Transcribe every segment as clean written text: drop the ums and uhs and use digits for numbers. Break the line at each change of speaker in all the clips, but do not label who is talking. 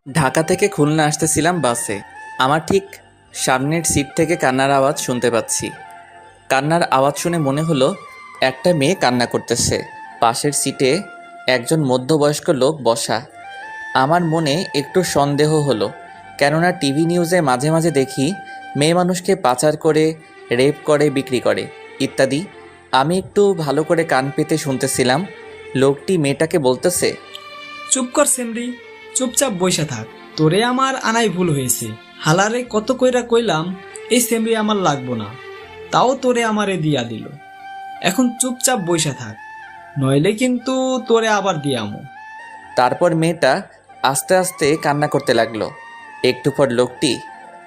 ঢাকা থেকে খুলনা আসতেছিলাম বাসে। আমার ঠিক সামনের সিট থেকে কান্নার আওয়াজ শুনতে পাচ্ছি। কান্নার আওয়াজ শুনে মনে হলো একটা মেয়ে কান্না করতেছে। পাশের সিটে একজন মধ্যবয়স্ক লোক বসা। আমার মনে একটু সন্দেহ হলো, কেননা টিভি নিউজে মাঝে মাঝে দেখি মেয়ে মানুষকে পাচার করে, রেপ করে, বিক্রি করে ইত্যাদি। আমি একটু ভালো করে কান পেতে শুনতেছিলাম। লোকটি মেয়েটাকে বলতেছে,
চুপ কর সেমরি, চুপচাপ বইসা থাক। তোরে আমার আনাই ভুল হয়েছে। হালারে কত কইরা কইলাম এই সেমরি আমার লাগবো না, তাও তোরে আমারে দিয়া দিল। এখন চুপচাপ বইসা থাক, নইলে কিন্তু তোরে আবার দিয়ামু।
তারপর মেয়েটা আস্তে আস্তে কান্না করতে লাগলো। একটু পর লোকটি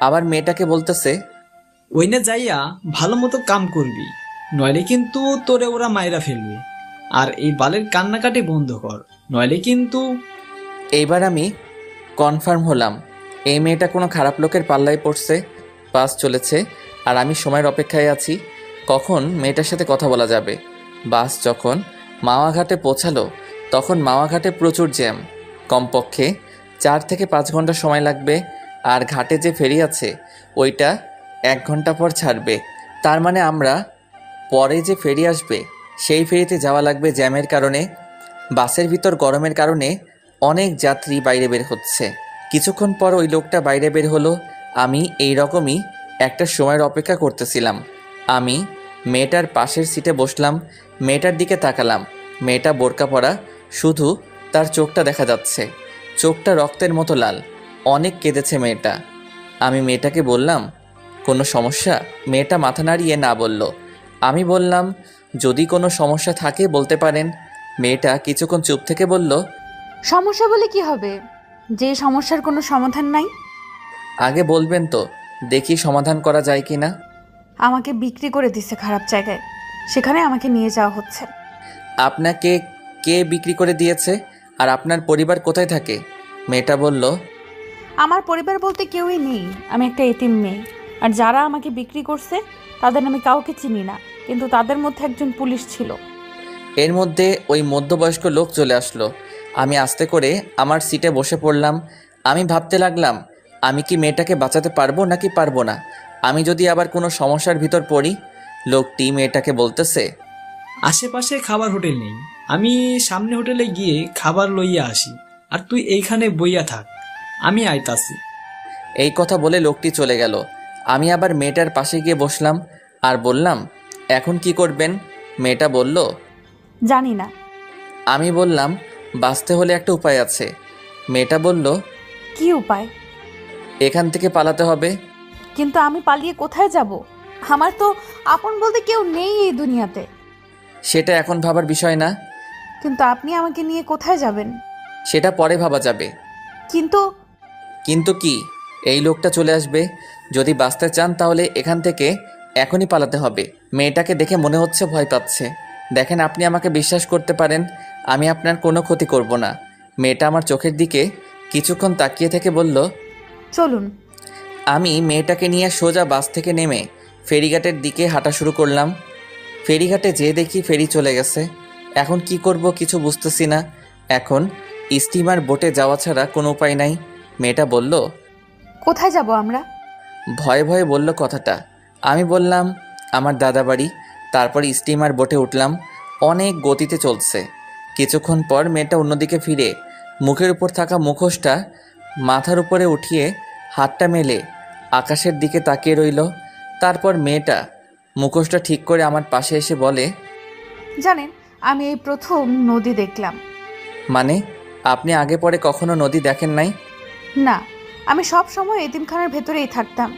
আবার মেয়েটাকে বলতেছে,
ওইনে যাইয়া ভালো মতো কাম করবি, নইলে কিন্তু তোরে ওরা মাইরা ফেলবে। আর এই বালের কান্নাকাটি বন্ধ কর, নইলে কিন্তু।
এইবার আমি কনফার্ম হলাম এই মেয়েটা কোনো খারাপ লোকের পাল্লায় পড়ছে। বাস চলেছে আর আমি সময়ের অপেক্ষায় আছি, কখন মেয়েটার সাথে কথা বলা যাবে। বাস যখন মাওয়াঘাটে পৌঁছালো তখন মাওয়াঘাটে প্রচুর জ্যাম। কমপক্ষে 4 থেকে 5 ঘন্টা সময় লাগবে। আর ঘাটে যে ফেরি আছে ওইটা 1 ঘন্টা পর ছাড়বে। তার মানে আমরা পরে যে ফেরি আসবে সেই ফেরিতে যাওয়া লাগবে জ্যামের কারণে। বাসের ভিতর গরমের কারণে অনেক যাত্রী বাইরে বের হচ্ছে। কিছুক্ষণ পর ওই লোকটা বাইরে বের হলো। আমি এই রকমই একটা সময়ের অপেক্ষা করতেছিলাম। আমি মেয়েটার পাশের সিটে বসলাম, মেয়েটার দিকে তাকালাম। মেয়েটা বোরকা পরা, শুধু তার চোখটা দেখা যাচ্ছে। চোখটা রক্তের মতো লাল। অনেক কেঁদেছে মেয়েটা। আমি মেয়েটাকে বললাম, কোনো সমস্যা? মেয়েটা মাথা নাড়িয়ে না বলল। আমি বললাম, যদি কোনো সমস্যা থাকে বলতে পারেন। মেয়েটা কিছুক্ষণ চুপ থেকে বলল,
সমস্যা বলে কি হবে, যে সমস্যার কোনো সমাধান নাই?
আগে বলবেন তো, দেখি সমাধান করা যায় কি না।
আমাকে বিক্রি করে দিছে খারাপ জায়গায়, সেখানে আমাকে নিয়ে যাওয়া হচ্ছে।
আপনাকে কে বিক্রি করে দিয়েছে? আর আপনার পরিবার কোথায় থাকে? মেয়েটা বলল,
আমার পরিবার বলতে কেউই নেই, আমি একটা এতিম মেয়ে। আর যারা আমাকে বিক্রি করছে তাদের আমি কাউকে চিনি না, কিন্তু তাদের মধ্যে একজন পুলিশ ছিল।
এর মধ্যে ওই মধ্যবয়স্ক লোক চলে আসলো। আমি আস্তে করে আমার সিটে বসে পড়লাম। আমি ভাবতে লাগলাম, আমি কি মেয়েটাকে বাঁচাতে পারবো নাকি পারবো না। আমি যদি আবার কোনো সমস্যার ভিতর পড়ি। লোকটি মেয়েটাকে বলতেছে,
আশেপাশে খাবার হোটেল নেই, আমি সামনে হোটেলে গিয়ে খাবার লইয়া আসি, আর তুই এইখানে বইয়া থাক, আমি আইতাছি।
এই কথা বলে লোকটি চলে গেল। আমি আবার মেয়েটার পাশে গিয়ে বসলাম আর বললাম, এখন কি করবেন? মেয়েটা বলল,
জানি না।
আমি বললাম, বাঁচতে হলে একটা উপায় আছে। মেয়েটা বলল,
কি উপায়?
এখান থেকে পালাতে হবে।
কিন্তু আমি পালিয়ে কোথায় যাব? আমার তো আপন বলতে কেউ নেই এই দুনিয়াতে।
সেটা এখন ভাবার বিষয় না।
কিন্তু আপনি আমাকে নিয়ে কোথায় যাবেন?
সেটা পরে ভাবা যাবে।
কিন্তু
কিন্তু কি? এই লোকটা চলে আসবে। যদি বাঁচতে চান তাহলে এখান থেকে এখনই পালাতে হবে। মেয়েটাকে দেখে মনে হচ্ছে ভয় পাচ্ছে। দেখেন, আপনি আমাকে বিশ্বাস করতে পারেন, আমি আপনার কোনো ক্ষতি করব না। মেয়েটা আমার চোখের দিকে কিছুক্ষণ তাকিয়ে থেকে বলল,
চলুন।
আমি মেয়েটাকে নিয়ে সোজা বাস থেকে নেমে ফেরিঘাটের দিকে হাঁটা শুরু করলাম। ফেরিঘাটে যেয়ে দেখি ফেরি চলে গেছে। এখন কি করব কিছু বুঝতেছি না। এখন স্টিমার বোটে যাওয়া ছাড়া কোনো উপায় নাই। মেয়েটা বলল,
কোথায় যাব আমরা?
ভয়ে ভয়ে বলল কথাটা। আমি বললাম, আমার দাদা বাড়ি। তারপর স্টিমার বোটে উঠলাম। অনেক গতিতে চলছে। কিছুক্ষণ পর মেয়েটা অন্যদিকে ফিরে মুখের উপর থাকা মুখোশটা মাথার উপরে উঠিয়ে হাতটা মেলে আকাশের দিকে তাকিয়ে রইল। তারপর মেয়েটা মুখোশটা ঠিক করে আমার পাশে এসে বলে,
জানেন, আমি এই প্রথম নদী দেখলাম।
মানে? আপনি আগে পরে কখনো নদী দেখেন নাই?
না, আমি সব সময় এতিমখানার ভেতরেই থাকতাম।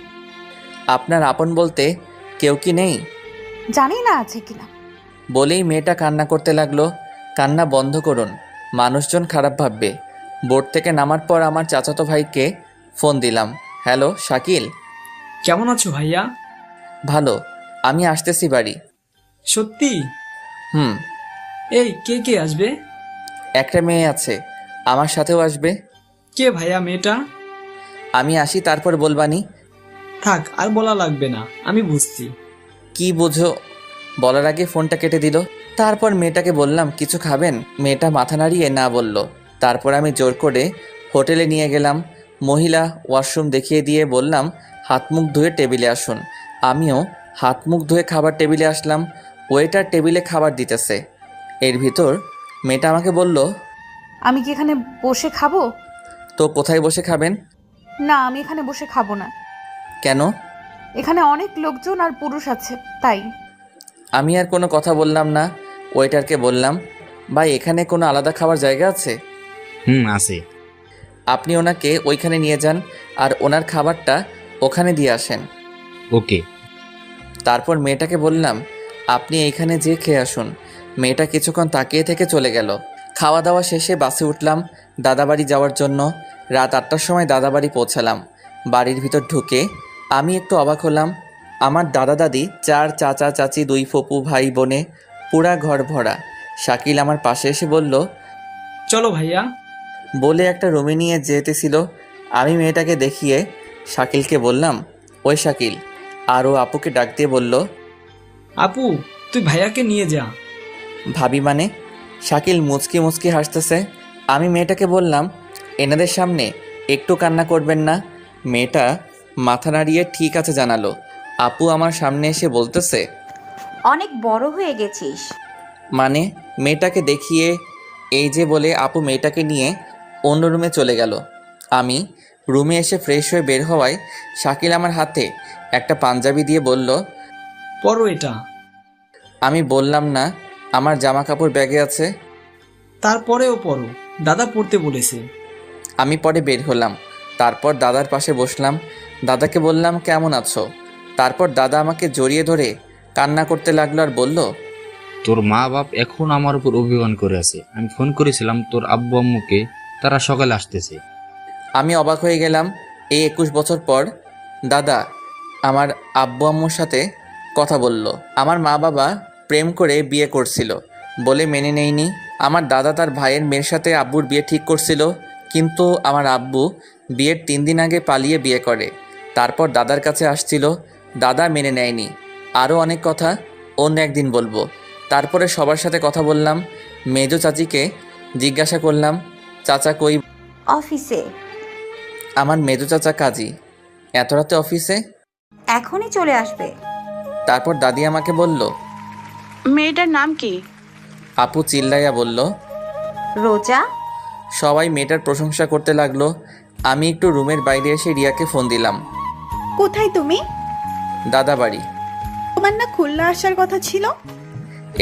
আপনার আপন বলতে কেউ কি নেই?
জানি না আছে কিনা।
বলেই মেয়েটা কান্না করতে লাগলো। কান্না বন্ধ করুন, মানুষজন খারাপ ভাববে। বোট থেকে নামার পর আমার চাচাতো ভাইকে ফোন দিলাম। হ্যালো শাকিল।
কেমন আছো ভাইয়া?
ভালো, আমি আসতেছি বাড়ি।
সত্যি?
হুম।
এই কে কে আসবে?
একটা মেয়ে আছে, আমার সাথেও আসবে।
কে ভাইয়া মেয়েটা?
আমি আসি তারপর বলবানি।
থাক, আর বলা লাগবে না, আমি বুঝছি।
কি বুঝো? বলার আগে ফোনটা কেটে দিল। তারপর মেয়েটাকে বললাম, কিছু খাবেন? মেয়েটা মাথা নাড়িয়ে না বলল। তারপর আমি জোর করে হোটেলে নিয়ে গেলাম। মহিলা ওয়াশরুম দেখিয়ে দিয়ে বললাম হাত মুখ ধুয়ে টেবিলে আসুন। আমিও হাত মুখ ধুয়ে খাবার টেবিলে আসলাম। ওয়েটার টেবিলে খাবার দিতেছে। এর ভিতর মেয়েটা আমাকে বলল,
আমি কি এখানে বসে খাবো?
তো কোথায় বসে খাবেন?
না, আমি এখানে বসে খাবো না।
কেন?
এখানে অনেক লোকজন আর পুরুষ আছে, তাই।
আমি আর কোনো কথা বললাম না। ওয়েটারকে বললাম, ভাই এখানে কোনো আলাদা খাবার জায়গা আছে?
আছে।
আপনি ওনাকে ওইখানে নিয়ে যান আর ওনার খাবারটা ওখানে দিয়ে আসেন।
ওকে।
তারপর মেয়েটাকে বললাম, আপনি এইখানে যেয়ে খেয়ে আসুন। মেয়েটা কিছুক্ষণ তাকিয়ে থেকে চলে গেল। খাওয়া দাওয়া শেষে বাসে উঠলাম দাদাবাড়ি যাওয়ার জন্য। রাত 8টার সময় দাদাবাড়ি পৌঁছালাম। বাড়ির ভিতর ঢুকে আমি একটু অবাক হলাম। আমার দাদা দাদি, 4 চাচা চাচি, 2 ফুপু ভাই বোনে পুরা ঘর ভরা। শাকিল আমার পাশে এসে বলল,
চলো ভাইয়া।
বলে একটা রুমে নিয়ে যেতেছিল। আমি মেয়েটাকে দেখিয়ে শাকিলকে বললাম, ওই শাকিল। আর ও আপুকে ডাক দিয়ে বলল,
আপু, তুই ভাইয়াকে নিয়ে যা।
ভাবি মানে? শাকিল মুচকি মুচকি হাসতেছে। আমি মেয়েটাকে বললাম, এনাদের সামনে একটু কান্না করবেন না। মেয়েটা মাথা নাড়িয়ে ঠিক আছে জানালো। আপু আমার সামনে এসে বলতেছে,
অনেক বড় হয়ে গেছিস।
মানে? মেয়েটাকে দেখিয়ে এই যে বলে আপু মেয়েটাকে নিয়ে অন্য রুমে চলে গেল। আমি রুমে এসে ফ্রেশ হয়ে বের হওয়ায় শাকিল আমার হাতে একটা পাঞ্জাবি দিয়ে বলল,
পরো এটা।
আমি বললাম না আমার জামা কাপড় ব্যাগে আছে।
তারপরেও পরো, দাদা পড়তে বলেছে।
আমি পরে বের হলাম। তারপর দাদার পাশে বসলাম। দাদাকে বললাম, কেমন আছো? তারপর দাদা আমাকে জড়িয়ে ধরে কান্না করতে লাগলো আর বলল,
তোর মা বাপ এখন আমার উপর অভিমান করে আছে। আমি ফোন করেছিলাম তোর আব্বু আম্মুকে, তারা সকালে আসতেছে।
আমি অবাক হয়ে গেলাম। এই 21 বছর পর দাদা আমার আব্বু আম্মুর সাথে কথা বলল। আমার মা বাবা প্রেম করে বিয়ে করছিল বলে মেনে নেয়নি। আমার দাদা তার ভাইয়ের মেয়ের সাথে আব্বুর বিয়ে ঠিক করছিল, কিন্তু আমার আব্বু বিয়ের 3 দিন আগে পালিয়ে বিয়ে করে। তারপর দাদার কাছে আসছিল, দাদা মেনে নেয়নি। আরও অনেক কথা অন্য একদিন বলবো। তারপরে সবার সাথে কথা বললাম। মেজো চাচিকে জিজ্ঞাসা করলাম, চাচা কই?
অফিসে।
আমার মেজো চাচা কাজী। এত রাতে অফিসে?
এখনই চলে আসবে।
তারপর দাদি আমাকে বলল,
মেয়েটার নাম কি?
আপু চিল্লাইয়া বলল।
রোজা।
সবাই মেয়েটার প্রশংসা করতে লাগলো। আমি একটু রুমের বাইরে এসে রিয়াকে ফোন দিলাম।
কোথায় তুমি?
দাদা বাড়ি।
তোমার না খুলনা আসার কথা ছিল?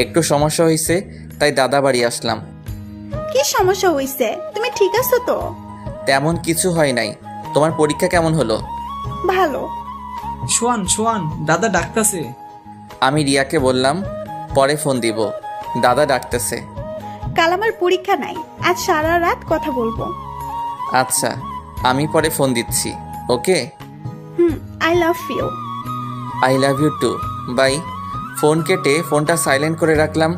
একটু সমস্যা হয়েছে, তাই দাদা বাড়ি আসলাম।
কি সমস্যা হইছে? তুমি ঠিক আছো তো?
তেমন কিছু হয় নাই। তোমার পরীক্ষা কেমন হলো?
ভালো।
শোয়ান শোয়ান, দাদা ডাকতাছে।
আমি রিয়াকে বললাম, পরে ফোন দিব, দাদা ডাকতেছে।
কাল আমার পরীক্ষা নাই, আজ সারা রাত কথা বলবো।
আচ্ছা, আমি পরে ফোন দিচ্ছি। Okay,
I love you.
I love you too. Bye. Phone কেটে ফোনটা সাইলেন্ট করে রাখলাম।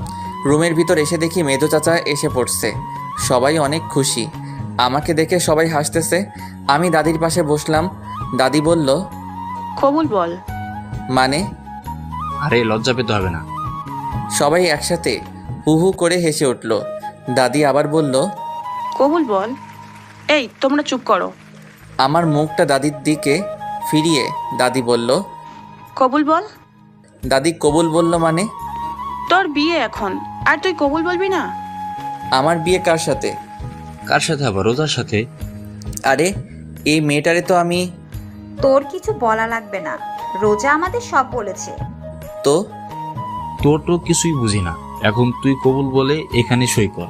রুমের ভিতর এসে দেখি মেজো চাচা এসে পড়ছে। সবাই অনেক খুশি। আমাকে দেখে সবাই হাসতেছে। আমি দাদির পাশে বসলাম। দাদি বলল,
কবুল বল।
মানে?
আরে লজ্জা পেতে হবে না।
সবাই একসাথে হু হু করে হেসে উঠল। দাদি আবার বলল,
কবুল বল। এই তোমরা চুপ করো।
আমার মুখটা দাদির দিকে ফিরিয়ে দাদি বলল,
কবুল বল।
দাদি কবুল বলল মানে?
তোর বিয়ে এখন, আর তুই কবুল বলবি না?
আমার বিয়ে কার সাথে?
কার সাথে? আবার রোজার সাথে।
আরে এই মেয়েটারে তো আমি।
তোর কিছু বলা লাগবে না, রোজা আমাদের সব বলেছে।
তো
তোর তো কিছুই বুঝি না। এখন তুই কবুল বলে এখানে সই কর।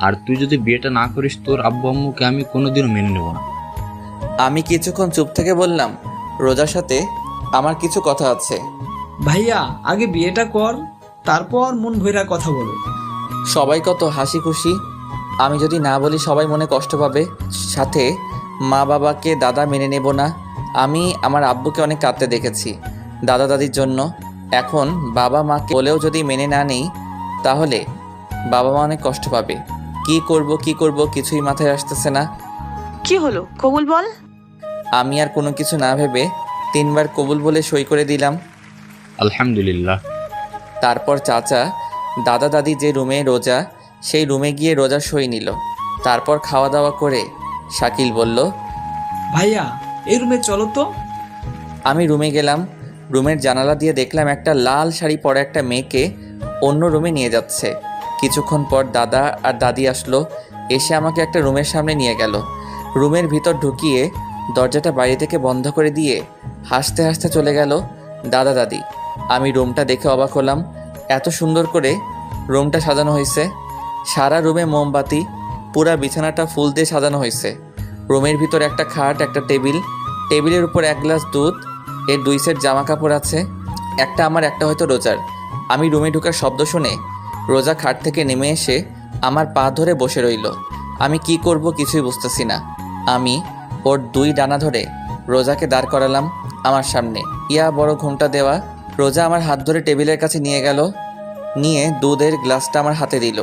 আর তুই যদি বিয়েটা না করিস, তোর আব্বু আম্মুকে আমি কোনোদিনও মেনে নেব না।
আমি কিছুক্ষণ চুপ থেকে বললাম, রোজার সাথে আমার কিছু কথা আছে।
ভাইয়া, আগে বিয়েটা কর, তারপর মন ভৈরা কথা বলো।
সবাই কত হাসি খুশি। আমি যদি না বলি সবাই মনে কষ্ট পাবে। সাথে মা বাবাকে দাদা মেনে নেব না। আমি আমার আব্বুকে অনেক কাঁদতে দেখেছি দাদা দাদির জন্য। এখন বাবা মাকে বলেও যদি মেনে না নেই, তাহলে বাবা মা অনেক কষ্ট পাবে। কি করব কিছুই মাথায় আসতেছে না।
কি হলো, কবুল বল।
আমি আর কোনো কিছু না ভেবে 3 বার কবুল বলে সই করে দিলাম।
আলহামদুলিল্লাহ।
তারপর চাচা দাদা দাদি যে রুমে রোজা, সেই রুমে গিয়ে রোজা সই নিল। তারপর খাওয়া দাওয়া করে শাকিল বলল,
ভাইয়া এই রুমে চলো তো।
আমি রুমে গেলাম। রুমের জানালা দিয়ে দেখলাম একটা লাল শাড়ি পরা একটা মেয়েকে অন্য রুমে নিয়ে যাচ্ছে। কিছুক্ষণ পর দাদা আর দাদি আসলো, এসে আমাকে একটা রুমের সামনে নিয়ে গেল। রুমের ভিতর ঢুকিয়ে দরজাটা বাইরে থেকে বন্ধ করে দিয়ে হাসতে হাসতে চলে গেল দাদা দাদি। আমি রুমটা দেখে অবাক হলাম, এত সুন্দর করে রুমটা সাজানো হয়েছে। সারা রুমে মোমবাতি, পুরা বিছানাটা ফুল দিয়ে সাজানো হয়েছে। রুমের ভিতর একটা খাট, একটা টেবিল, টেবিলের উপর এক গ্লাস দুধ, এর 2 সেট জামা কাপড় আছে, একটা আমার একটা হয়তো রোজার। আমি রুমে ঢোকার শব্দ শুনে রোজা খাট থেকে নেমে এসে আমার পা ধরে বসে রইল। আমি কি করব কিছুই বুঝতেছি না। আমি ওর 2 ডানা ধরে রোজাকে দাঁড় করালাম আমার সামনে। ইয়া বড় ঘুমটা দেওয়া। রোজা আমার হাত ধরে টেবিলের কাছে নিয়ে গেল, নিয়ে দুধের গ্লাসটা আমার হাতে দিল।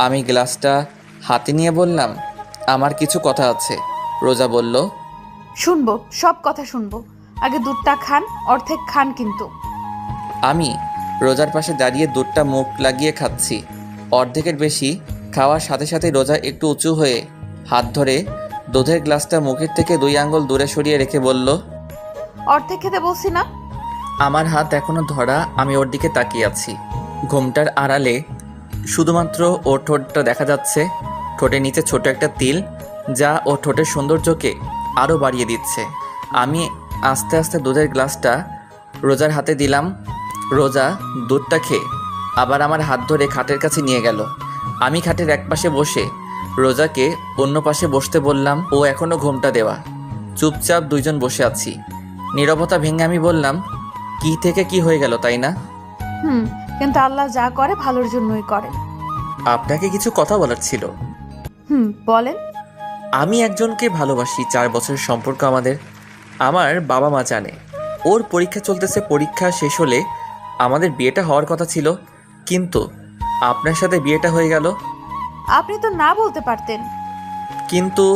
আমি গ্লাসটা হাতে নিয়ে বললাম, আমার কিছু কথা আছে। রোজা বলল,
শুনবো, সব কথা শুনবো। আগে দুধটা খান, অর্ধেক খান কিন্তু।
আমি রোজার পাশে দাঁড়িয়ে দুধটা মুখ লাগিয়ে খাচ্ছি। অর্ধেকের বেশি খাওয়ার সাথে সাথে রোজা একটু উঁচু হয়ে হাত ধরে দুধের গ্লাসটা মুখের থেকে 2 আঙ্গুল দূরে সরিয়ে রেখে বলল,
অর্ধেক খেতে বলছি না?
আমার হাত এখনো ধরা। আমি ওর দিকে তাকিয়ে আছি। ঘুমটার আড়ালে শুধুমাত্র ওর ঠোঁটটা দেখা যাচ্ছে, ঠোঁটের নিচে ছোট একটা তিল, যা ওর ঠোঁটের সৌন্দর্যকে আরও বাড়িয়ে দিচ্ছে। আমি আস্তে আস্তে দুধের গ্লাসটা রোজার হাতে দিলাম। রোজা দুধটা খেয়ে আবার আমার হাত ধরে খাটের কাছে নিয়ে গেল। আমি খাটের এক পাশে বসে রোজাকে অন্য পাশে বসতে বললাম। ও এখনও ঘুমটা দেওয়া। চুপচাপ 2 জন বসে আছি। নীরবতা ভেঙে আমি বললাম, কি থেকে কি হয়ে গেল, তাই না?
কিন্তু আল্লাহ যা করে ভালোর জন্যই করে।
আপনাকে কিছু কথা বলার ছিল।
বলেন।
আমি একজনকে ভালোবাসি। 4 বছরের সম্পর্ক আমাদের। আমার বাবা মা জানে। ওর পরীক্ষা চলতেছে, পরীক্ষা শেষ হলে আমাদের বিয়েটা হওয়ার কথা ছিল, কিন্তু আপনার সাথে বিয়েটা হয়ে গেল।
আপনি তো না বলতে পারতেন।
কিন্তু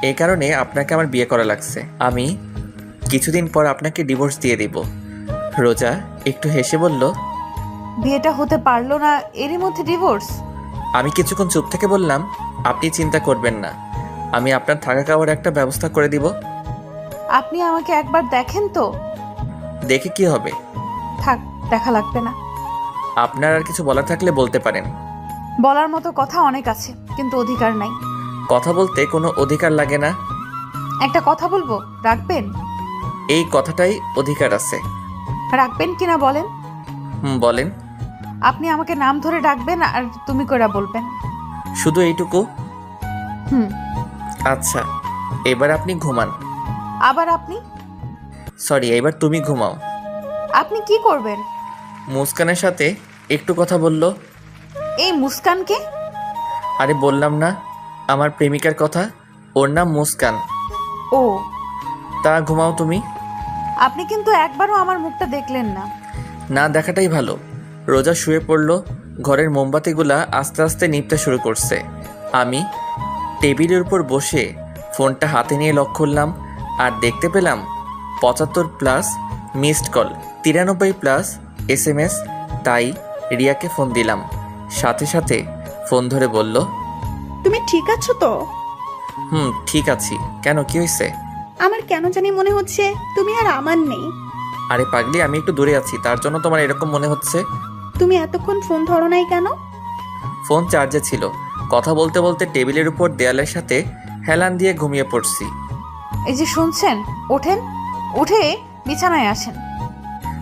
এই কারণে আপনাকে আমার বিয়ে করা লাগছে। আমি কিছুদিন পর আপনাকে ডিভোর্স দিয়ে দিব। রোজা একটু হেসে বলল,
বিয়েটা হতে পারলো না, এরই মধ্যে ডিভোর্স?
আমি কিছুক্ষণ চুপ থেকে বললাম, আপনি চিন্তা করবেন না, আমি আপনার থাকা খাওয়ার একটা ব্যবস্থা করে দিব।
আপনি আমাকে একবার দেখেন তো।
দেখে কি হবে?
থাক, দেখা লাগবে না।
আপনার আর কিছু বলার থাকলে বলতে পারেন।
বলার মতো কথা অনেক আছে, কিন্তু অধিকার নাই।
কথা বলতে কোনো অধিকার লাগে না।
একটা কথা বলবো, রাখবেন?
এই কথাটাই অধিকার আছে।
রাখবেন কিনা বলেন?
বলেন।
আপনি আমাকে নাম ধরে ডাকবেন আর তুমি কইরা বলবেন।
শুধু এইটুকু?
হুম।
আচ্ছা, এবার আপনি ঘুমান।
আবার আপনি?
সরি, এবার তুমি ঘুমাও।
আপনি কি করবেন?
মুস্কানের সাথে একটু কথা বলল।
এই মুস্কানকে?
আরে বললাম না, আমার প্রেমিকার কথা। ওর নাম মুস্কান।
ও,
তা ঘুমাও তুমি।
আপনি কিন্তু একবারও আমার মুখটা দেখলেন না।
না দেখাটাই ভালো। রোজা শুয়ে পড়ল। ঘরের মোমবাতিগুলা আস্তে আস্তে নিভতে শুরু করছে। আমি টেবিলের উপর বসে ফোনটা হাতে নিয়ে লক করলাম, আর দেখতে পেলাম 75+ মিসড কল, 93+ SMS। তাই রিয়াকে ফোন দিলাম। সাথে সাথে ফোন ধরে বলল,
তুমি ঠিক আছো তো?
ঠিক আছি। কেন, কি হয়েছে?
আমার কেন জানি মনে হচ্ছে তুমি আর আমার নেই।
আরে পাগলি, আমি একটু দূরে আছি, তার জন্য তোমার এরকম মনে হচ্ছে।
তুমি এতক্ষণ ফোন ধরো নাই কেন?
ফোন চার্জে ছিল। কথা বলতে বলতে টেবিলের উপর দেয়ালের সাথে হেলান দিয়ে ঘুমিয়ে পড়ছি।
এই যে শুনছেন, ওঠেন, উঠে বিছানায় আসেন।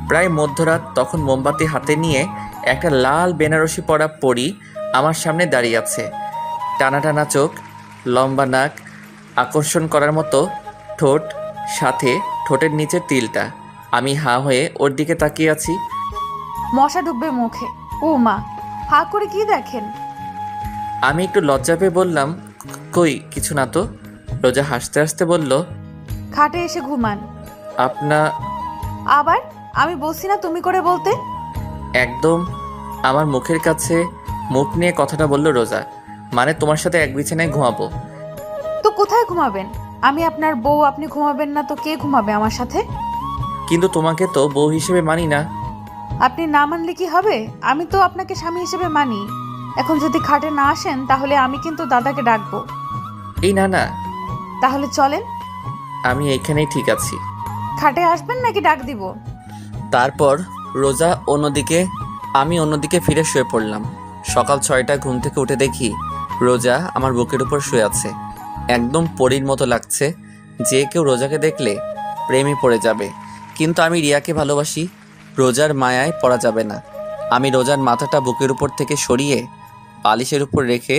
প্রায় মধ্যরাত। তখন মোমবাতি হাতে নিয়ে একটা লাল বেনারসি পরা পরী আমার সামনে দাঁড়িয়ে আছে। টানা টানা চোখ, লম্বা নাক, আকর্ষণ করার মতো ঠোঁট, সাথে ঠোঁটের নিচের তিলটা। আমি হাঁ হয়ে ওর দিকে তাকিয়ে আছি।
মশা ঢুকবে মুখে। ও মা, হা করে কি দেখেন?
আমি একটু লজ্জা পেয়ে বললাম, কই কিছু না তো। রোজা হাসতে হাসতে বলল,
খাটে এসে ঘুমান। আবার আমি বলছি না তুমি করে বলতে?
একদম আমার মুখের কাছে মুখ নিয়ে কথাটা বলল রোজা। মানে তোমার সাথে এক বিছানায় ঘুমাবো।
তো কোথায় ঘুমাবেন? আমি আপনার বউ, আপনি ঘুমাবেন না তো কে ঘুমাবে আমার সাথে?
কিন্তু তোমাকে তো বউ হিসেবে মানি না।
আপনি না মানলে কি হবে? আমি তো আপনাকে স্বামী হিসেবে মানি। এখন যদি খাটে না আসেন তাহলে আমি কিন্তু দাদাকে ডাকবো।
এই না না,
তাহলে চলেন।
আমি এইখানেই ঠিক আছি।
খাটে আসবেন নাকি ডাক দিব?
তারপর রোজা অন্যদিকে, আমি অন্যদিকে ফিরে শুয়ে পড়লাম। সকাল 6টায় ঘুম থেকে উঠে দেখি রোজা আমার বুকের উপর শুয়ে আছে। একদম পরীর মতো লাগছে, যে কেউ রোজাকে দেখলে প্রেমে পড়ে যাবে। কিন্তু আমি রিয়াকে ভালোবাসি, রোজার মায়ায় পড়া যাবে না। আমি রোজার মাথাটা বুকের উপর থেকে সরিয়ে বালিশের উপর রেখে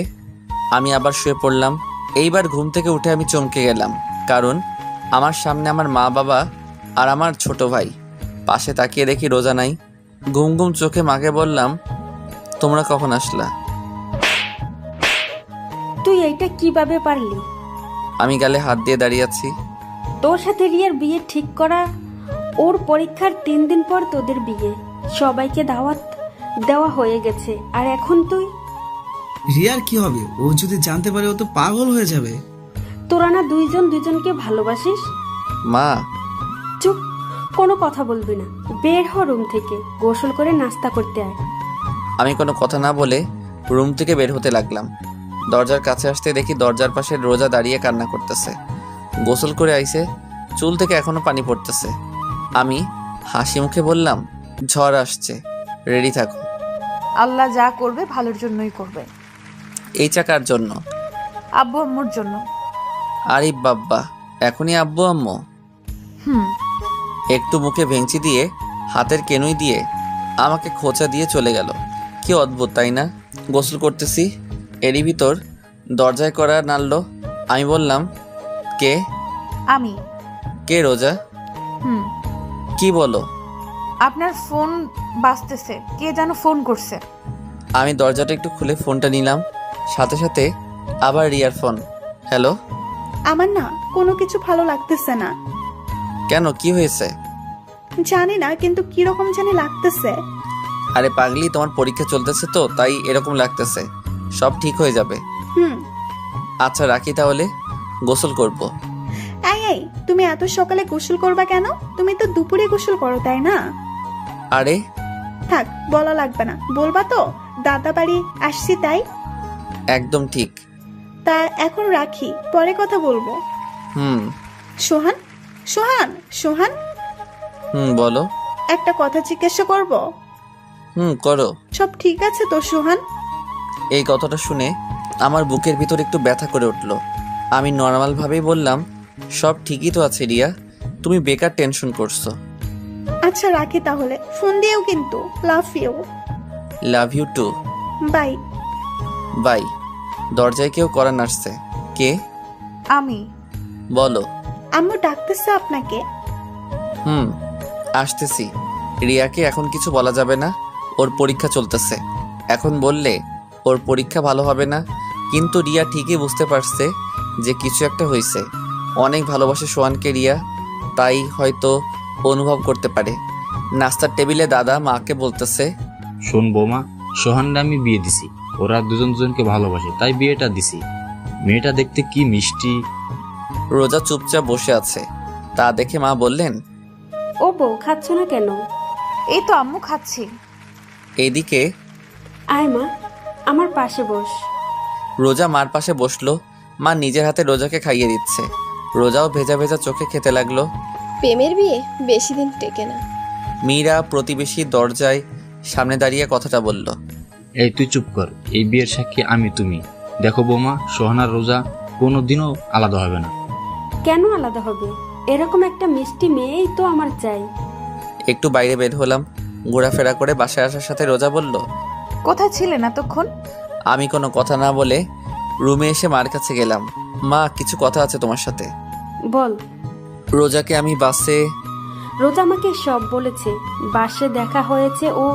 আমি আবার শুয়ে পড়লাম। এইবার ঘুম থেকে উঠে আমি চমকে গেলাম, কারণ আমার সামনে আমার মা বাবা আর আমার ছোট ভাই। পাশে তাকিয়ে দেখি রোজা নাই। ঘুম ঘুম চোখে মাকে বললাম, তোমরা কখন আসলা?
তুই এইটা কিভাবে পারলি?
আমি গালে হাত দিয়ে দাঁড়িয়ে আছি।
তোর সাথে রিয়ার বিয়ে ঠিক করা, ওর পরীক্ষার 3 দিন পর তোদের বিয়ে, সবাইকে দাওয়াত দেওয়া হয়ে গেছে, আর এখন তুই?
রিয়ার কি হবে? ও যদি জানতে পারে ও তো পাগল হয়ে যাবে।
তোরা না দুইজন দুইজনকে ভালোবাসিস?
মা,
চুপ, কোনো কথা বলবি না। বের হ রুম থেকে, গোসল করে নাস্তা করতে আয়।
আমি কোনো কথা না বলে রুম থেকে বের হতে লাগলাম। দরজার কাছে আসতে দেখি দরজার পাশে রোজা দাঁড়িয়ে কান্না করতেছে। গোসল করে আইছে, চুল থেকে এখনো পানি পড়তেছে। আমি হাসি মুখে বললাম, ঝড় আসছে, রেডি থাকো।
আল্লাহ যা করবে ভালোর জন্যই করবে।
এই চাকার জন্য?
আব্বু আম্মুর জন্য।
আরে বাব্বা, এখনই আব্বু আম্মু?
হুম।
একটু মুখে ভেঙচি দিয়ে হাতের কেনুই দিয়ে আমাকে খোঁচা দিয়ে চলে গেল। কি অদ্ভুত, তাই না? গোসল করতেছি, এরই ভিতর দরজায় করা নাড়ল। আমি বললাম, কে?
আমি।
কে? রোজা?
হুম।
কি বলো?
আপনার ফোন বাজতেছে, কে যেন ফোন করছে।
আমি দরজাটা একটু খুলে ফোনটা নিলাম, সাথে সাথে আবার রিয়ার ফোন। হ্যালো।
আমার না কোনো কিছু ভালো লাগতেছে না।
কেন, কি হয়েছে?
জানি না, কিন্তু কিরকম জানি লাগতেছে।
আরে পাগলি, তোমার পরীক্ষা চলতেছে তো, তাই এরকম লাগতেছে। সব ঠিক হয়ে যাবে।
হুম।
আচ্ছা রাখি তাহলে, গোসল করব।
এই তুমি এত সকালে গোসল করবা কেন? তুমি তো দুপুরে গোসল করো, তাই না?
আরে
থাক, বলা লাগবে না। বলবা তো দাদা বাড়ি আসছি তাই?
একদম ঠিক।
তা এখন রাখি, পরে কথা বলবো।
হুম।
সোহান, সোহান, সোহান,
বলো।
একটা কথা জিজ্ঞাসা করব?
করো।
সব ঠিক আছে তো সোহান?
এই কথাটা শুনে আমার বুকের ভিতর একটু ব্যথা করে উঠল। আমি নর্মালভাবেই বললাম, সব ঠিকই তো আছে রিয়া, তুমি বেকার টেনশন করছো।
আচ্ছা রাখি তাহলে, ফোন দিও কিন্তু। Love you.
Love you too.
Bye.
Bye. দরজায় কেউ করা নাড়ছে। কে?
আমি।
বলো।
আম্মু ডাকতেছে আপনাকে।
আসতেছি। রিয়াকে এখন কিছু বলা যাবে না, ওর পরীক্ষা চলতেছে। এখন বললে ওর পরীক্ষা ভালো হবে না। কিন্তু রিয়া ঠিকই বুঝতে পারছে যে কিছু একটা হয়েছে। অনেক ভালোবাসে সোহানকে রিয়া, তাই হয়তো অনুভব করতে পারে। নাস্তার টেবিলে দাদা মাকে বলতেছে,
শোন বৌমা, সোহানকে আমি বিয়ে দিছি, ওরা দুজন দুজনকে ভালোবাসে তাই বিয়েটা দিছি। মেয়েটা দেখতে কি মিষ্টি।
রোজা চুপচাপ বসে আছে, তা দেখে মা বললেন,
ও বউ, খাচ্ছ না কেন?
এই তো আম্মু খাচ্ছি।
এইদিকে
আয় মা, আমার পাশে বস।
রোজা মার পাশে বসলো। মা নিজের হাতে রোজাকে খাইয়ে দিচ্ছে। রোজাও ভেজা ভেজা চোখে খেতে লাগলো।
প্রেমের বিয়ে বেশি দিন টেকে না।
মীরা প্রতিবেশী দরজায় সামনে দাঁড়িয়ে কথাটা বলল।
এই তুই চুপ কর, এই বিয়ের সাক্ষী আমি তুমি। দেখো বৌমা, সোহানার রোজা কোনোদিনও আলাদা হবে না।
কেন আলাদা হবে? এরকম একটা মিষ্টি মেয়েই তো আমার চাই।
একটু বাইরে বের হলাম, ঘোরাফেরা করে বাসায় আসার সাথে রোজা বলল,
কোথায় ছিলেন এতক্ষণ?
আমি কোনো কথা না বলে রুমে এসে মার কাছে গেলাম। মা, কিছু কথা আছে তোমার সাথে।
বল।
রোজাকে আমি বাসে।
রোজা আমাকে সব বলেছে। বাসে দেখা হয়েছে, ও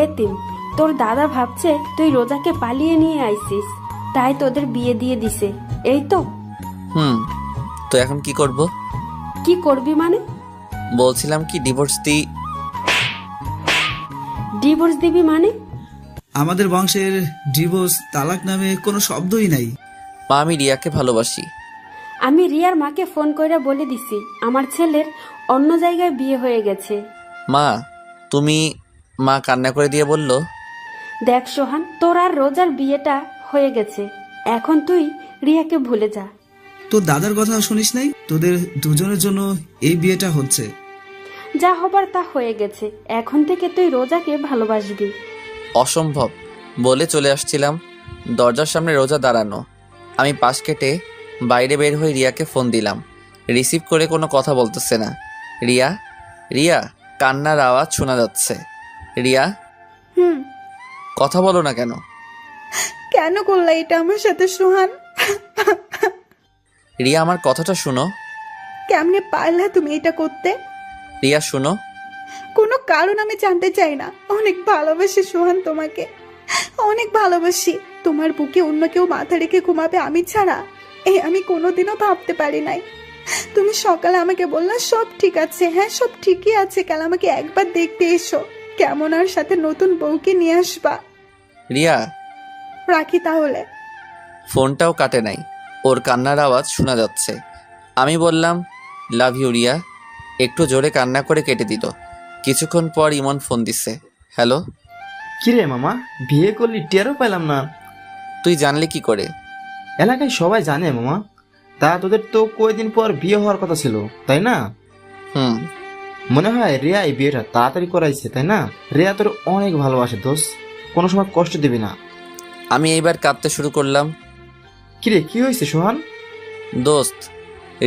এতিম। তোর দাদা ভাবছে তুই রোজাকে পালিয়ে নিয়ে আইছিস, তাই তোদের বিয়ে দিয়ে দিছে, এই তো।
তো এখন কি করব?
কি করবি মানে?
বলছিলাম কি ডিভোর্স দিই।
ডিভোর্স দিবি মানে?
আমাদের বংশের ডিভোর্স, তালাক নামে কোনো শব্দই নাই।
মা, আমি রিয়াকে ভালোবাসি।
আমি রিয়ার মাকে ফোন করে বলে দিছি আমার ছেলের অন্য জায়গায় বিয়ে হয়ে গেছে।
মা, তুমি। মা কান্না করে দিয়ে বলল,
দেখ সোহান, তোর আর রোজার বিয়েটা হয়ে গেছে, এখন তুই রিয়াকে ভুলে যা।
তোর দাদার কথা শুনিস নাই? তোদের দুজনের জন্য এই বিয়েটা হচ্ছে।
যা হবার তা হয়ে গেছে, এখন থেকে তুই রোজাকে ভালোবাসবি।
অসম্ভব বলে চলে আসছিলাম, দরজার সামনে রোজা দাঁড়ানো। আমি পাশ কেটে বাইরে বের হয়ে রিয়াকে ফোন দিলাম। রিসিভ করে কোনো কথা বলতেছে না। রিয়া, রিয়া, কান্নার আওয়াজ শোনা যাচ্ছে। রিয়া,
হুম।
কথা বলো না কেন?
কেন করলা এটা আমার সাথে সোহান?
রিয়া, আমার কথাটা শুনো।
কেমনে পারলা তুমি এটা করতে?
রিয়া শুনো।
কোনো কারণ আমি জানতে চাই না। অনেক ভালোবাসি সোহান তোমাকে, অনেক ভালোবাসি। তোমার বুকে অন্য কেউ মাথা রেখে ঘুমাবে আমি ছাড়া, আমি কোনোদিনও ভাবতে পারি নাই। তুমি সকালে আমাকে বললা সব ঠিক আছে। হ্যাঁ, সব ঠিকই আছে, কাল আমাকে একবার দেখতে এসো, কেমন আর সাথে নতুন বউকে নিয়ে আসবা।
রিয়া,
রাখি তাহলে।
ফোনটাও কাটে নাই, ওর কান্নার আওয়াজ শোনা যাচ্ছে। আমি বললাম লাভ ইউ রিয়া। একটু জোরে কান্না করে কেটে দিল। কিছুক্ষণ পর ইমন ফোন দিছে। হ্যালো।
কিরে মামা, বিয়ে করলি টেরও পেলাম না।
তুই জানলি কি করে?
এলাকায় সবাই জানে মামা। তা তোদের তো কয়েকদিন পর বিয়ে হওয়ার কথা ছিল, তাই না?
হুম।
মনে হয় রিয়া এই বিয়েটা তাড়াতাড়ি করাইছে, তাই না? রিয়া তোর অনেক ভালোবাসে দোস্ত, কোনো সময় কষ্ট দিবি না।
আমি এইবার কাঁদতে শুরু করলাম।
কিরে, কি হয়েছে সোহান?
দোস্ত,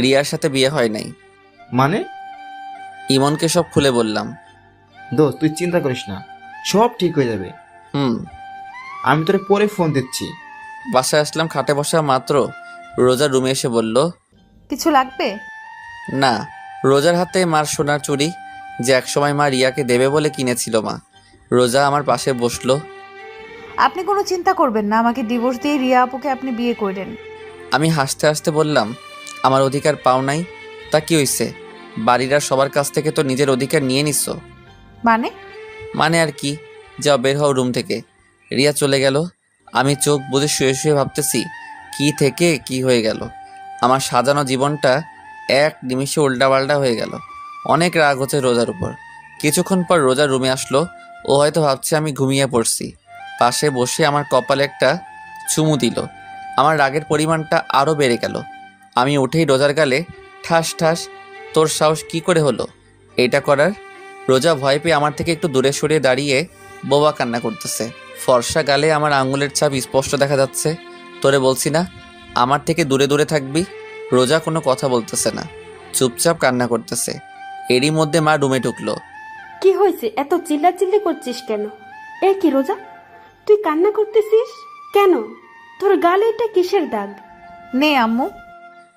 রিয়ার সাথে বিয়ে হয় নাই।
মানে?
ইমনকে সব খুলে বললাম।
দোস্ত তুই চিন্তা করিস না, সব ঠিক হয়ে যাবে।
হুম।
আমি তোরে পরে ফোন দিচ্ছি।
বাসায় আসলাম, খাটে বসা মাত্র রোজার রুমে এসে বলল,
কিছু লাগবে?
না। রোজার হাতে মার সোনার চুড়ি, যে একসময় মা রিয়াকে দেবে বলে কিনেছিল মা। রোজা আমার পাশে বসলো।
আপনি কোনো চিন্তা করবেন না, আমাকে ডিভোর্স দিয়ে রিয়া আপুকে আপনি বিয়ে করলেন।
আমি হাসতে হাসতে বললাম, আমার অধিকার পাও নাই? তা কি হইছে? বাড়ির আর সবার কাছ থেকে তো নিজের অধিকার নিয়ে নিচ্ছ।
মানে?
মানে আর কি, যাও বের হও রুম থেকে। রিয়া চলে গেল। আমি চোখ বুজে শুয়ে শুয়ে ভাবতেছি কি থেকে কি হয়ে গেল। আমার সাজানো জীবনটা এক নিমিষে উল্টাপাল্টা হয়ে গেল। অনেক রাগ হচ্ছে রোজার উপর। কিছুক্ষণ পর রোজার রুমে আসলো। ও হয়তো ভাবছে আমি ঘুমিয়ে পড়ছি। পাশে বসে আমার কপালে একটা চুমু দিল। আমার রাগের পরিমাণটা আরও বেড়ে গেল। আমি উঠেই রোজার গালে ঠাস ঠাস। তোর সাহস কি করে হলো এটা করার? রোজা ভয় পেয়ে আমার থেকে একটু দূরে সরিয়ে দাঁড়িয়ে বোবা কান্না করতেছে। ফর্সা গালে আমার আঙুলের ছাপ স্পষ্ট দেখা যাচ্ছে। তোরে বলছি না আমার থেকে দূরে দূরে থাকবি? রোজা কোনো কথা বলতেছে না, চুপচাপ কান্না করতেছে। এরই মধ্যে মা রুমে ঢুকলো।
কি হয়েছে, এত চিল্লাচিল্লি করছিস কেন? এ কি রোজা, তুই কান্না করতেছিস কেন? তোর গালে এটা কিসের দাগ?
নে আম্মু।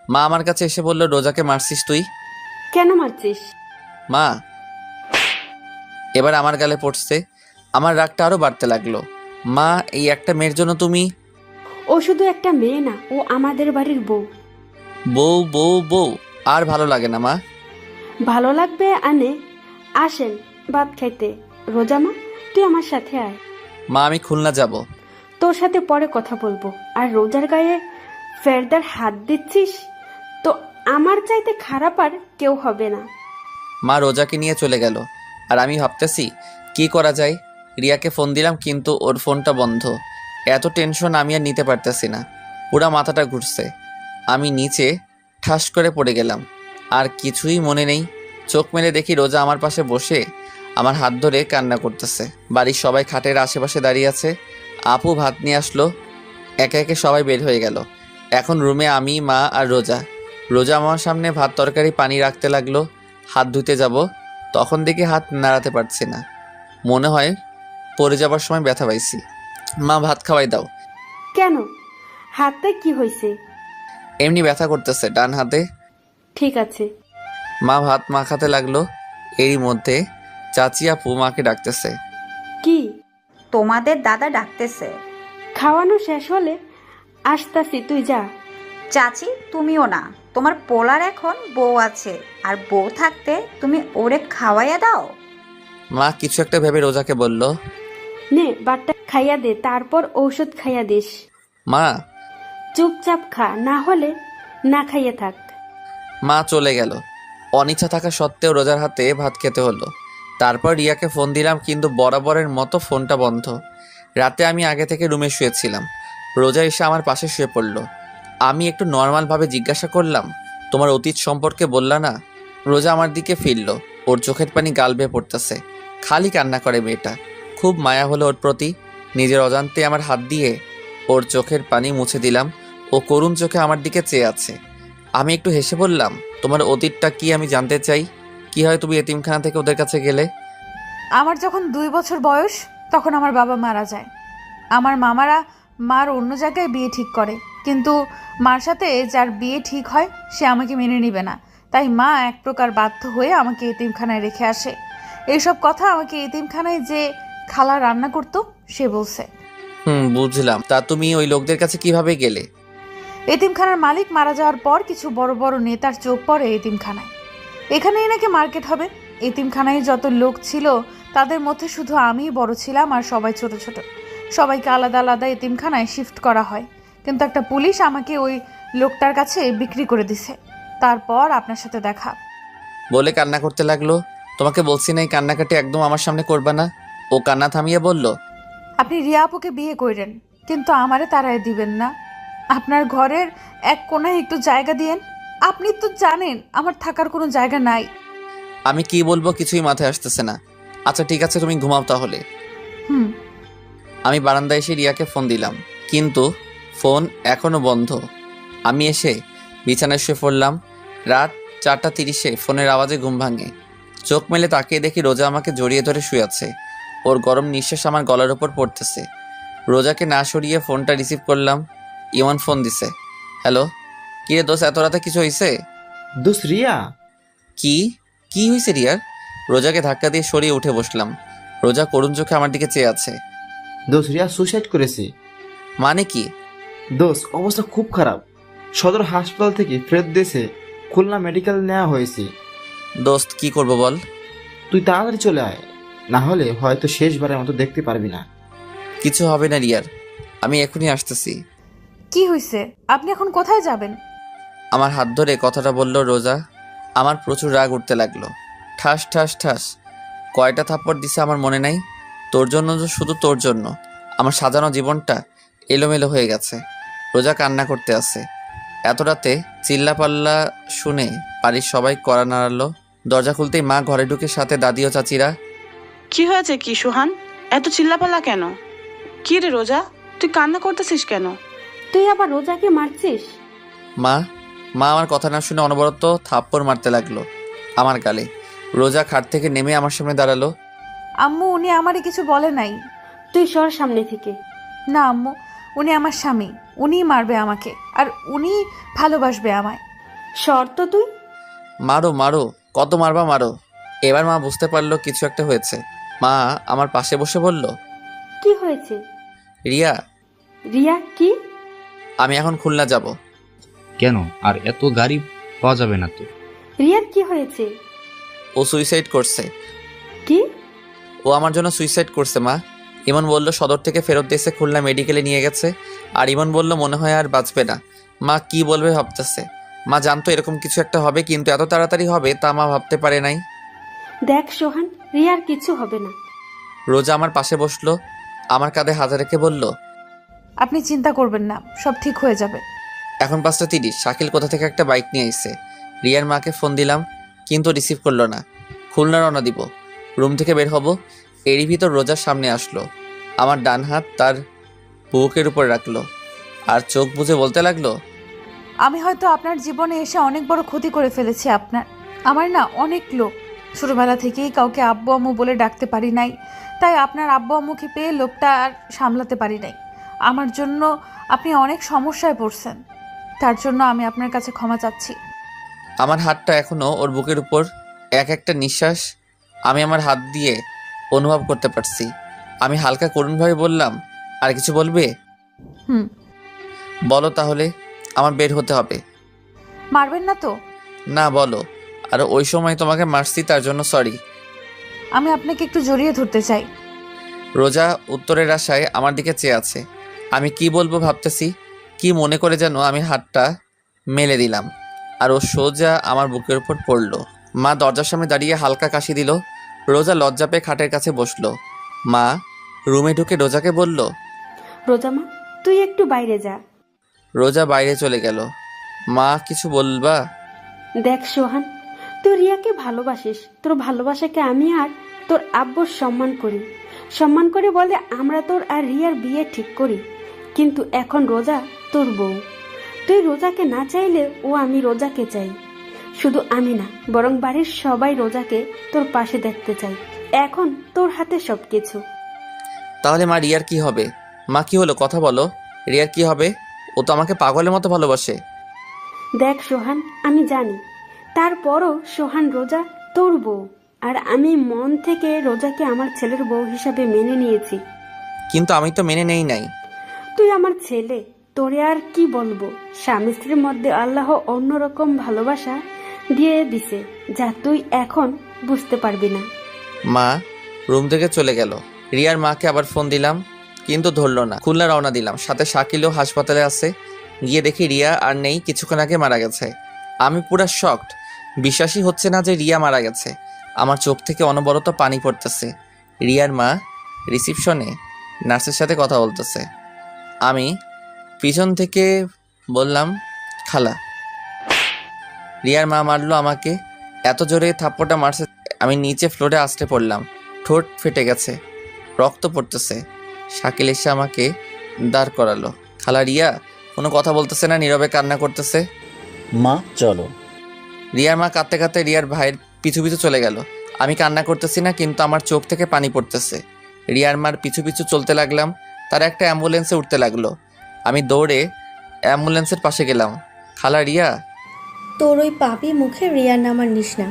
মা আমার কাছে এসে বলল, রোজাকে মারছিস তুই?
কেন মারছিস?
মা এবার আমার গালে পড়ছে। আমার রাগটা আরো বাড়তে লাগলো। মা, এই একটা মেয়ের জন্য তুমি?
ও শুধু একটা মেয়ে না, ও আমাদের বাড়ির বউ।
বউ বউ বউ আর ভালো লাগে না মা।
ভালো লাগবে আনে। আসেন ভাত খাইতে। রোজা মা, তুই আমার সাথে আয়।
মা, আমি খুলনা যাব।
তোর সাথে পরে কথা বলবো। আর রোজার গায়ে ফেরদার হাত দিচ্ছিস তো আমার চাইতে খারাপ আর কেউ হবে না।
মা রোজাকে নিয়ে চলে গেল। আর আমি ভাবতেছি কি করা যায়। রিয়াকে ফোন দিলাম কিন্তু ওর ফোনটা বন্ধ। এত টেনশন আমি আর নিতে পারতেছি না, পুরা মাথাটা ঘুরছে। আমি নিচে ঠাস করে পড়ে গেলাম। আর কিছুই মনে নেই। চোখ মেলে দেখি রোজা আমার পাশে বসে আমার হাত ধরে কান্না করতেছে। বাড়ির সবাই খাটের আশেপাশে দাঁড়িয়ে আছে। আপু ভাত নিয়ে আসলো। একে একে সবাই বের হয়ে গেল। এখন রুমে আমি, মা আর রোজা। রোজা আমার সামনে ভাত তরকারি পানি রাখতে লাগলো। হাত ধুতে যাব, তখন দেখি হাত নাড়াতে পারছি না। মনে হয় পড়ে যাবার সময় ব্যথা পাইছি। মা, ভাত খাওয়াই দাও।
কেন, হাতে কি হয়েছে?
এমনি ব্যথা করতেছে ডান হাতে।
ঠিক আছে।
মা ভাত মাখাতে লাগলো। এরই মধ্যে চাচি আপু মাকে ডাকতেছে।
কি?
তোমাদের দাদা ডাকতেছে।
খাওয়ানো শেষ হলে আসতাছি, তুই যা।
চাচি, তুমিও না, তোমার পোলার এখন বউ আছে, আর বউ থাকতে তুমি ওরে খাওয়াইয়া দাও।
মা কিছু একটা ভেবে রোজাকে বলল,
নে বাটটা খাইয়া দে, তারপর ঔষধ খাইয়া দিস।
মা।
চুপচাপ খা, না হলে না খাইয়ে থাক।
মা চলে গেল। অনিচ্ছা থাকা সত্ত্বেও রোজার হাতে ভাত খেতে হলো। তারপর রিয়াকে ফোন দিলাম কিন্তু বরাবরের মতো ফোনটা বন্ধ। রাতে আমি আগে থেকে রুমে শুয়েছিলাম। রোজা এসে আমার পাশে শুয়ে পড়ল। আমি একটু নর্মালভাবে জিজ্ঞাসা করলাম, তোমার অতীত সম্পর্কে বললা না? রোজা আমার দিকে ফিরল, ওর চোখের পানি গাল বেয়ে পড়তেছে। খালি কান্না করে মেয়েটা। খুব মায়া হলো ওর প্রতি। নিজের অজান্তে আমার হাত দিয়ে ওর চোখের পানি মুছে দিলাম। ও করুণ চোখে আমার দিকে চেয়ে আছে। আমি একটু হেসে বললাম, তোমার অতীতটা কি আমি জানতে চাই। কি হয় তুমি এতিমখানা থেকে ওদের কাছে গেলে?
আমার যখন 2 বছর বয়স তখন আমার বাবা মারা যায়। আমার মামারা মার অন্য জায়গায় বিয়ে ঠিক করে, কিন্তু মার সাথে যার বিয়ে ঠিক হয় সে আমাকে মেনে নেবে না। তাই মা এক প্রকার বাধ্য হয়ে আমাকে এতিমখানায় রেখে আসে। এইসব কথা আমাকে এতিমখানায় যে খালা রান্না করতো সে বলছে।
বুঝলাম। তা তুমি ওই লোকদের কাছে কিভাবে গেলে?
এতিমখানার মালিক মারা যাওয়ার পর কিছু বড় বড় নেতার চোখ পড়ে এতিমখানায়। এখানেই নাকি মার্কেট হবে। এতিমখানায় যত লোক ছিল তাদের মধ্যে শুধু আমিই বড় ছিলাম, আর সবাই ছোট ছোট। সবাইকে আলাদা আলাদা এতিমখানায় শিফট করা হয়, কিন্তু একটা পুলিশ আমাকে ওই লোকটার কাছে বিক্রি করে দিছে। তারপর আপনার সাথে দেখা।
বলে কান্না করতে লাগলো। তোমাকে বলছি না এই কান্নাকাটি একদম আমার সামনে করবা না? ও কান্না থামিয়ে বলল,
আপনি রিয়া আপুকে বিয়ে করেন, কিন্তু আমারে তারাই দিবেন না। আপনার ঘরের এক কোনায় একটু জায়গা দিয়েন। আপনি তো জানেন আমার থাকার কোনো জায়গা নাই।
আমি কি বলবো কিছুই মাথায় আসতেছে না। আচ্ছা ঠিক আছে, তুমি ঘুমাও তাহলে।
হুম।
আমি বারান্দায় এসে রিয়াকে ফোন দিলাম, কিন্তু ফোন এখনো বন্ধ। আমি এসে বিছানায় শুয়ে পড়লাম। রাত 4:30 ফোনের আওয়াজে ঘুম ভাঙে। চোখ মেলে তাকিয়ে দেখি রোজা আমাকে জড়িয়ে ধরে শুয়ে আছে। ওর গরম নিঃশ্বাস আমার গলার ওপর পড়তেছে। রোজাকে না সরিয়ে ফোনটা রিসিভ করলাম। ইমন ফোন দিছে। হ্যালো। কিরে দোস্ত, এত রাতে কিছু হয়েছে?
দোস্ত রিয়া।
কি হয়েছে রিয়ার? রোজাকে ধাক্কা দিয়ে সরিয়ে উঠে বসলাম। রোজা করুণ চোখে আমার দিকে চেয়ে আছে।
দোস্ত রিয়া সুসাইড করেছে।
মানে কি?
দোস্ত অবস্থা খুব খারাপ। সদর হাসপাতাল থেকে ফেরত দেশে খুলনা মেডিকেল নেওয়া হয়েছে।
দোস্ত কি করব বল?
তুই তাড়াতাড়ি চলে আয়, না হলে হয়তো শেষবারের মতো দেখতে পারবি না।
কিছু হবে না রিয়ার, আমি এখনই আসতেছি।
কি হয়েছে? আপনি এখন কোথায় যাবেন?
আমার হাত ধরে কথাটা বলল রোজা। আমার প্রচুর রাগ উঠতে লাগলো। ঠাস ঠাস ঠাস কয়টা থাপ্পড় দিছে আমার মনে নাই। তোর জন্য, শুধু তোর জন্য আমার সাজানো জীবনটা এলোমেলো হয়ে গেছে। রোজা কান্না করতে আছে। এত রাতে চিল্লাপাল্লা শুনে বাড়ির সবাই কড়া নাড়ালো। দরজা খুলতেই মা ঘরে ঢুকে, সাথে দাদি ও চাচিরা।
কি হয়েছে কি সুহান? এত চিল্লাপাল্লা কেন? কি রে রোজা, তুই কান্না করতেছিস কেন?
তুই আবার রোজাকে মারছিস?
মা আমার কথা না শুনে অনবরত থাপ্পড় মারতে লাগলো আমার গালে। রোজা খাট থেকে নেমে আমার সামনে দাঁড়ালো।
আম্মু, উনি আমারে কিছু বলে নাই।
তুই সর সামনে থেকে।
না আম্মু, উনি আমার স্বামী। উনিই মারবে আমাকে, আর উনি ভালোবাসবে আমায়।
সর তো তুই।
মারো মারো, কত মারবা মারো। এবার মা বুঝতে পারলো কিছু একটা হয়েছে। মা আমার পাশে বসে বলল,
কি হয়েছে?
রিয়া।
রিয়া কি?
আমি এখন খুলনা যাব।
কেন? আর এত গাড়ি পাওয়া যাবে না তো?
রিয়ার কি হয়েছে?
ও সুইসাইড করছে।
কি?
ও আমার জন্য সুইসাইড করছে মা। ইমন বলল সদর থেকে ফেরত এসে খুলনা মেডিকেলে নিয়ে গেছে। আর ইমন বলল মনে হয় আর বাঁচবে না। মা কি বলবে ভাবতেছে। মা জানতো এরকম কিছু একটা হবে, কিন্তু এত তাড়াতাড়ি হবে তা মা ভাবতে পারে নাই।
দেখ সোহান, রিয়ার কিছু হবে না।
রোজা আমার পাশে বসলো, আমার কাঁধে হাত রেখে বলল,
আপনি চিন্তা করবেন না, সব ঠিক হয়ে যাবে।
এখন 5:30। শাকিল কোথা থেকে একটা বাইক নিয়ে এসে। রিয়ার মাকে ফোন দিলাম, কিন্তু রিসিভ করলো না। খুলনা রওনা দিব। রুম থেকে বের হব, এরই ভিতর রোজার সামনে আসলো। আমার ডান হাত তার বুকের উপর রাখলো, আর চোখ বুজে বলতে লাগলো,
আমি হয়তো আপনার জীবনে এসে অনেক বড় ক্ষতি করে ফেলেছি আপনার। আমার না অনেক লোক। ছোটবেলা থেকেই কাউকে আব্বু আম্মু বলে ডাকতে পারি নাই, তাই আপনার আব্বু আম্মুকে পেয়ে লোকটা আর সামলাতে পারি নাই। আমার জন্য আপনি অনেক সমস্যায় পড়ছেন, তার জন্য আমি আপনার কাছে ক্ষমা চাচ্ছি।
আমার হাতটা এখনো ওর বুকের উপর। এক একটা নিঃশ্বাস আমি আমার হাত দিয়ে অনুভব করতে পারছি। আমি হালকা করুণভাবে বললাম, আর কিছু বলবে?
হুম।
বলো তাহলে, আমার বের হতে হবে।
মারবেন না তো?
না বলো। আর ওই সময় তোমাকে মারছি তার জন্য সরি।
আমি আপনাকে একটু জড়িয়ে ধরতে চাই।
রোজা উত্তরের আশায় আমার দিকে চেয়ে আছে। আমি কি বলবো ভাবতেছি। কি মনে করে যেন আমি হাতটা মেলে দিলাম, আর ও সোজা আমার বুকের উপর পড়লো। মা দরজার সামনে দাঁড়িয়ে হালকা কাশি দিল। রোজা লজ্জা পেয়ে খাটের কাছে বসলো। মা রুমে ঢুকে রোজাকে বলল,
রোজা মা, তুই একটু বাইরে যা।
রোজা বাইরে চলে গেল। মা কিছু বলবা?
দেখ সোহান, তুই রিয়াকে ভালোবাসিস, তোর ভালোবাসাকে আমি আর তোর আব্বুর সম্মান করি। সম্মান করে বলে আমরা তোর আর রিয়ার বিয়ে ঠিক করি। কিন্তু এখন রোজা তোর বউ। তুই রোজাকে না চাইলে ও আমি রোজাকে চাই। শুধু আমি না, বরং বাড়ির সবাই রোজাকে তোর পাশে দেখতে চাই। এখন তোর হাতে সবকিছু।
তাহলে মা রিয়ার কি হবে? মা কি হলো, কথা বলো। রিয়ার কি হবে? ও তো আমাকে পাগলের মতো ভালোবাসে।
দেখ সোহান, আমি জানি, তারপরও সোহান রোজা তোর বউ, আর আমি মন থেকে রোজাকে আমার ছেলের বউ হিসাবে মেনে নিয়েছি।
কিন্তু আমি তো মেনে নেই নাই।
তুই আমার ছেলে, তোরে আর কি বলবো। স্বামী স্ত্রীর মধ্যে আল্লাহ অন্যরকম ভালোবাসা দিয়ে দিছে, যা তুই এখন বুঝতে পারবি না।
মা রুম থেকে চলে গেল। রিয়ার মাকে আবার ফোন দিলাম, কিন্তু ধরলো না। খুলনা রওনা দিলাম, সাথে শাকিলও হাসপাতালে আছে। গিয়ে দেখি রিয়া আর নেই, কিছুক্ষণ আগে মারা গেছে। আমি পুরা শকড, বিশ্বাসই হচ্ছে না যে রিয়া মারা গেছে। আমার চোখ থেকে অনবরত পানি পড়তেছে। রিয়ার মা রিসিপশনে নার্সের সাথে কথা বলতেছে। আমি পিছন থেকে বললাম, খালা। রিয়ার মা মারলো আমাকে, এত জোরে থাপ্পড়টা মারছে আমি নিচে ফ্লোরে আছড়ে পড়লাম। ঠোঁট ফেটে গেছে, রক্ত পড়তেছে। শাকিল এসে আমাকে দাঁড় করালো। খালা রিয়া কোনো কথা বলতেছে না, নীরবে কান্না করতেছে।
মা চলো।
রিয়ার মা কাঁদতে কাঁদতে রিয়ার ভাইয়ের পিছু পিছু চলে গেল। আমি কান্না করতেছি না, কিন্তু আমার চোখ থেকে পানি পড়তেছে। রিয়ার মার পিছু পিছু চলতে লাগলাম। তারা একটা অ্যাম্বুলেন্সে উঠতে লাগলো। আমি দৌড়ে অ্যাম্বুলেন্সের পাশে গেলাম। খালা রিয়া।
তোর ওই পাপি মুখে রিয়ার নাম আর নিস না।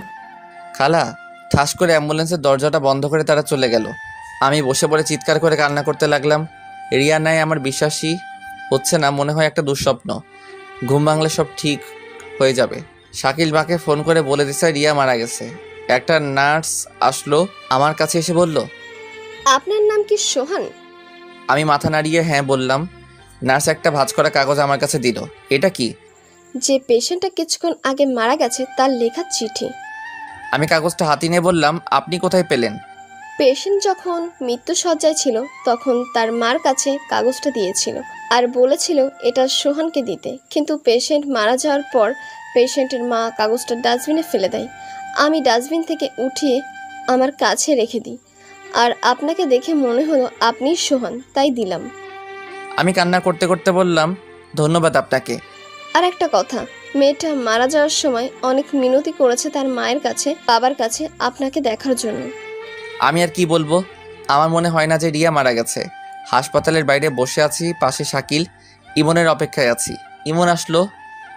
খালা। ঠাস করে অ্যাম্বুলেন্সের দরজাটা বন্ধ করে তারা চলে গেল। আমি বসে পড়ে চিৎকার করে কান্না করতে লাগলাম। রিয়া নাই, আমার বিশ্বাসই হচ্ছে না, মনে হয় একটা দুঃস্বপ্ন। ঘুম ভাঙলে সব ঠিক হয়ে যাবে। শাকিল মাকে ফোন করে বলে দিছে রিয়া মারা গেছে। একটা নার্স আসলো, আমার কাছে এসে বলল,
আপনার নাম কি সোহান?
আমি মাথা নাড়িয়ে হ্যাঁ বললাম। নার্স একটা ভাঁজ করা কাগজ আমার কাছে দিল। এটা কি?
যে পেশেন্টটা কিছুক্ষণ আগে মারা গেছে তার লেখা চিঠি।
আমি কাগজটা হাতে নিয়ে বললাম, আপনি কোথায় পেলেন?
পেশেন্ট যখন মৃত্যুসজ্জায় ছিল তখন তার মার কাছে কাগজটা দিয়েছিল আর বলেছিল এটা সোহানকে দিতে, কিন্তু পেশেন্ট মারা যাওয়ার পর পেশেন্টের মা কাগজটা ডাস্টবিনে ফেলে দেয়। আমি ডাস্টবিন থেকে উঠিয়ে আমার কাছে রেখে দিই, আর আপনাকে দেখে মনে হলো আপনিই সোহান, তাই দিলাম।
আমি কান্না করতে করতে বললাম, ধন্যবাদ আপনাকে।
আর একটা কথা, মেয়েটা মারা যাওয়ার সময় অনেক মিনতি করেছে তার মায়ের কাছে, বাবার কাছে আপনাকে দেখার জন্য।
আমি আর কি বলবো, আমার মনে হয় না যে রিয়া মারা গেছে। হাসপাতালের বাইরে বসে আছি, পাশে শাকিল, ইমনের অপেক্ষায় আছি। ইমন আসলো,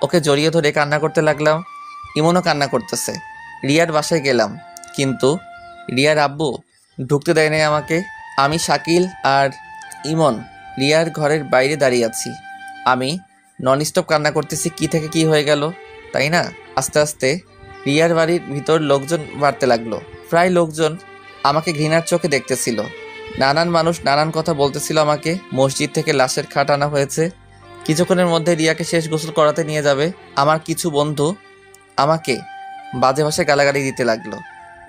ওকে জড়িয়ে ধরে কান্না করতে লাগলাম। ইমনও কান্না করতেছে। রিয়ার বাসায় গেলাম, কিন্তু রিয়ার আব্বু ঢুকতে দেয় নাই আমাকে। আমি, শাকিল আর ইমন রিয়ার ঘরের বাইরে দাঁড়িয়ে আছি। আমি নন স্টপ কান্না করতেছি, কি থেকে কি হয়ে গেল, তাই না? আস্তে আস্তে রিয়ার বাড়ির ভিতর লোকজন বাড়তে লাগলো। প্রায় লোকজন আমাকে ঘৃণার চোখে দেখতেছিল। নানান মানুষ নানান কথা বলতেছিল আমাকে। মসজিদ থেকে লাশের খাট আনা হয়েছে, কিছুক্ষণের মধ্যে রিয়াকে শেষ গোসল করাতে নিয়ে যাবে। আমার কিছু বন্ধু আমাকে বাজে ভাষায় গালাগালি দিতে লাগলো।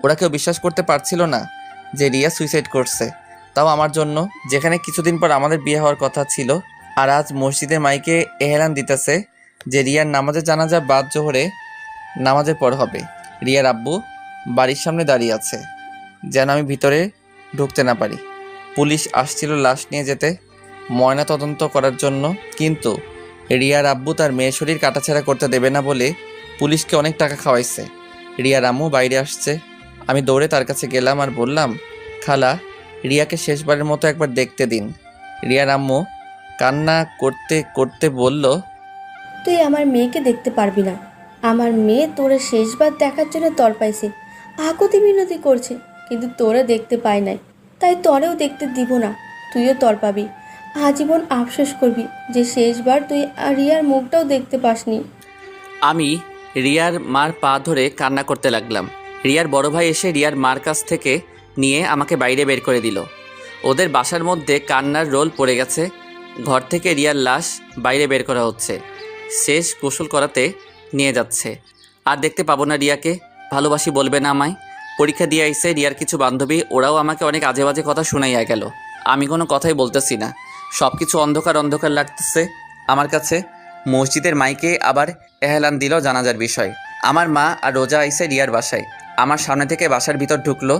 ওরা কেউ বিশ্বাস করতে পারছিল না যে রিয়া সুইসাইড করছে, তাও আমার জন্য, যেখানে কিছুদিন পর আমাদের বিয়ে হওয়ার কথা ছিল। আর আজ মসজিদের মাইকে এহেলান দিতেছে যে রিয়ার নামাজে জানাজা বাদ জোহরে নামাজের পর হবে। রিয়ার আব্বু বাড়ির সামনে দাঁড়িয়ে আছে, যেন আমি ভিতরে ঢুকতে না পারি। পুলিশ আসছিল লাশ নিয়ে যেতে, ময়না তদন্ত করার জন্য, কিন্তু রিয়ার আব্বু তার মেয়ের শরীর কাটাছেঁড়া করতে দেবে না বলে পুলিশকে অনেক টাকা খাওয়াইছে। রিয়ার আম্মু বাইরে আসছে। আমি দৌড়ে তার কাছে গেলাম আর বললাম, খালা, রিয়াকে শেষবারের মতো একবার দেখতে দিন। রিয়ার আম্মু কান্না করতে করতে বলল,
তুই আমার মেয়েকে দেখতে পারবি না। আমার মেয়ে তোরে শেষবার দেখার জন্য তড়পাইছে, আকুতি মিনতি করছে, কিন্তু তোরে দেখতে পাই নাই, তাই তরেও দেখতে দিব না। তুইও তড়পাবি, আজীবন আফসোস করবি যে শেষবার তুই রিয়ার মুখটাও দেখতে পাসনি।
আমি রিয়ার মার পা ধরে কান্না করতে লাগলাম। রিয়ার বড় ভাই এসে রিয়ার মার কাছ থেকে নিয়ে আমাকে বাইরে বের করে দিল। ওদের বাসার মধ্যে কান্নার রোল পড়ে গেছে। ঘর থেকে রিয়ার লাশ বাইরে বের করা হচ্ছে, শেষ গোসল করাতে নিয়ে যাচ্ছে। আর দেখতে পাবো না রিয়াকে, ভালোবাসি বলবে না আমায়। পরীক্ষা দিয়ে আইসে রিয়ার কিছু বান্ধবী, ওরাও আমাকে অনেক আজে বাজে কথা শোনাইয়া গেল। আমি কোনো কথাই বলতেছি না, সব কিছু অন্ধকার অন্ধকার লাগতেছে আমার কাছে। মসজিদের মাইকে আবার এহলান দিল জানাজার বিষয়। আমার মা আর রোজা আইসে রিয়ার বাসায়। আমার সামনে থেকে বাসার ভিতর ঢুকলো।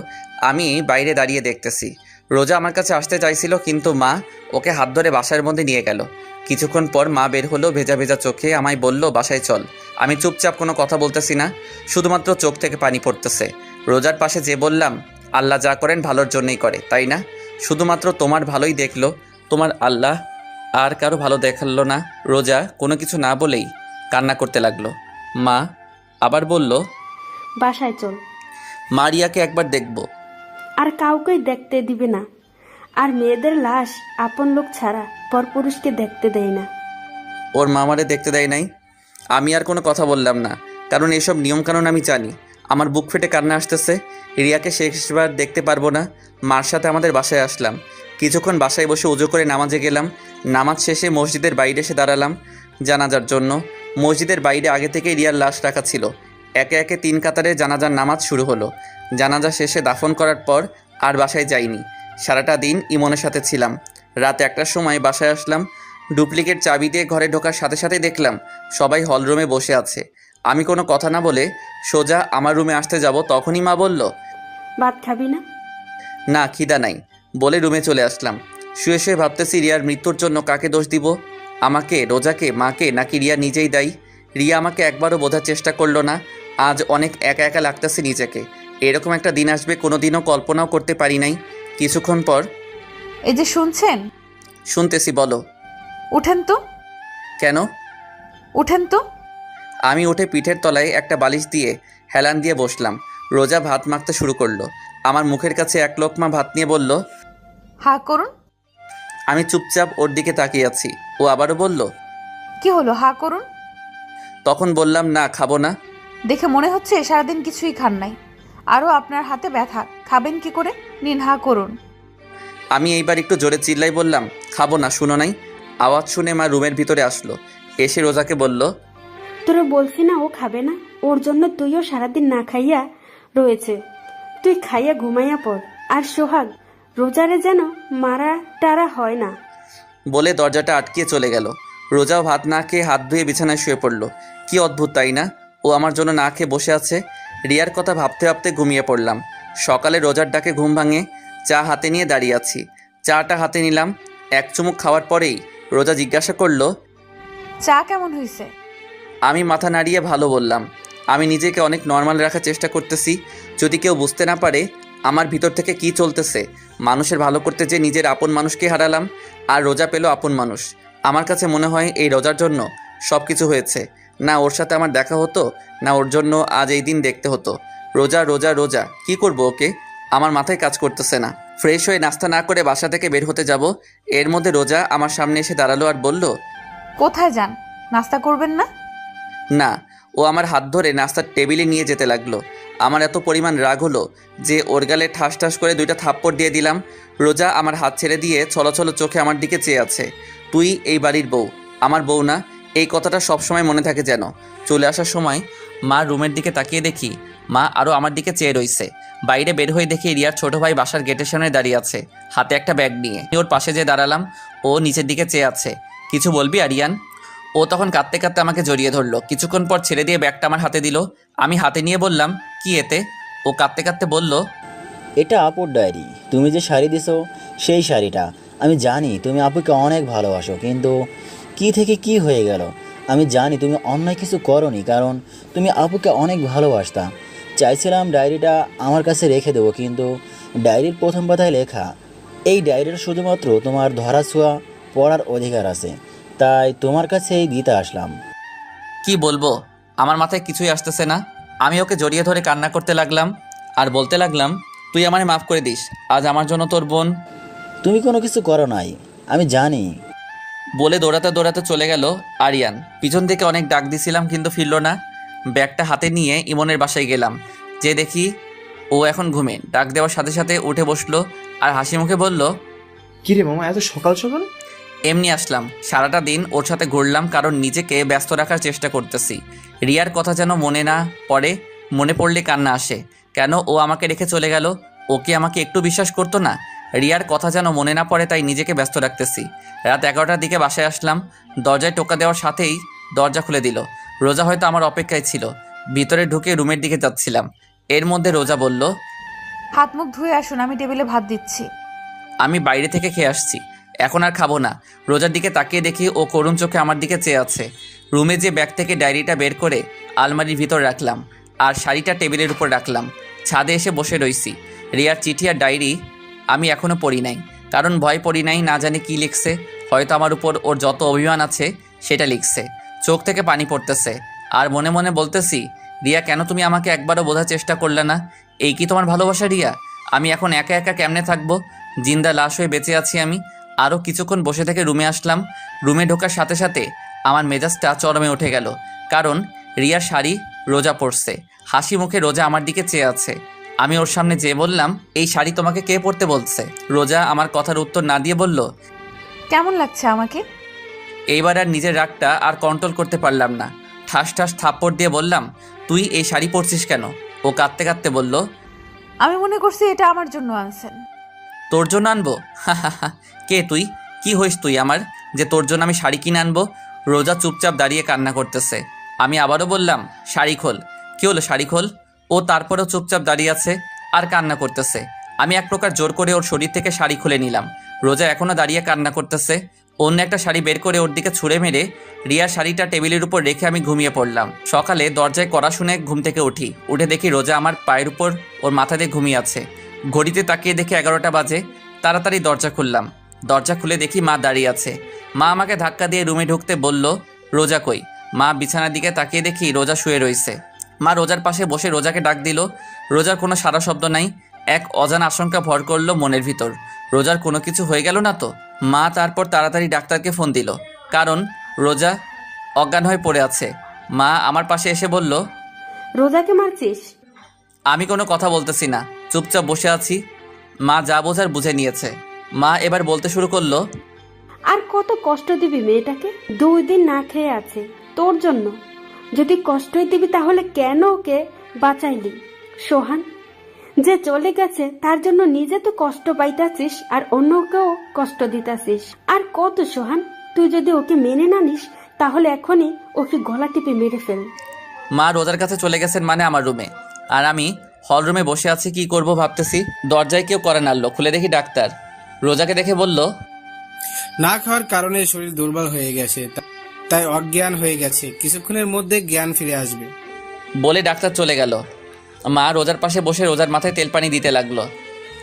আমি বাইরে দাঁড়িয়ে দেখতেছি। রোজা আমার কাছে আসতে চাইছিল, কিন্তু মা ওকে হাত ধরে বাসার মধ্যে নিয়ে গেল। কিছুক্ষণ পর মা বের হলো ভেজা ভেজা চোখে, আমায় বলল বাসায় চল। আমি চুপচাপ কোনো কথা বলতেছি না, শুধুমাত্র চোখ থেকে পানি পড়তেছে। রোজার পাশে যে বললাম, আল্লাহ যা করেন ভালোর জন্যই করে, তাই না? শুধুমাত্র তোমার ভালোই দেখলো তোমার আল্লাহ, আর কারো ভালো দেখালো না। রোজা কোনো কিছু না বলেই কান্না করতে লাগলো। মা আবার বলল,
বাসায় চল।
মা রিয়াকে একবার দেখব।
আর কাউকেই দেখতে দিবে না। আর মেয়েদের লাশ আপন লোক ছাড়া পরপুরুষকে দেখতে দেয় না।
ওর মামারে দেখতে দেয় নাই। আমি আর কোনো কথা বললাম না, কারণ এসব নিয়মকানুন আমি জানি। আমার বুক ফেটে কান্না আসতেছে। রিয়াকে শেষবার দেখতে পারবো না। মার সাথে আমাদের বাসায় আসলাম। কিছুক্ষণ বাসায় বসে উজু করে নামাজে গেলাম। নামাজ শেষে মসজিদের বাইরে এসে দাঁড়ালাম জানাজার জন্য। মসজিদের বাইরে আগে থেকেই রিয়ার লাশ রাখা ছিল। একে একে 3 কাতারে জানাজার নামাজ শুরু হলো। জানাজা শেষে দাফন করার পর আর বাসায় যাইনি। সারাটা দিন ইমনের সাথে ছিলাম। রাত 1টার সময় বাসায় আসলাম। ডুপ্লিকেট চাবি দিয়ে ঘরে ঢোকার সাথে সাথে দেখলাম সবাই হলরুমে বসে আছে। আমি কোনো কথা না বলে সোজা আমার রুমে আসতে যাব, তখনই মা বলল,
ভাত খাবি না?
না, খিদা নাই বলে রুমে চলে আসলাম। শুয়ে শুয়ে ভাবতেছি রিয়ার মৃত্যুর জন্য কাকে দোষ দিব, আমাকে, রোজাকে, মাকে, নাকি রিয়া নিজেই দায়ী। রিয়া আমাকে একবারও বোঝার চেষ্টা করলো না। আজ অনেক একা একা লাগতেছে নিজেকে। এরকম একটা দিন আসবে কোনোদিনও কল্পনাও করতে পারি নাই। কিছুক্ষণ পর,
এই যে শুনছেন?
শুনতেছি, বলো।
উঠেন তো।
কেন?
উঠেন তো।
আমি উঠে পিঠের তলায় একটা বালিশ দিয়ে হেলান দিয়ে বসলাম। রোজা ভাত মাখতে শুরু করলো। আমার মুখের কাছে 1 লোকমা ভাত নিয়ে বলল,
হা করুন।
আমি চুপচাপ ওর দিকে তাকিয়ে আছি। ও আবারও বলল,
কি হলো, হা করুন।
তখন বললাম, না, খাবো না।
দেখে মনে হচ্ছে সারাদিন কিছুই খান নাই। আরও আপনার হাতে ব্যথা, খাবেন কি করে? নিন, হা করুন।
আমি এইবার একটু জোরে চিল্লাই বললাম, খাবো না, শুনো নাই? আওয়াজ শুনে মা রুমের ভিতরে আসলো। এসে রোজাকে বলল,
তোরা বলছি না ও খাবে না? ওর জন্য তুইও সারাদিন না খাইয়া রয়েছে। তুই খাইয়া ঘুমাইয়া পড়। আর সোহাগ, রোজারে যেন মারা টারা হয় না।
বলে দরজাটা আটকিয়ে চলে গেল। রোজাও ভাত না খেয়ে হাত ধুয়ে বিছানায় শুয়ে পড়ল। কি অদ্ভুত, তাই না? ও আমার জন্য না খেয়ে বসে আছে। রিয়ার কথা ভাবতে ভাবতে ঘুমিয়ে পড়লাম। সকালে রোজার ডাকে ঘুম ভাঙে। চা হাতে নিয়ে দাঁড়িয়ে আছি। চাটা হাতে নিলাম। 1 চুমুক খাওয়ার পরেই রোজা জিজ্ঞাসা করলো,
চা কেমন হয়েছে?
আমি মাথা নাড়িয়ে ভালো বললাম। আমি নিজেকে অনেক নর্মাল রাখার চেষ্টা করতেছি, যদি কেউ বুঝতে না পারে আমার ভিতর থেকে কি চলতেছে। মানুষের ভালো করতে যে নিজের আপন মানুষকে হারালাম, আর রোজা পেল আপন মানুষ। আমার কাছে মনে হয় এই রোজার জন্য সব কিছু হয়েছে। না ওর সাথে আমার দেখা হতো, না ওর জন্য আজ এই দিন দেখতে হতো। রোজা রোজা রোজা, কি করব ওকে? আমার মাথায় কাজ করতেছে না। ফ্রেশ হয়ে নাস্তা না করে বাসা থেকে বের হতে যাব, এর মধ্যে রোজা আমার সামনে এসে দাঁড়ালো আর বলল,
কোথায় যান? নাস্তা করবেন না?
না। ও আমার হাত ধরে নাস্তার টেবিলে নিয়ে যেতে লাগলো। আমার এত পরিমাণ রাগ হলো যে ওর গালে ঠাস ঠাস করে 2টা থাপ্পড় দিয়ে দিলাম। রোজা আমার হাত ছেড়ে দিয়ে ছলছল চোখে আমার দিকে চেয়ে আছে। তুই এই বাড়ির বউ, আমার বউ না? এই কথাটা সবসময় মনে থাকে যেন। চলে আসার সময় মা রুমের দিকে তাকিয়ে দেখি মা আরও আমার দিকে চেয়ে রইছে। বাইরে বের হয়ে দেখি রিয়ার ছোট ভাই বাসার গেটের সামনে দাঁড়িয়ে আছে, হাতে একটা ব্যাগ নিয়ে। ওর পাশে যে দাঁড়ালাম, ও নিচের দিকে চেয়ে আছে। কিছু বলবি আরিয়ান? ও তখন কাঁদতে কাঁদতে আমাকে জড়িয়ে ধরলো। কিছুক্ষণ পর ছেড়ে দিয়ে ব্যাগটা আমার হাতে দিল। আমি হাতে নিয়ে বললাম, কি এতে? ও কাঁদতে কাঁদতে বলল,
এটা আপুর ডায়েরি। তুমি যে শাড়ি দিছো সেই শাড়িটা। আমি জানি তুমি আপুকে অনেক ভালোবাসো, কিন্তু কি থেকে কি হয়ে গেল। আমি জানি তুমি অন্যায় কিছু করনি, কারণ তুমি আপুকে অনেক ভালোবাসতা। চাইছিলাম ডায়েরিটা আমার কাছে রেখে দেবো, কিন্তু ডায়েরির প্রথম পাতায় লেখা, এই ডায়েরিটা শুধুমাত্র তোমার ধরাছোঁয়া পড়ার অধিকার আছে, তাই তোমার কাছেই দিতে আসলাম।
কি বলবো, আমার মাথায় কিছুই আসতেছে না। আমি ওকে জড়িয়ে ধরে কান্না করতে লাগলাম আর বলতে লাগলাম, তুই আমারে মাফ করে দিস। আজ আমার জন্য তোর বোন।
তুমি কোনো কিছু করো নাই, আমি জানি।
বলে দৌড়াতে দৌড়াতে চলে গেল আরিয়ান। পিছন থেকে অনেক ডাক দিছিলাম, কিন্তু ফিরল না। ব্যাগটা হাতে নিয়ে ইমনের বাসায় গেলাম। যে দেখি ও এখন ঘুমে। ডাক দেওয়ার সাথে সাথে উঠে বসলো আর হাসি মুখে বলল,
কিরে মামা, এত সকাল সকাল?
এমনি আসলাম। সারাটা দিন ওর সাথে ঘুরলাম, কারণ নিজেকে ব্যস্ত রাখার চেষ্টা করতেছি। রিয়ার কথা যেন মনে না পড়ে, মনে পড়লে কান্না আসে। কেন ও আমাকে রেখে চলে গেল? ও কি আমাকে একটু বিশ্বাস করতো না? রিয়ার কথা যেন মনে না পড়ে, তাই নিজেকে ব্যস্ত রাখতেছি। রাত 11টার দিকে বাসায় আসলাম। দরজায় টোকা দেওয়ার সাথেই দরজা খুলে দিল। রোজা হয়তো আমার অপেক্ষায় ছিল। ভিতরে ঢুকে রুমের দিকে যাচ্ছিলাম, এর মধ্যে রোজা বলল,
হাত মুখ ধুয়ে আসুন, আমি টেবিলে ভাত দিচ্ছি।
আমি বাইরে থেকে খেয়ে আসছি, এখন আর খাবো না। রোজার দিকে তাকিয়ে দেখি ও করুণ চোখে আমার দিকে চেয়ে আছে। রুমে যে ব্যাগ থেকে ডায়েরিটা বের করে আলমারির ভিতর রাখলাম, আর শাড়িটা টেবিলের উপর রাখলাম। ছাদে এসে বসে রইছি। রিয়ার চিঠি আর ডায়েরি আমি এখনও পড়ি নাই, কারণ ভয় পড়ি নাই, না জানি কি লিখছে। হয়তো আমার উপর ওর যত অভিমান আছে সেটা লিখছে। চোখ থেকে পানি পড়তেছে, আর মনে মনে বলতেছি, রিয়া কেন তুমি আমাকে একবারও বোঝার চেষ্টা করলে না? এই কি তোমার ভালোবাসা রিয়া? আমি এখন একা একা কেমনে থাকবো? জিন্দা লাশ হয়ে বেঁচে আছি আমি। আরও কিছুক্ষণ বসে থেকে রুমে আসলাম। রুমে ঢোকার সাথে সাথে আমার মেজাজটা চরমে উঠে গেল, কারণ রিয়ার শাড়ি রোজা পরছে। হাসি মুখে রোজা আমার দিকে চেয়ে আছে। আমি ওর সামনে যেয়ে বললাম, এই শাড়ি তোমাকে কে পরতে বলছে? রোজা আমার কথার উত্তর না দিয়ে বলল,
কেমন লাগছে আমাকে?
এইবার আর নিজের রাগটা আর কন্ট্রোল করতে পারলাম না। ঠাস ঠাস থাপ্পড় দিয়ে বললাম, তুই এই শাড়ি পরছিস কেন? ও কাঁদতে কাঁদতে বলল,
আমি মনে করছি এটা আমার জন্য আনছেন।
তোর জন্য আনবো? হা হা হা, কে তুই? কি হইস তুই আমার, যে তোর জন্য আমি শাড়ি কিনে আনবো? রোজা চুপচাপ দাঁড়িয়ে কান্না করতেছে। আমি আবারও বললাম, শাড়ি খোল। কি হলো, শাড়ি খোল। ও তারপরেও চুপচাপ দাঁড়িয়ে আছে আর কান্না করতেছে। আমি এক প্রকার জোর করে ওর শরীর থেকে শাড়ি খুলে নিলাম। রোজা এখনও দাঁড়িয়ে কান্না করতেছে। অন্য একটা শাড়ি বের করে ওর দিকে ছুঁড়ে মেরে রিয়ার শাড়িটা টেবিলের উপর রেখে আমি ঘুমিয়ে পড়লাম। সকালে দরজায় কড়া শুনে ঘুম থেকে উঠে দেখি রোজা আমার পায়ের উপর ওর মাথা দিয়ে ঘুমিয়ে আছে। ঘড়িতে তাকিয়ে দেখি 11টা বাজে। তাড়াতাড়ি দরজা খুললাম। দরজা খুলে দেখি মা দাঁড়িয়ে আছে। মা আমাকে ধাক্কা দিয়ে রুমে ঢুকতে বলল, রোজা কই? মা বিছানার দিকে তাকিয়ে দেখি রোজা শুয়ে রয়েছে। মা রোজার পাশে বসে রোজাকে ডাক দিল। রোজার কোনো সারা শব্দ নাই। এক অজানা আশঙ্কা ভর করলো মনের ভিতর, রোজার কোনো কিছু হয়ে গেল না তো? মা তারপর তাড়াতাড়ি ডাক্তারকে ফোন দিল, কারণ রোজা অজ্ঞান হয়ে পড়ে আছে। মা আমার পাশে এসে বলল,
রোজাকে মারছিস?
আমি কোনো কথা বলতেছি না, চুপচাপ বসে আছি। মা যা বোঝার বুঝে নিয়েছে। মা এবার বলতে শুরু করলো,
আর কত কষ্ট দিবি মেয়েটাকে? 2 দিন না খেয়ে আছে তোর জন্য। যদি কষ্টই দিবি তাহলে কেন ওকে বাঁচাইলি? সোহান, যে চলে গেছে তার জন্য নিজে তো কষ্ট পাইতাছিস আর অন্যকেও কষ্ট দিতাছিস। আর কত সোহান, তুই যদি ওকে মেনে না নিস তাহলে এখনই ওকে গলা টিপে মেরে ফেল।
মা রোজার কাছে চলে গেছেন মানে আমার রুমে, আর আমি হল রুমে বসে আছি। কি করব ভাবতেছি। দরজায় কেউ করে নাড়লো। খুলে দেখি ডাক্তার। রোজাকে দেখে বলল,
না খাওয়ার কারণে শরীর দুর্বল হয়ে গেছে, তাই অজ্ঞান হয়ে গেছে, কিছুক্ষণের মধ্যে জ্ঞান ফিরে আসবে
বলে ডাক্তার চলে গেল। মা রোজার পাশে বসে রোজার মাথায় তেল পানি দিতে লাগলো।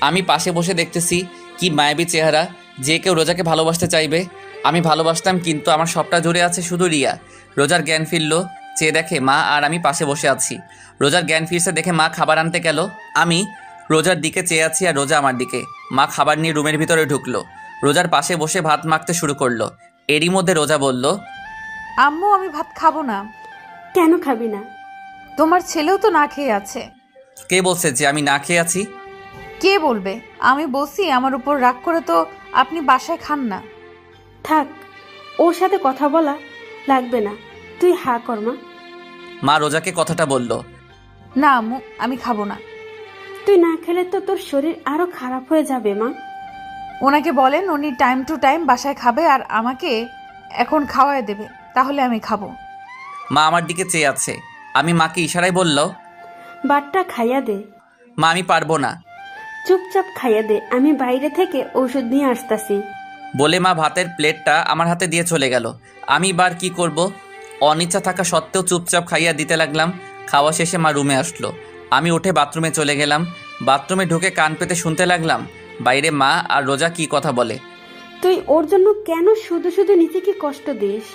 আমি পাশে বসে দেখতেছি কি মায়াবী চেহারা, যে কেউ রোজাকে ভালোবাসতে চাইবে। আমি ভালোবাসতাম, কিন্তু আমার সবটা জুড়ে আছে শুধু রিয়া। রোজার জ্ঞান ফিরল। চেয়ে দেখে মা আর আমি পাশে বসে আছি। রোজার জ্ঞান ফিরছে দেখে মা খাবার আনতে গেল। আমি রোজার দিকে চেয়ে আছি আর রোজা আমার দিকে। মা খাবার নিয়ে রুমের ভিতরে ঢুকলো। রোজার পাশে বসে ভাত মাখতে শুরু করলো। এরই মধ্যে রোজা বলল,
আম্মু আমি ভাত খাবো না।
কেন খাবি না?
তোমার ছেলেও তো না খেয়ে আছে।
কে বলছে যে আমি না খেয়ে আছি?
কে বলবে? আমি বলছি আমার উপর রাগ করে তো আপনি বাসায় খান না।
থাক, ওর সাথে কথা বলা লাগবে না, তুই হা কর মা।
মা রোজাকে কথাটা বলল।
না আম্মু, আমি খাবো না।
তুই না খেলে তো তোর শরীর আরো খারাপ হয়ে যাবে মা।
ওনাকে বলেন উনি টাইম টু টাইম বাসায় খাবে আর আমাকে এখন খাওয়ায় দেবে, তাহলে আমি খাবো।
মা আমার দিকে চেয়ে আছে। আমি মাকে ইশারায় বলল,
বাটটা খাইয়া দে।
মা আমি পারবো না।
চুপচাপ খাইয়া দে, আমি বাইরে থেকে ওষুধ নিয়ে আসতাছি।
বলে মা ভাতের প্লেটটা আমার হাতে দিয়ে চলে গেল। আমি বার কি করব? অনিচ্ছা থাকা সত্ত্বেও চুপচাপ খাইয়া দিতে লাগলাম। খাওয়া শেষে মা রুমে আসলো। আমি উঠে বাথরুমে চলে গেলাম। বাথরুমে ঢুকে কান পেতে শুনতে লাগলাম বাইরে মা আর রোজা কি কথা বলে।
তুই ওর জন্য কেন শুধু শুধু নিজেকে কষ্ট দিস?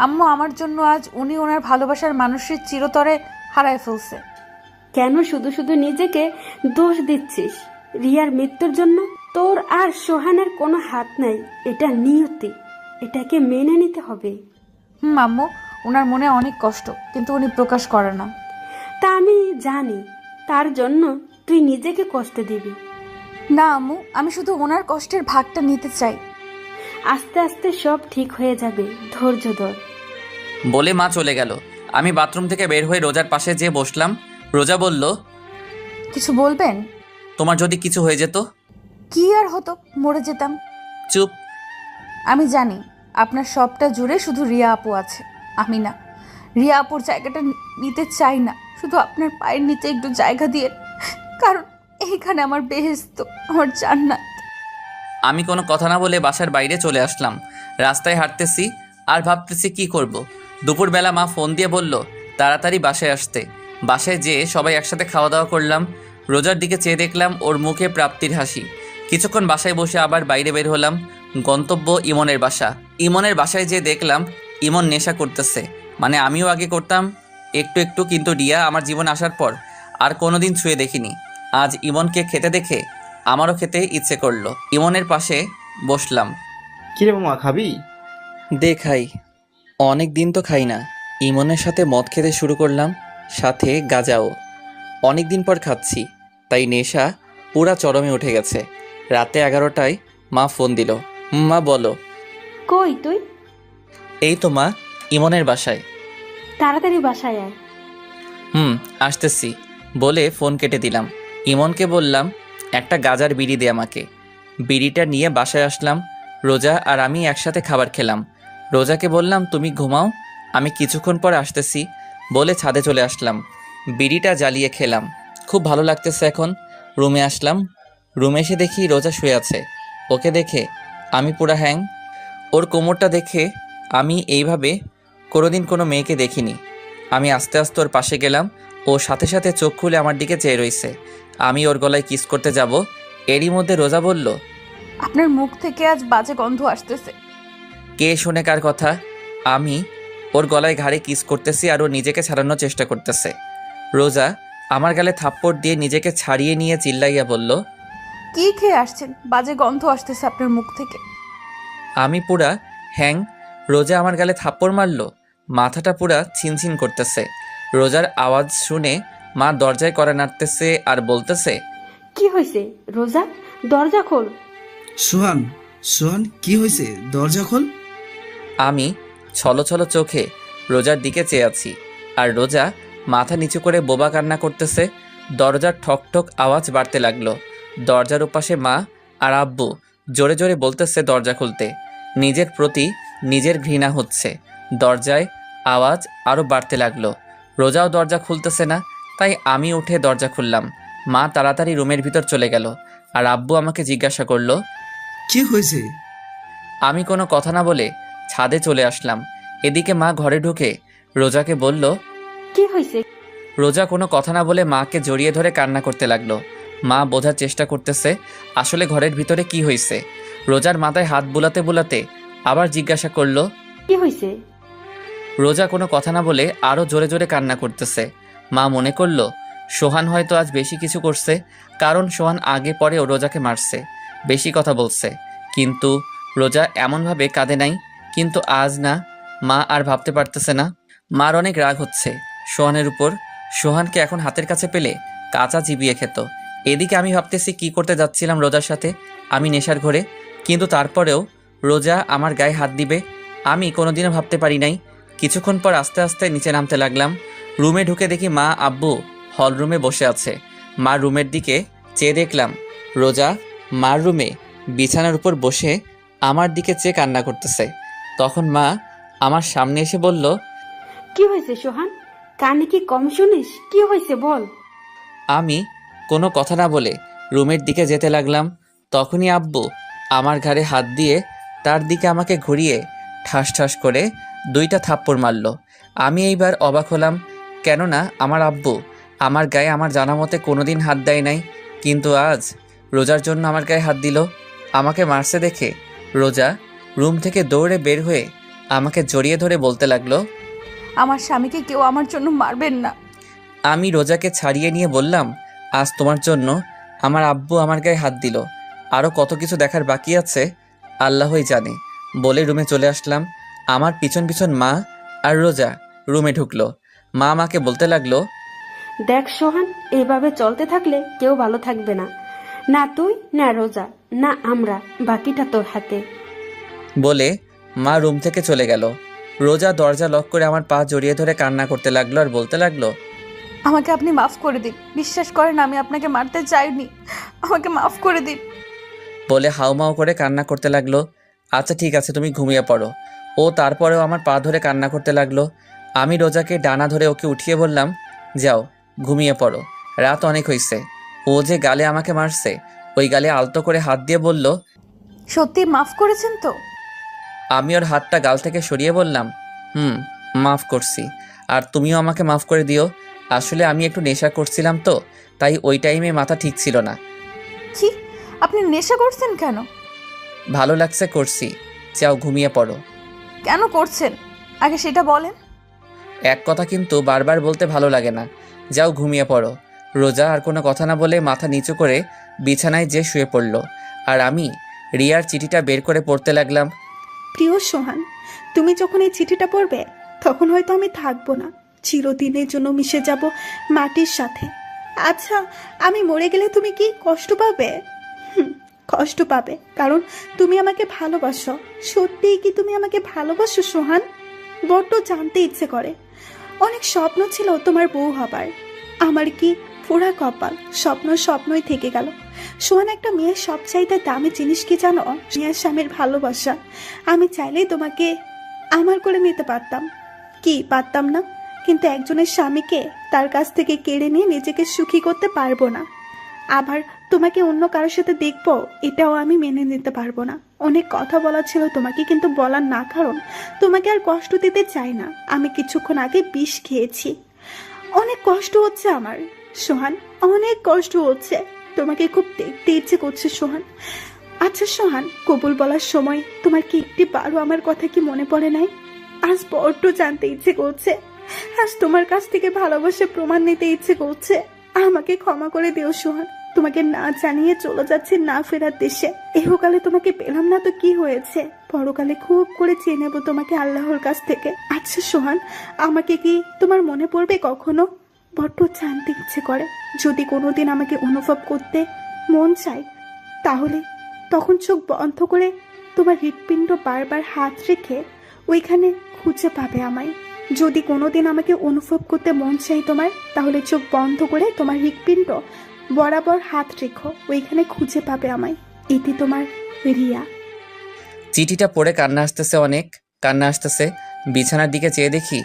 আম্মু আমার জন্য আজ উনি ওনার ভালোবাসার মানুষের চিরতরে হারায় ফেলছে।
কেন শুধু শুধু নিজেকে দোষ দিচ্ছিস? রিয়ার মৃত্যুর জন্য তোর আর সোহানের কোনো হাত নাই। এটা নিয়তি, এটাকে মেনে নিতে হবে।
আম্মু, ওনার মনে অনেক কষ্ট, কিন্তু উনি প্রকাশ করে না।
তা আমি জানি, তার জন্য তুই নিজেকে কষ্ট দিবি
না আম্মু, আমি শুধু ওনার কষ্টের ভাগটা নিতে চাই।
আস্তে আস্তে সব ঠিক হয়ে যাবে, ধৈর্য ধর।
বলে মা চলে গেল। আমি বাথরুম থেকে বের হয়ে রোজার পাশে যেয়ে বসলাম। রোজা বলল,
কিছু বলবেন?
তোমার যদি কিছু হয়ে যেত?
কি আর হতো, মরে যেতাম।
চুপ।
আমি জানি আপনার সবটা জুড়ে শুধু রিয়া আপু আছে, আমি না। রিয়া আপুর জায়গাটা নিতে চাই না, শুধু আপনার পায়ের নিচে একটু জায়গা দিয়ে, কারণ এইখানে আমার বেহেশত, আমার জান্নাত।
আমি কোনো কথা না বলে বাসার বাইরে চলে আসলাম। রাস্তায় হাঁটতেছি আর ভাবতেছি কি করব। দুপুরবেলা মা ফোন দিয়ে বলল তাড়াতাড়ি বাসায় আসতে। বাসায় যেয়ে সবাই একসাথে খাওয়া দাওয়া করলাম। রোজার দিকে চেয়ে দেখলাম ওর মুখে প্রাপ্তির হাসি। কিছুক্ষণ বাসায় বসে আবার বাইরে বের হলাম। গন্তব্য ইমনের বাসা। ইমনের বাসায় যেয়ে দেখলাম ইমন নেশা করতেছে, মানে আমিও আগে করতাম একটু একটু, কিন্তু রিয়া আমার জীবন আসার পর আর কোনোদিন ছুঁয়ে দেখিনি। আজ ইমনকে খেতে দেখে আমারও খেতে ইচ্ছে করলো। ইমনের পাশে বসলাম।
কিরে মামা, খাবি?
দে খাই, অনেক দিন তো খাই না। ইমনের সাথে মদ খেতে শুরু করলাম, সাথে গাঁজাও। অনেক দিন পর খাচ্ছি, তাই নেশা পুরা চরমে উঠে গেছে। রাতে 11টায় মা ফোন দিল। মা বলো।
কই তুই?
এই তো মা, ইমনের বাসায়।
তাড়াতাড়ি বাসায় আয়।
আসতেছি বলে ফোন কেটে দিলাম। ইমনকে বললাম একটা গাজার বিড়ি দে আমাকে। বিড়িটা নিয়ে বাসায় আসলাম। রোজা আর আমি একসাথে খাবার খেলাম। রোজাকে বললাম তুমি ঘুমাও, আমি কিছুক্ষণ পর আসতেছি বলে ছাদে চলে আসলাম। বিড়িটা জ্বালিয়ে খেলাম, খুব ভালো লাগতেছে এখন। রুমে আসলাম। রুমে এসে দেখি রোজা শুয়ে আছে। ওকে দেখে আমি পুরা হ্যাং। ওর কোমরটা দেখে আমি এইভাবে কোনোদিন কোনো মেয়েকে দেখিনি। আমি আস্তে আস্তে ওর পাশে গেলাম। ও সাথে সাথে চোখ খুলে আমার দিকে চেয়ে রইছে। আমি ওর গলায় কিস করতে যাব, এরই মধ্যে রোজা বলল
আপনার মুখ থেকে আজ বাজে গন্ধ আসতেছে।
কে শোনে কার কথা? আমি ওর গলায় ঘাড়ে কিস করতেছি আর ও নিজেকে ছাড়ানোর চেষ্টা করতেছে। রোজা আমার গালে থাপ্পড় দিয়ে নিজেকে ছাড়িয়ে নিয়ে চিল্লাইয়া বলল
কি খেয়ে আসছেন? বাজে গন্ধ আসতেছে আপনার মুখ থেকে।
আমি পুরা হ্যাং। রোজা আমার গালে থাপ্পড় মারলো, মাথাটা পুরা ছিনছিন করতেছে। রোজার আওয়াজ শুনে মা দরজায় কড়া নাড়তেছে আর বলতেছে
কি হয়েছে রোজা? দরজা খোল।
সোহান, সোহান কি হয়েছে? দরজা খোল।
আমি ছলো ছলো চোখে রোজার দিকে চেয়ে আছি, আর রোজা মাথা নিচু করে বোবা কান্না করতেছে। দরজার ঠক ঠক আওয়াজ বাড়তে লাগলো। দরজার ওপাশে মা আর আব্বু জোরে জোরে বলতেছে দরজা খুলতে। নিজের প্রতি নিজের ঘৃণা হচ্ছে। দরজায় আওয়াজ আরও বাড়তে লাগলো। রোজাও দরজা খুলতেছে না, তাই আমি উঠে দরজা খুললাম। মা তাড়াতাড়ি রুমের ভিতর চলে গেল, আর আব্বু আমাকে জিজ্ঞাসা করলো
কি হয়েছে?
আমি কোনো কথা না বলে ছাদে চলে আসলাম। এদিকে মা ঘরে ঢুকে রোজাকে বলল
কি হয়েছে?
রোজা কোনো কথা না বলে মাকে জড়িয়ে ধরে কান্না করতে লাগলো। মা বোঝার চেষ্টা করতেছে আসলে ঘরের ভিতরে কি হয়েছে। রোজার মাথায় হাত বুলাতে বুলাতে আবার জিজ্ঞাসা করলো
কি হয়েছে?
রোজা কোনো কথা না বলে আরও জোরে জোরে কান্না করতেছে। মা মনে করলো সোহান হয়তো আজ বেশি কিছু করছে, কারণ সোহান আগে পরেও রোজাকে মারছে, বেশি কথা বলছে। কিন্তু রোজা এমনভাবে কাঁদে নাই। কিন্তু আজ না, মা আর ভাবতে পারতেছে না। মার অনেক রাগ হচ্ছে সোহানের উপর। সোহানকে এখন হাতের কাছে পেলে কাঁচা চিবিয়ে খেত। এদিকে আমি ভাবতেছি কি করতে যাচ্ছিলাম রোজার সাথে, আমি নেশার ঘরে। কিন্তু তারপরেও রোজা আমার গায়ে হাত দিবে আমি কোনোদিনও ভাবতে পারি নাই। কিছুক্ষণ পর আস্তে আস্তে নিচে নামতে লাগলাম। রুমে ঢুকে দেখি মা আব্বু হল রুমে বসে আছে। মার রুমের দিকে চেয়ে দেখলাম রোজা মার রুমে বিছানার উপর বসে আমার দিকে চেয়ে কান্না করতেছে। তখন মা আমার সামনে এসে বলল
কি হয়েছে সোহান? কানে কি কম শুনিস? কি হয়েছে বল।
আমি কোনো কথা না বলে রুমের দিকে যেতে লাগলাম। তখনই আব্বু আমার ঘাড়ে হাত দিয়ে তার দিকে আমাকে ঘুরিয়ে ঠাস ঠাস করে 2টা থাপ্পড় মারল। আমি এইবার অবাক হলাম, কেননা আমার আব্বু আমার গায়ে আমার জানা মতে কোনোদিন হাত দেয় নাই, কিন্তু আজ রোজার জন্য আমার গায়ে হাত দিল। আমাকে মারছে দেখে রোজা রুম থেকে দৌড়ে বের হয়ে আমাকে জড়িয়ে ধরে বলতে লাগলো
আমার স্বামীকে কেউ আমার জন্য মারবেন না।
আমি রোজাকে ছাড়িয়ে নিয়ে বললাম আজ তোমার জন্য আমার আব্বু আমার গায়ে হাত দিল, আরও কত কিছু দেখার বাকি আছে আল্লাহই জানে বলে রুমে চলে আসলাম। আমার পিছন পিছন মা আর রোজা রুমে ঢুকলো। মা আমাকে বলতে লাগলো
দেখ সোহান, এভাবে চলতে থাকলে কেউ ভালো থাকবে না, না তুই না রোজা না আমরা, বাকিটা তোর হাতে।
বলে মা রুম থেকে চলে গেল। রোজা দরজা লক করে আমার পা জড়িয়ে ধরে কান্না করতে লাগলো আর বলতে লাগলো
আমাকে আপনি মাফ করে দিন, বিশ্বাস করেন আমি আপনাকে মারতে চাইনি, আমাকে মাফ করে দিন।
বলে হাউমাউ করে কান্না করতে লাগলো। আচ্ছা ঠিক আছে, তুমি ঘুমিয়ে পড়ো। ও তারপরেও আমার পা ধরে কান্না করতে লাগলো। আমি রোজাকে ডানা ধরে ওকে উঠিয়ে বললাম, যাও ঘুমিয়ে পড়ো, রাত অনেক হয়েছে। ও যে গালে আমাকে মারছে, ওই গালে আলতো করে হাত দিয়ে বলল।
সত্যি মাফ করেছেন তো?
আমি ওর হাতটা গাল থেকে সরিয়ে বললাম, মাফ করছি, আর তুমিও আমাকে মাফ করে দিও। আসলে আমি একটু নেশা করছিলাম তো, তাই ওই টাইমে মাথা ঠিক ছিল না।
কি, আপনি নেশা করছেন কেন?
ভালো লাগছে করছি, যাও ঘুমিয়ে পড়ো।
কেন করছেন আগে সেটা বলেন।
এক কথা কিন্তু বারবার বলতে ভালো লাগে না, যাও ঘুমিয়ে পড়ো। রোজা আর কোনো কথা না বলে মাথা নিচু করে বিছানায় যে শুয়ে পড়ল, আর আমি রিয়ার চিঠিটা বের করে পড়তে লাগলাম।
প্রিয় সোহান, তুমি যখন এই চিঠিটা পড়বে তখন হয়তো আমি থাকবো না, চিরদিনের জন্য মিশে যাব মাটির সাথে। আচ্ছা, আমি মরে গেলে তুমি কি কষ্ট পাবে? কষ্ট পাবে, কারণ তুমি আমাকে ভালোবাসো। সত্যিই কি তুমি আমাকে ভালোবাসো সোহান? বড্ড জানতে ইচ্ছে করে। অনেক স্বপ্ন ছিল তোমার বউ হবার, আমার কি পুরা কপাল, স্বপ্নই থেকে গেল। সোহান, একটা মেয়ের সবচাইতে দামি জিনিস কি জানো? মেয়ের স্বামীর ভালোবাসা। আমি চাইলেই তোমাকে আমার করে নিতে পারতাম, কি পারতাম না? কিন্তু একজনের স্বামীকে তার কাছ থেকে কেড়ে নিয়ে নিজেকে সুখী করতে পারবো না। আবার তোমাকে অন্য কারোর সাথে দেখবো, এটাও আমি মেনে নিতে পারবো না। অনেক কথা বলা ছিল তোমাকে, কিন্তু বলার না কারণ তোমাকে আর কষ্ট দিতে চাই না। আমি কিছুক্ষণ আগে বিষ খেয়েছি, অনেক কষ্ট হচ্ছে আমার সোহান, অনেক কষ্ট হচ্ছে। তোমাকে খুব দেখতে ইচ্ছে করছে সোহান। আচ্ছা সোহান, কবুল বলার সময় তোমার কি একটি বারো আমার কথা কি মনে পড়ে নাই? আজ বড্ড জানতে ইচ্ছে করছে, আজ তোমার কাছ থেকে ভালোবাসা প্রমাণ নিতে ইচ্ছে করছে। আমাকে ক্ষমা করে দিও সোহান, তোমাকে না জানিয়ে চলে যাচ্ছে না ফেরার দেশে। ইহকালে তোমাকে পেলাম না তো কি হয়েছে, পরকালে খুব করে চেয়ে নেবো তোমাকে আল্লাহর কাছ থেকে। আচ্ছা সোহান, আমাকে কি তোমার মনে পড়বে কখনো? বড্ড জানতে ইচ্ছে করে। যদি কোনোদিন আমাকে অনুভব করতে মন চায়, তাহলে তখন চোখ বন্ধ করে তোমার হৃৎপিণ্ড বারবার হাত রেখে ওইখানে খুঁজে পাবে আমায়। যদি কোনোদিন আমাকে অনুভব করতে মন চাই তোমার, তাহলে চোখ বন্ধ করে তোমার হৃৎপিণ্ড বরাবর হাত রেখো, ওইখানে খুঁজে পাবে আমায়। এটি তোমার রিয়া।
চিঠিটা পড়ে কান্না আসতেছে, অনেক কান্না আসতেছে। বিছানার দিকে চেয়ে দেখি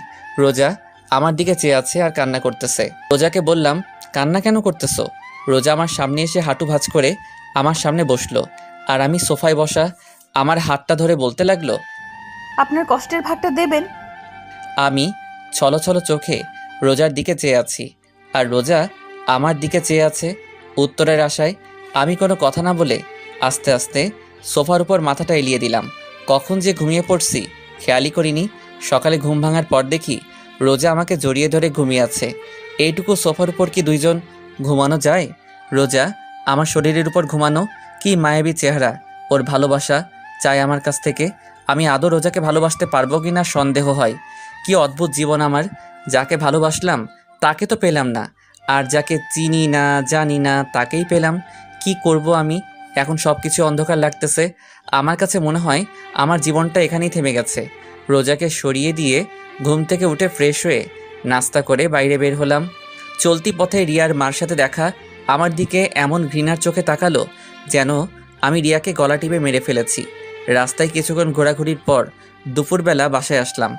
রোজা আমার দিকে চেয়ে আছে আর কান্না করতেছে। রোজাকে বললাম, কান্না কেন করতেছো? রোজা আমার সামনে এসে হাঁটু ভাঁজ করে আমার সামনে বসলো, আর আমি সোফায় বসা আমার হাতটা ধরে বলতে লাগলো,
আপনার কষ্টের ভাগটা দেবেন।
আমি ছলছল চোখে রোজার দিকে চেয়ে আছি, আর রোজা আমার দিকে চেয়ে আছে উত্তরের আশায়। আমি কোনো কথা না বলে আস্তে আস্তে সোফার উপর মাথাটা এলিয়ে দিলাম। কখন যে ঘুমিয়ে পড়ছি খেয়ালই করিনি। সকালে ঘুম ভাঙার পর দেখি রোজা আমাকে জড়িয়ে ধরে ঘুমিয়ে আছে। এইটুকু সোফার উপর কি দুইজন ঘুমানো যায়? রোজা আমার শরীরের উপর ঘুমানো, কি মায়াবী চেহারা ওর। ভালোবাসা চাই আমার কাছ থেকে। আমি আদৌ রোজাকে ভালোবাসতে পারবো কি না সন্দেহ হয়। কি অদ্ভুত জীবন আমার, যাকে ভালোবাসলাম তাকে তো পেলাম না, আর যাকে চিনি না জানি না তাকেই পেলাম। কি করব আমি এখন? সব কিছু অন্ধকার লাগতেছে। আমার কাছে মনে হয় আমার জীবনটা এখানেই থেমে গেছে। রোজাকে সরিয়ে দিয়ে ঘুম থেকে উঠে ফ্রেশ হয়ে নাস্তা করে বাইরে বের হলাম। চলতি পথে রিয়ার মার সাথে দেখা আমার দিকে এমন ঘৃণার চোখে তাকালো যেন আমি রিয়াকে গলা টিপে মেরে ফেলেছি। রাস্তায় কিছুক্ষণ ঘোরাঘুরির পর দুপুরবেলা বাসায় আসলাম।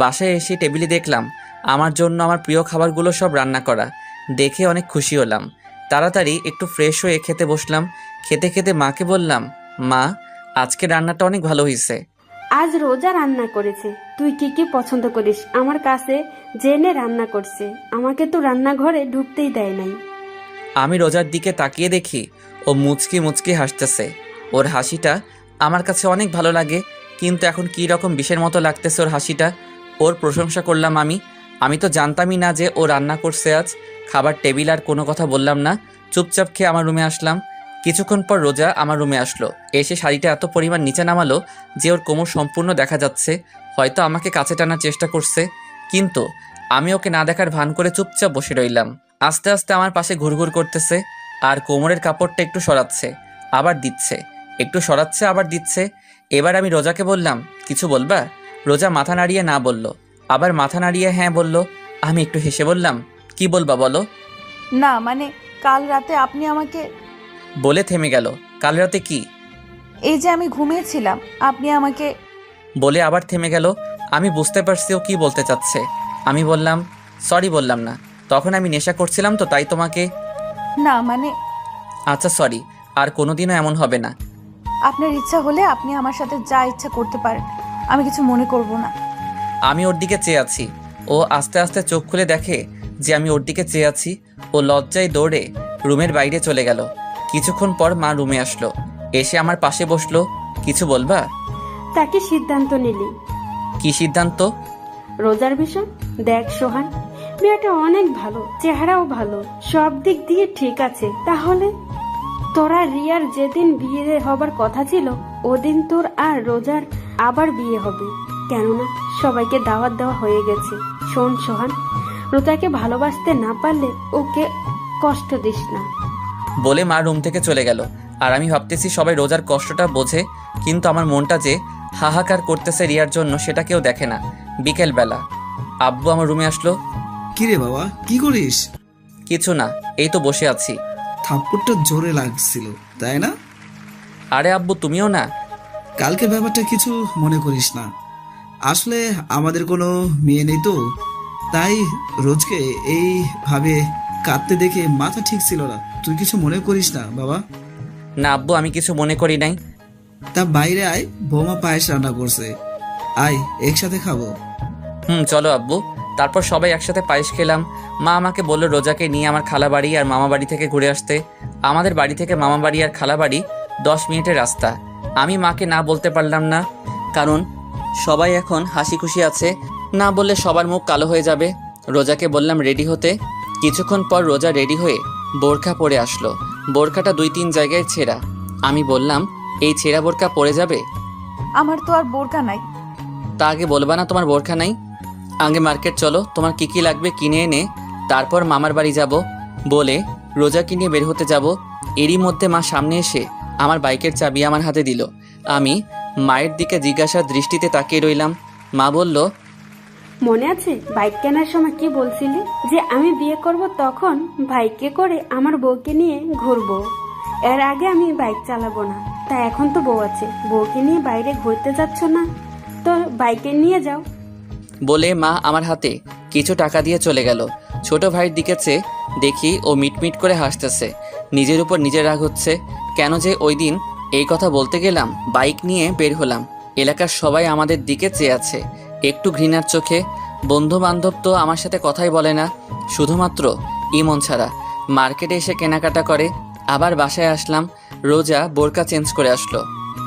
বাসায় এসে টেবিলে দেখলাম আমার জন্য আমার প্রিয় খাবারগুলো সব রান্না করা। দেখে অনেক খুশি হলাম। তাড়াতাড়ি একটু ফ্রেশ হয়ে খেতে বসলাম। খেতে খেতে মাকে বললাম, মা আজকে রান্নাটা অনেক ভালো হয়েছে।
আজ রোজা রান্না করেছে, তুই কি কি পছন্দ করিস আমার কাছে জেনে রান্না করছে। আমাকে তো রান্নাঘরে ঢুকতেই দেয় নাই।
আমি রোজার দিকে তাকিয়ে দেখি ও মুচকি মুচকি হাসতেছে। ওর হাসিটা আমার কাছে অনেক ভালো লাগে, কিন্তু এখন কী রকম বিষের মতো লাগতেছে ওর হাসিটা। ওর প্রশংসা করলাম আমি তো জানতামই না যে ও রান্না করছে আজ। খাবার টেবিল আর কোনো কথা বললাম না, চুপচাপ খেয়ে আমার রুমে আসলাম। কিছুক্ষণ পর রোজা আমার রুমে আসলো। এসে শাড়িটা এত পরিমাণ নিচে নামালো যে ওর কোমর সম্পূর্ণ দেখা যাচ্ছে। হয়তো আমাকে কাছে টানার চেষ্টা করছে, কিন্তু আমি ওকে না দেখার ভান করে চুপচাপ বসে রইলাম। আস্তে আস্তে আমার পাশে ঘুরঘুর করতেছে আর কোমরের কাপড়টা একটু সরাচ্ছে আবার দিচ্ছে, একটু সরাচ্ছে আবার দিচ্ছে। এবার আমি রোজাকে বললাম, কিছু বলবা? রোজা মাথা নাড়িয়ে না বলল, আবার মাথা নাড়িয়ে হ্যাঁ বলল। আমি একটু হেসে বললাম, কি বলবা বলো?
না মানে কাল রাতে আপনি আমাকে।
বলে থেমে গেল। কাল রাতে কি?
এই যে আমি ঘুমিয়েছিলাম, আপনি আমাকে।
বলে আবার থেমে গেল। আমি বুঝতে পারছি ও কি বলতে চাচ্ছে। আমি বললাম, সরি বললাম না, তখন আমি নেশা করছিলাম তো তাই তোমাকে।
না মানে
আচ্ছা সরি, আর কোনোদিনও এমন হবে না।
আপনার ইচ্ছা হলে আপনি আমার সাথে যা ইচ্ছা করতে পারেন, আমি কিছু মনে করব না।
আমি ওর দিকে চেয়ে আছি। ও আস্তে আস্তে চোখ খুলে দেখে যে আমি ওর দিকে চেয়ে আছি। ও লজ্জায় দৌড়ে রুমের বাইরে চলে গেল। কিছুক্ষণ পর মা রুমে আসলো, এসে আমার পাশে বসলো। কিছু বলবা?
তাকে সিদ্ধান্ত নিলি?
কি সিদ্ধান্ত?
রোজার বিষয়। দেখ সোহান, মেয়েটা অনেক ভালো, চেহারাও ভালো, সব দিক দিয়ে ঠিক আছে। তাহলে তোরা রিয়ার যেদিন বিয়ে হবার কথা ছিল ওদিন তোর আর রোজার আবার বিয়ে হবে, কেননা সবাইকে দাওয়াত দেওয়া হয়ে গেছে। শোন সোহান, রোজাকে ভালোবাসতে না পারলে ওকে কষ্ট দিস না।
বলে মা রুম থেকে চলে গেল। আর আমি ভাবতেছি সবাই রোজার কষ্টটা বোঝে, কিন্তু আমার মনটা যে হাহাকার করতেছে রিয়ার জন্য সেটা কেউ দেখে না। বিকেলবেলা আব্বু আমার রুমে আসলো।
কিরে বাবা, কি করিস?
কিছু না, এই তো বসে আছি।
থাপ্পড়টা জোরে লাগছিল তাই না?
আরে আব্বু তুমিও না।
কালকের ব্যাপারটা কিছু মনে করিস না। আসলে আমাদের কোনো মেয়ে নেই তো, তাই রোজকে এইভাবে কাঁদতে দেখে মাথা ঠিক ছিল না। তুই কিছু মনে করিস না বাবা।
না আব্বু, আমি কিছু মনে করি নাই।
তা বাইরে আয়, বৌমা পায়েস রান্না করছে, আয় একসাথে খাবো।
চলো আব্বু। তারপর সবাই একসাথে পায়েস খেলাম। মা আমাকে বললো রোজাকে নিয়ে আমার খালা বাড়ি আর মামা বাড়ি থেকে ঘুরে আসতে। আমাদের বাড়ি থেকে মামা বাড়ি আর খালা বাড়ি 10 মিনিটের রাস্তা। আমি মাকে না বলতে পারলাম না, কারণ সবাই এখন হাসি খুশি আছে। না বললে সবার মুখ কালো হয়ে যাবে। রোজাকে বললাম রেডি হতে। কিছুক্ষণ পর রোজা রেডি হয়ে বোরখা পরে আসলো। বোরখাটা 2-3 জায়গায় ছেঁড়া। আমি বললাম, এই ছেঁড়া বোরখা পরে যাবে?
আমার তো আর বোরকা নাই।
তা আগে বলবা না তোমার বোরখা নাই? আগে মার্কেট চলো, তোমার কি কি লাগবে কিনে এনে তারপর মামার বাড়ি যাব। বলে রোজাকে নিয়ে বের হতে যাব। এরই মধ্যে মা সামনে এসে আমার বাইকের চাবি আমার হাতে দিল। আমি মায়ের দিকে জিজ্ঞাসার দৃষ্টিতে তাকিয়ে রইলাম। মা বলল,
মনে আছে বাইক কেনার সময় কি বলছিলি? যে আমি বিয়ে করব তখন বাইকে করে আমার বউকে নিয়ে ঘুরবো, এর আগে আমি বাইক চালাবো না। তা এখন তো বউ আছে, বউকে নিয়ে বাইরে ঘুরতে যাচ্ছ না তো বাইকে নিয়ে যাও।
বলে মা আমার হাতে কিছু টাকা দিয়ে চলে গেল। ছোট ভাইয়ের দিকে চেয়ে দেখি ও মিটমিট করে হাসতেছে। নিজের উপর নিজের রাগ হচ্ছে। কেন যে ওই দিন এই কথা বলতে গেলাম। বাইক নিয়ে বের হলাম। এলাকার সবাই আমাদের দিকে চেয়ে আছে একটু ঘৃণার চোখে। বন্ধু বান্ধব তো আমার সাথে কথাই বলে না, শুধুমাত্র ইমন ছাড়া। মার্কেটে এসে কেনাকাটা করে আবার বাসায় আসলাম। রোজা বোরকা চেঞ্জ করে আসলো।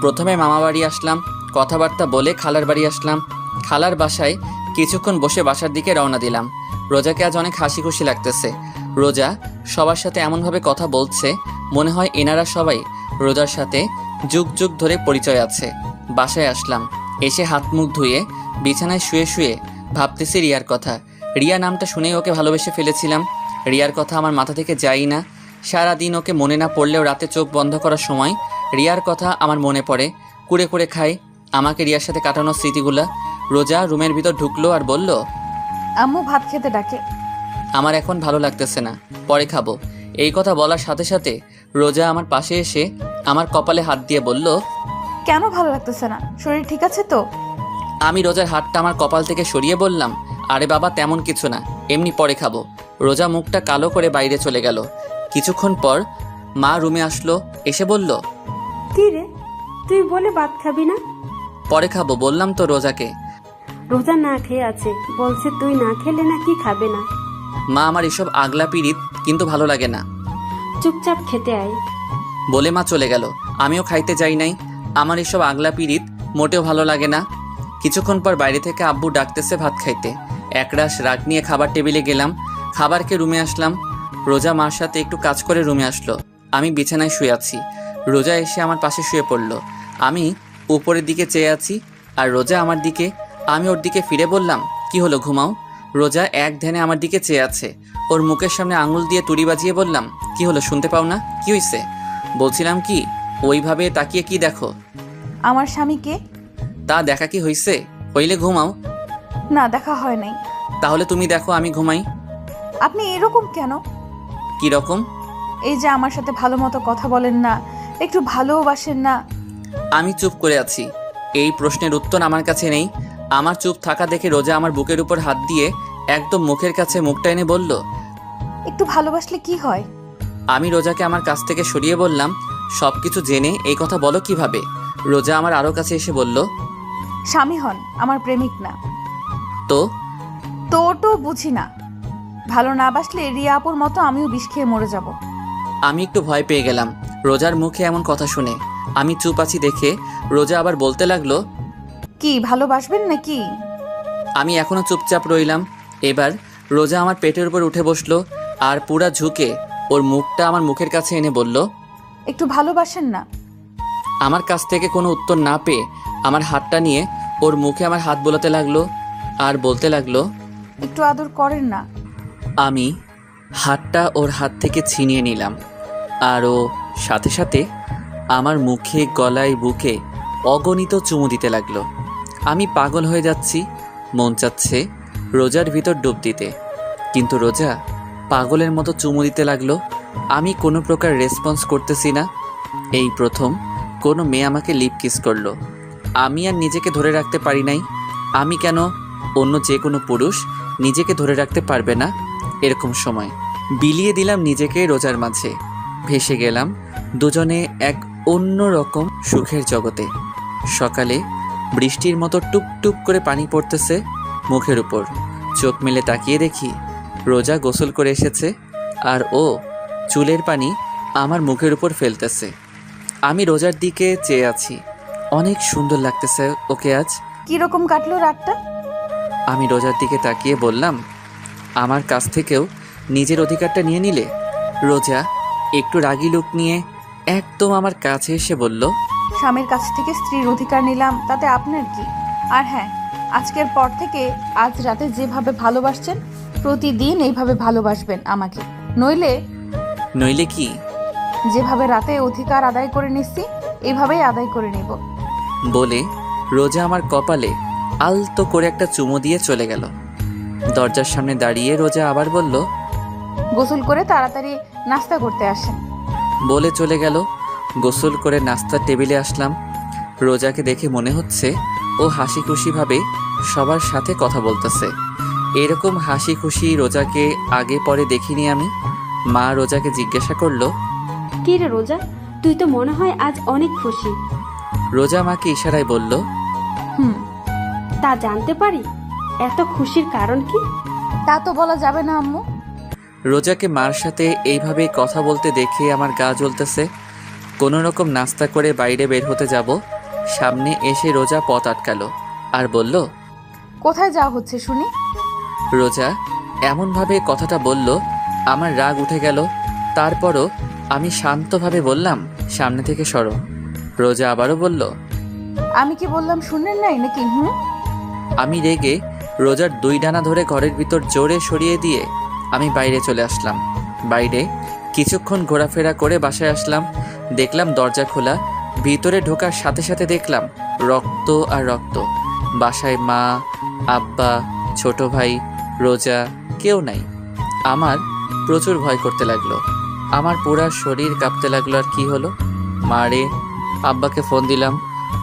প্রথমে মামা বাড়ি আসলাম, কথাবার্তা বলে খালার বাড়ি আসলাম। খালার বাসায় কিছুক্ষণ বসে বাসার দিকে রওনা দিলাম। রোজাকে আজ অনেক হাসি খুশি লাগতেছে। রোজা সবার সাথে এমনভাবে কথা বলছে মনে হয় এনারা সবাই রোজার সাথে যুগ যুগ ধরে পরিচয় আছে। বাসায় আসলাম, এসে হাত মুখ ধুয়ে বিছানায় শুয়ে শুয়ে ভাবতেছি রিয়ার কথা। রিয়া নামটা শুনেই ওকে ভালোবেসে ফেলেছিলাম। রিয়ার কথা আমার মাথা থেকে যাই না। সারাদিন ওকে মনে না পড়লেও রাতে চোখ বন্ধ করার সময় রিয়ার কথা আমার মনে পড়ে। কুড়ে কুড়ে খাই আমাকে রিয়ার সাথে কাটানোর স্মৃতিগুলা। রোজা রুমের ভিতর ঢুকলো আর বলল,
আম্মু ভাত খেতে ডাকে।
আমার এখন ভালো লাগতেছে না, পরে খাবো। এই কথা বলার সাথে সাথে রোজা আমার পাশে এসে আমার কপালে হাত দিয়ে বলল,
কেন ভালো লাগতেছে না? শরীর ঠিক আছে তো?
আমি রোজার হাতটা আমার কপাল থেকে সরিয়ে বললাম, আরে বাবা তেমন কিছু না, এমনি পরে খাবো। রোজা মুখটা কালো করে বাইরে চলে গেল। কিছুক্ষণ পর মা রুমে আসলো, এসে বলল,
কি রে, তুই বলে ভাত খাবি না?
পরে খাবো বললাম তো রোজাকে।
রোজা না খেয়ে আছে, বলছে তুই না খেলে নাকি খাবে না।
মা আমার এসব আগলা পিরিত কিন্তু ভালো লাগে না,
চুপচাপ খেতে আয়।
বলে মা চলে গেল। আমিও খাইতে যাই নাই, আমার এসব আগলা পিরিত মোটেও ভালো লাগে না। কিছুক্ষণ পর বাইরে থেকে আব্বু ডাকতেছে ভাত খাইতে। একরাশ রাগ নিয়ে খাবার টেবিলে গেলাম। খাবারকে রুমে আসলাম। রোজা মার সাথে একটু কাজ করে রুমে আসলো। আমি বিছানায় শুয়ে আছি। রোজা এসে আমার পাশে শুয়ে পড়লো। আমি উপরের দিকে চেয়ে আছি আর রোজা আমার দিকে। আমি ওর দিকে ফিরে বললাম, কি হলো, ঘুমাও? রোজা এক ধ্যানে আমার দিকে চেয়ে আছে। ওর মুখের সামনে আঙুল দিয়ে তুড়ি বাজিয়ে বললাম, কি হলো, শুনতে পাও না? কি হয়েছে? বলছিলাম কি, ওইভাবে তাকিয়ে কি দেখো?
আমার স্বামীকে।
তা দেখা কি হয়েছে? হইলে ঘুমাও।
না, দেখা হয় নাই।
তাহলে তুমি দেখো, আমি ঘুমাই।
আপনি এরকম কেন?
কি রকম?
এই যে আমার সাথে ভালো মতো কথা বলেন না, একটু ভালোবাসেন না।
আমি চুপ করে আছি। এই প্রশ্নের উত্তর আমার কাছে নেই। আমার চুপ থাকা দেখে রোজা আমার বুকের উপর হাত দিয়ে একদম মুখের কাছে মুখটা এনে বলল,
একটু ভালোবাসলে কি হয়?
আমি রোজাকে আমার কাছ থেকে সরিয়ে বললাম, সবকিছু জেনে এই কথা বলো কিভাবে? রোজা আমার আরো কাছে এসে বলল,
স্বামী হন, আমার প্রেমিক না।
তো
তো বুঝি না। ভালো না বাসলে রিয়া আপুর মতো আমিও বিষ খেয়ে মরে যাব।
আমি একটু ভয় পেয়ে গেলাম রোজার মুখে এমন কথা শুনে। আমি চুপ আছি দেখে রোজা আবার বলতে লাগলো,
কি ভালোবাসবেন নাকি?
আমি এখনো চুপচাপ রইলাম। এবার রোজা আমার পেটের উপর উঠে বসলো আর পুরা ঝুঁকে ওর মুখটা আমার মুখের কাছে এনে বলল,
একটু ভালোবাসেন না?
আমার কাছ থেকে কোনো উত্তর না পেয়ে আমার হাতটা নিয়ে ওর মুখে আমার হাত বোলাতে লাগলো আর বলতে লাগলো,
একটু আদর করেন না?
আমি হাতটা ওর হাত থেকে ছিনিয়ে নিলাম আর ও সাথে সাথে আমার মুখে, গলায়, বুকে অগণিত চুমু দিতে লাগলো। আমি পাগল হয়ে যাচ্ছি। মন চাচ্ছে রোজার ভিতর ডুব দিতে, কিন্তু রোজা পাগলের মতো চুমু দিতে লাগলো। আমি কোনো প্রকার রেসপন্স করতেছি না। এই প্রথম কোনো মেয়ে আমাকে লিপ কিস করলো। আমি আর নিজেকে ধরে রাখতে পারি নাই। আমি কেন, অন্য যে কোনো পুরুষ নিজেকে ধরে রাখতে পারবে না এরকম সময়? বিলিয়ে দিলাম নিজেকে রোজার মাঝে। ভেসে গেলাম দুজনে এক অন্য রকম সুখের জগতে। সকালে বৃষ্টির মতো টুপটুপ করে পানি পড়তেছে মুখের উপর। চোখ মেলে তাকিয়ে দেখি রোজা গোসল করে এসেছে আর ও চুলের পানি আমার মুখের উপর ফেলতেছে। আমি রোজার দিকে চেয়ে আছি। অনেক সুন্দর লাগতেছে ওকে আজ।
কিরকম কাটলো রাতটা?
আমি রোজার দিকে তাকিয়ে বললাম, আমার কাছ থেকেও নিজের অধিকারটা নিয়ে নিলে? রোজা একটু রাগী লুক নিয়ে একদম আমার কাছে এসে বলল,
স্বামীর কাছ থেকে স্ত্রীর অধিকার নিলাম, তাতে আপনার কি? আর হ্যাঁ, আজকের পর থেকে আজ রাতে যেভাবে ভালোবাসছেন প্রতিদিন এইভাবে ভালোবাসবেন আমাকে। নইলে
কি?
যেভাবে রাতে অধিকার আদায় করে নিচ্ছি এইভাবেই আদায় করে নেব।
বলে রোজা আমার কপালে আলতো করে একটা চুমু দিয়ে চলে গেল। দরজার সামনে দাঁড়িয়ে রোজা আবার বলল,
গোসল করে তাড়াতাড়ি নাস্তা করতে আসেন।
বলে চলে গেল। গোসল করে নাস্তার টেবিলে আসলাম। রোজাকে দেখে মনে হচ্ছে ও হাসি খুশিভাবে সবার সাথে কথা বলতেছে। এরকম হাসি খুশি রোজাকে আগে পরে দেখিনি আমি। মা রোজাকে জিজ্ঞাসা করলো,
কি রে রোজা, তুই তো মনে হয় আজ অনেক খুশি।
রোজা মাকে ইশারায় বলল,
তা জানতে পারি এত খুশির কারণ কি?
তা তো বলা যাবে না আম্মু।
রোজাকে মার সাথে এইভাবে কথা বলতে দেখে আমার গা জ্বলতেছে। কোনো রকম নাস্তা করে বাইরে বের হতে যাব, সামনে এসে রোজা পথ আটকালো আর বলল,
কোথায় যাওয়া হচ্ছে শুনি?
রোজা এমনভাবে কথাটা বলল আমার রাগ উঠে গেল। তারপরও আমি শান্তভাবে বললাম, সামনে থেকে সরো। রোজা আবারও বলল,
আমি কি বললাম শুনলেন নাই নাকি?
আমি রেগে রোজার দুই ডানা ধরে ঘরের ভিতর জোরে সরিয়ে দিয়ে আমি বাইরে চলে আসলাম। বাইরে কিছুক্ষণ ঘোরাফেরা করে বাসায় আসলাম। দেখলাম দরজা খোলা। ভিতরে ঢোকার সাথে সাথে দেখলাম রক্ত আর রক্ত। বাসায় মা, আব্বা, ছোট ভাই, রোজা কেউ নাই। আমার প্রচুর ভয় করতে লাগলো। আমার পুরা শরীর কাঁপতে লাগলো। আর কি হলো? মারে আব্বাকে ফোন দিলাম,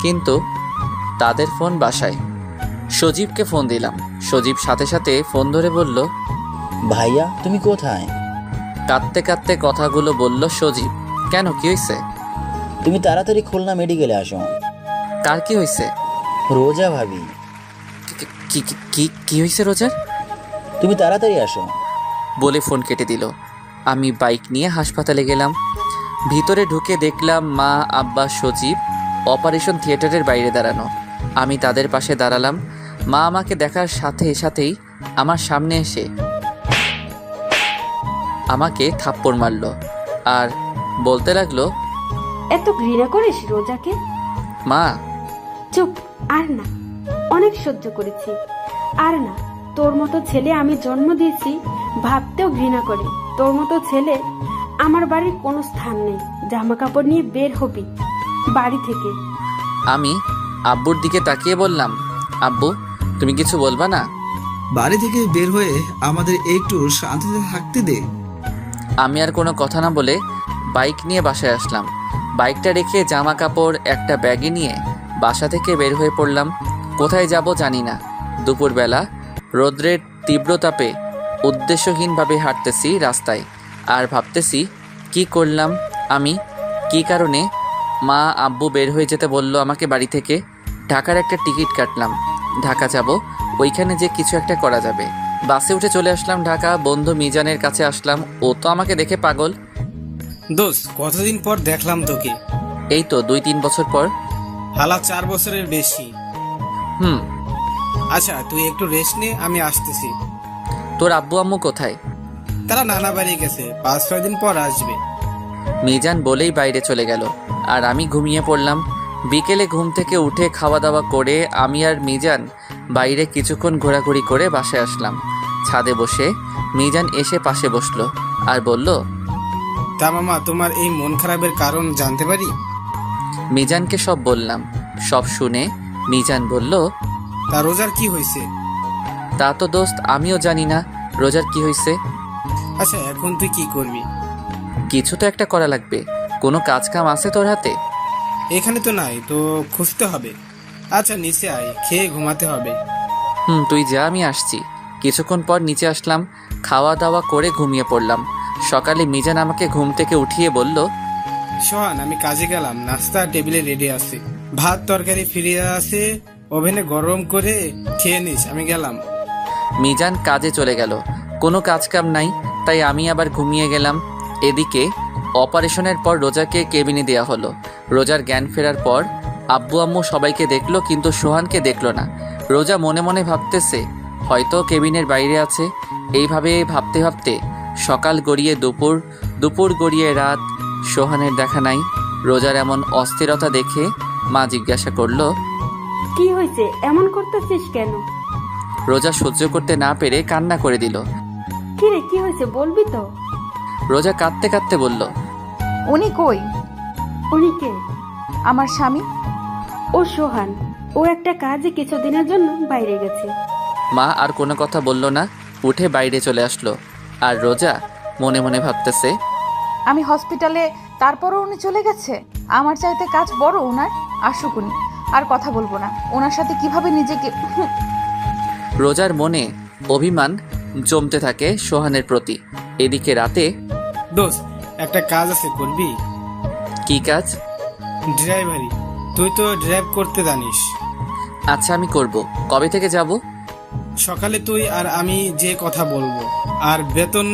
কিন্তু তাদের ফোন বাসায়। সজীবকে ফোন দিলাম। সজীব সাথে সাথে ফোন ধরে বলল,
ভাইয়া তুমি কোথায়?
কাঁদতে কাঁদতে কথাগুলো বলল সজীব। কেন, কি হয়েছে?
তুমি তাড়াতাড়ি খুলনা মেডিকেলে আসো।
কার কি হয়েছে?
রোজা ভাবি।
কি হয়েছে রোজার?
তুমি তাড়াতাড়ি আসো
বলে ফোন কেটে দিল। আমি বাইক নিয়ে হাসপাতালে গেলাম। ভিতরে ঢুকে দেখলাম মা, আব্বা, সজীব অপারেশন থিয়েটারের বাইরে দাঁড়ানো। আমি তাদের পাশে দাঁড়ালাম। মা আমাকে দেখার সাথে সাথেই আমার সামনে এসে আমাকে থাপ্পড় মারল আর বলতে লাগলো,
এত ঘৃণা করিস রোজাকে?
মা
চুপ, আর না, অনেক সহ্য করেছি, আর না। তোর মতো ছেলে আমি জন্ম দিয়েছি ভাবতেও ঘৃণা করি। তোর মতো ছেলে আমার বাড়ির কোনো স্থান নেই। জামা কাপড় নিয়ে বের হবি বাড়ি থেকে।
আমি আব্বুর দিকে তাকিয়ে বললাম, আব্বু তুমি কিছু বলবা না?
বাড়ি থেকে বের হয়ে আমাদের একটু শান্তিতে থাকতে দে।
আমি আর কোনো কথা না বলে বাইক নিয়ে বাসায় আসলাম। বাইকটা রেখে জামা কাপড় একটা ব্যাগে নিয়ে বাসা থেকে বের হয়ে পড়লাম। কোথায় যাব জানি না। দুপুরবেলা রৌদ্রের তীব্রতাপে উদ্দেশ্যহীনভাবে হাঁটতেছি রাস্তায়, আর ভাবতেছি কি করলাম আমি, কি কারণে মা আব্বু বের হয়ে যেতে বলল আমাকে বাড়ি থেকে। ঢাকার একটা টিকিট কাটলাম, ঢাকা যাব, ওইখানে যে কিছু একটা করা যাবে। বাসে উঠে চলে আসলাম ঢাকা। বন্ধু মিজানের কাছে আসলাম, ও তো আমাকে দেখে পাগল।
দোস্ত, কতদিন পর দেখলাম তোকে।
এই তো 2-3 বছর পর।
হালা 4 বছরের বেশি।
হুম।
আচ্ছা, তুই একটু রেস্ট নে, আমি আসতেছি।
তোর আব্বু আম্মু কোথায়?
তারা নানা বাড়ি গেছে, 5-6 দিন পর আসবে।
মিজান বলেই বাইরে চলে গেল, আর আমি ঘুমিয়ে পড়লাম। বিকেলে ঘুম থেকে উঠে খাওয়া দাওয়া করে আমি আর মিজান বাইরে কিছুক্ষণ ঘোরাঘুরি করে বাসায় আসলাম। ছাদে বসে মিজান এসে পাশে বসলো আর বলল,
তা মামা, তোমার এই মন খারাপের কারণ জানতে পারি?
মিজানকে সব বললাম। সব শুনে মিজান বলল,
তা রোজার কি হয়েছে?
তা তো দোস্ত আমিও জানি না রোজার কি হয়েছে।
আচ্ছা, এখন তুই কি করবি?
কিছু তো একটা করা লাগবে। কোনো কাজ কাম আছে তোর হাতে?
এখানে তো নাই, তো খুঁজতে হবে। আচ্ছা, নিচে আয়, খেয়ে ঘুমাতে হবে।
তুই যা, আমি আসছি। কিছুক্ষণ পর নিচে আসলাম, খাওয়া দাওয়া করে ঘুমিয়ে পড়লাম। সকালে মিজান আমাকে ঘুম থেকে উঠিয়ে বলল,
সোহান, আমি কাজে গেলাম, নাস্তা টেবিলে রেডি আছে, ভাত তরকারি ফিরিয়ে আছে, ওভেনে গরম করে খেয়ে নিস, আমি গেলাম।
মিজান কাজে চলে গেল। কোনো কাজ কাম নাই, তাই আমি আবার ঘুমিয়ে গেলাম। এদিকে অপারেশনের পর রোজাকে কেবিনে দেওয়া হলো। রোজার জ্ঞান ফেরার পর আব্বু আম্মু সবাইকে দেখলো, কিন্তু সোহানকে দেখলো না। রোজা মনে মনে ভাবতেছে হয়তো কেবিনের বাইরে আছে। এইভাবে ভাবতে ভাবতে সকাল গড়িয়ে দুপুর, দুপুর গড়িয়ে রাত, সোহানের দেখা নাই। রোজার এমন অস্থিরতা দেখে মা জিজ্ঞাসা করলো,
কি হয়েছে, এমন করতেছিস কেন?
রোজা সহ্য করতে না পেরে কান্না করে দিল।
কি রে, কি হয়েছে বলবি তো?
রোজা কাঁদতে কাঁদতে বলল,
উনি কই?
উনি কে?
আমার স্বামী।
ও সোহান, ও একটা কাজে কিছুদিনের জন্য বাইরে গেছে।
মা আর কোনো কথা বলল না, উঠে বাইরে চলে আসলো। আর রোজা মনে মনে ভাবতেছে,
আমি হসপিটালে, তারপরও উনি চলে গেছে। আমার চাইতে কাজ বড় ওনার। আসুক উনি, আর কথা বলবো না। ওনার সাথে কিভাবে নিজেকে
রোজার মনে অভিমান জমতে থাকে সোহানের প্রতি। এদিকে রাতে,
দোস্ত, একটা কাজ আছে, করবি?
কি কাজ?
ড্রাইভারি। তুই তো ড্রাইভ করতে জানিস।
আচ্ছা, আমি করব। কবে থেকে যাব?
সকালে তুই আর আমি যে কথা বলবো, আর বেতন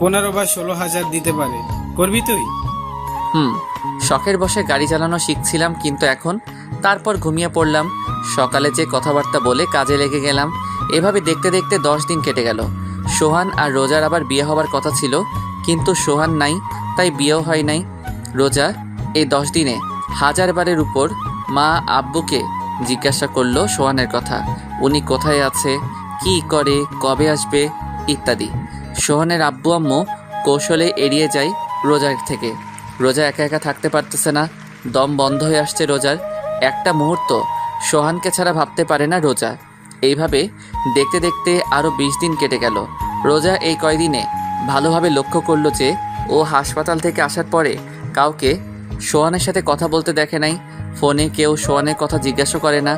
15 বা 16,000 দিতে পারে। করবি তুই?
শখের বসে গাড়ি চালানো শিখছিলাম, কিন্তু এখন। তারপর ঘুমিয়ে পড়লাম। সকালে যে কথাবার্তা বলে কাজে লেগে গেলাম। এভাবে দেখতে দেখতে 10 দিন কেটে গেল। সোহান আর রোজার আবার বিয়ে হবার কথা ছিল, কিন্তু সোহান নাই, তাই বিয়েও হয় নাই। রোজা এই 10 দিনে 1000 বারের উপর মা আব্বুকে জিজ্ঞাসা করলো সোহানের কথা। উনি কোথায় আছে, কি করে, কবে আসবে ইত্যাদি। সোহানের আব্বু আম্মু কৌশলে এড়িয়ে যায় রোজার থেকে। রোজা একা একা থাকতে পারতেছে না, দম বন্ধ হয়ে আসছে রোজার। একটা মুহূর্ত সোহানকে ছাড়া ভাবতে পারে না রোজা। এইভাবে দেখতে দেখতে আরও 20 দিন কেটে গেল। রোজা এই কয়দিনে ভালোভাবে লক্ষ্য করলো যে ও হাসপাতাল থেকে আসার পরে কাউকে সোহানের সাথে কথা বলতে দেখে নাই। ফোনে কেউ সোহানের কথা জিজ্ঞাসা করে না,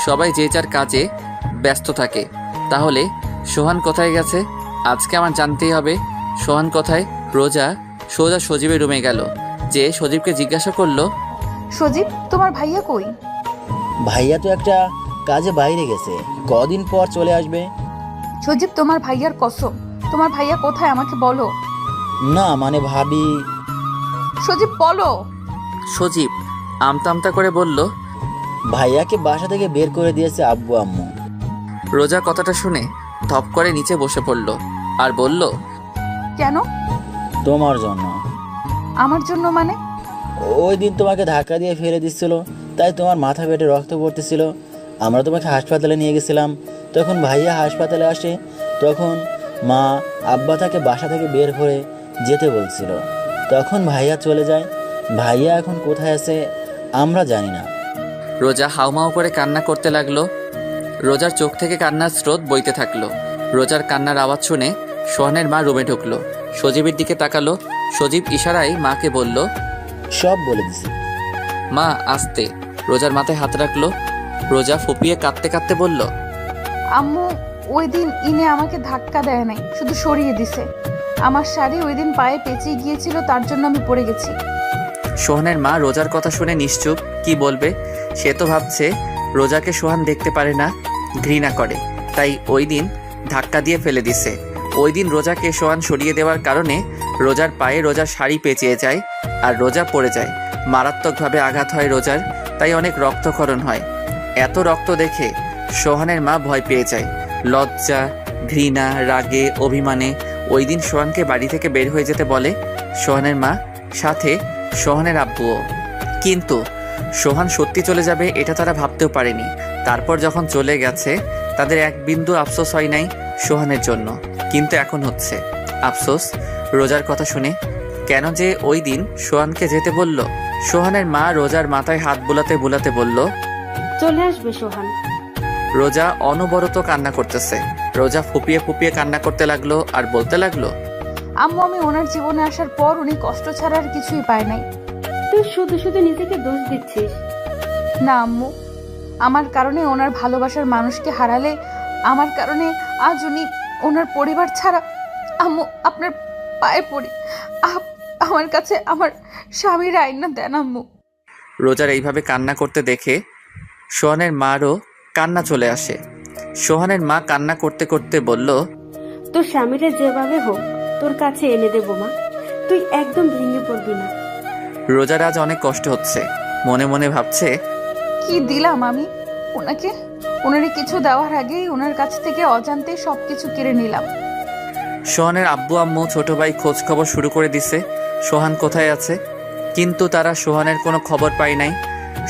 সবাই যে যার কাজে ব্যস্ত থাকে। তাহলে সোহান কোথায় গেছে? আজকে আমার জানতেই হবে সোহান কোথায়। রোজা সোজা সজীবের রুমে গেল, যে সজীবকে জিজ্ঞাসা করলো,
সজীব, তোমার ভাইয়া কই?
ভাইয়া তো একটা কাজে বাইরে গেছে, কদিন পর চলে আসবে।
সজীব, তোমার ভাইয়ার কসম, তোমার ভাইয়া কোথায় আমাকে বলো।
না মানে ভাবি।
সজীব বলো।
সজীব আমতা আমতা করে বলল,
ভাইয়াকে বাসা থেকে বের করে দিয়েছে আব্বু আম্মু।
রোজা কথাটা শুনে ধপ করে নিচে বসে পড়ল আর বলল,
কেন?
তোমার জন্য।
আমার জন্য মানে?
ওই দিন তোমাকে ধাক্কা দিয়ে ফেলে দিচ্ছিল, তাই তোমার মাথা পেটে রক্ত পড়তেছিল। আমরা তোমাকে হাসপাতালে নিয়ে গেছিলাম। তখন ভাইয়া হাসপাতালে আসে, তখন মা আব্বা তাকে বাসা থেকে বের করে যেতে বলছিল। তখন ভাইয়া চলে যায়। ভাইয়া এখন কোথায় আছে আমরা জানি না।
রোজা হাউমাউ করে কান্না করতে লাগলো। রোজার চোখ থেকে কান্নার স্রোত বইতে থাকলো। রোজার কান্নার আওয়াজ শুনে সোহানের মা রুমে ঢুকলো। সজীবের দিকে তাকালো। সজীব ইশারায় মাকে বলল,
সব বলে দিছি।
মা আস্তে। রোজার মাথায় হাত রাখলো। রোজা ফুপিয়ে কাঁদতে কাঁদতে বলল,
আম্মু ওই দিন ইনে আমাকে ধাক্কা দেয় নাই, শুধু সরিয়ে দিছে। আমার শাড়ি ওই দিন পায়ে পেঁচিয়ে গিয়েছিল, তার জন্য আমি পড়ে গেছি।
সোহানের মা রোজার কথা শুনে নিশ্চুপ। কি বলবে? সে তো ভাবছে রোজাকে সোহান দেখতে পারে না, ঘৃণা করে, তাই ওই দিন ধাক্কা দিয়ে ফেলে দিছে। ওই দিন রোজাকে সোহান সরিয়ে দেওয়ার কারণে রোজার পায়ে রোজার শাড়ি পেঁচিয়ে যায় আর রোজা পড়ে যায়। মারাত্মকভাবে আঘাত হয় রোজার, তাই অনেক রক্তক্ষরণ হয়। এত রক্ত দেখে সোহানের মা ভয় পেয়ে যায়। লজ্জা, ঘৃণা, রাগে, অভিমানে ওই দিন সোহানকে বাড়ি থেকে বের হয়ে যেতে বলে সোহানের মা, সাথে সোহানের আব্বুও। কিন্তু সোহান সত্যি চলে যাবে এটা তারা ভাবতেও পারেনি। তারপর যখন চলে গেছে তাদের এক বিন্দু আফসোস হয় নাই সোহানের জন্য, কিন্তু এখন হচ্ছে আফসোস রোজার কথা শুনে। কেন যে ওই দিন সোহানকে যেতে বলল। সোহানের মা রোজার মাথায় হাত বুলাতে বুলাতে বলল,
চলে আসবে সোহান।
রোজা অনবরত কান্না করতেছে। রোজা ফুপিয়ে ফুপিয়ে কান্না করতে লাগলো আর বলতে লাগলো,
আম্মু আমি ওনার জীবনে আসার পর উনি কষ্ট ছাড়া আর কিছুই পায় নাই।
তুই শুধু শুধু নিজেকে দোষ দিচ্ছিস।
না আম্মু, আমার কারণে ওনার ভালোবাসার মানুষকে হারালে, আমার কারণে আজ উনি ওনার পরিবার ছাড়া। আম্মু আপনার পায়ে পড়ি, আমার কাছে আমার স্বামীর আইনা দেন আম্মু।
রোজার এইভাবে কান্না করতে দেখে সোহানের মারও কান্না চলে আসে। সোহানের মা কান্না করতে করতে বলল,
তোর স্বামীরা যেভাবে হোক তোর কাছে এনে দেবো মা, তুই একদম ভেঙে পড়বি না।
রোজার আজ অনেক কষ্ট হচ্ছে। মনে মনে ভাবছে,
কি দিলাম আমি ওনাকে? ওনারে কিছু দেওয়ার আগেই ওনার কাছ থেকে অজান্তে সবকিছু কেড়ে নিলাম।
সোহানের আব্বু আম্মু ছোট ভাই খোঁজ খবর শুরু করে দিছে সোহান কোথায় আছে, কিন্তু তারা সোহানের কোনো খবর পায় নাই।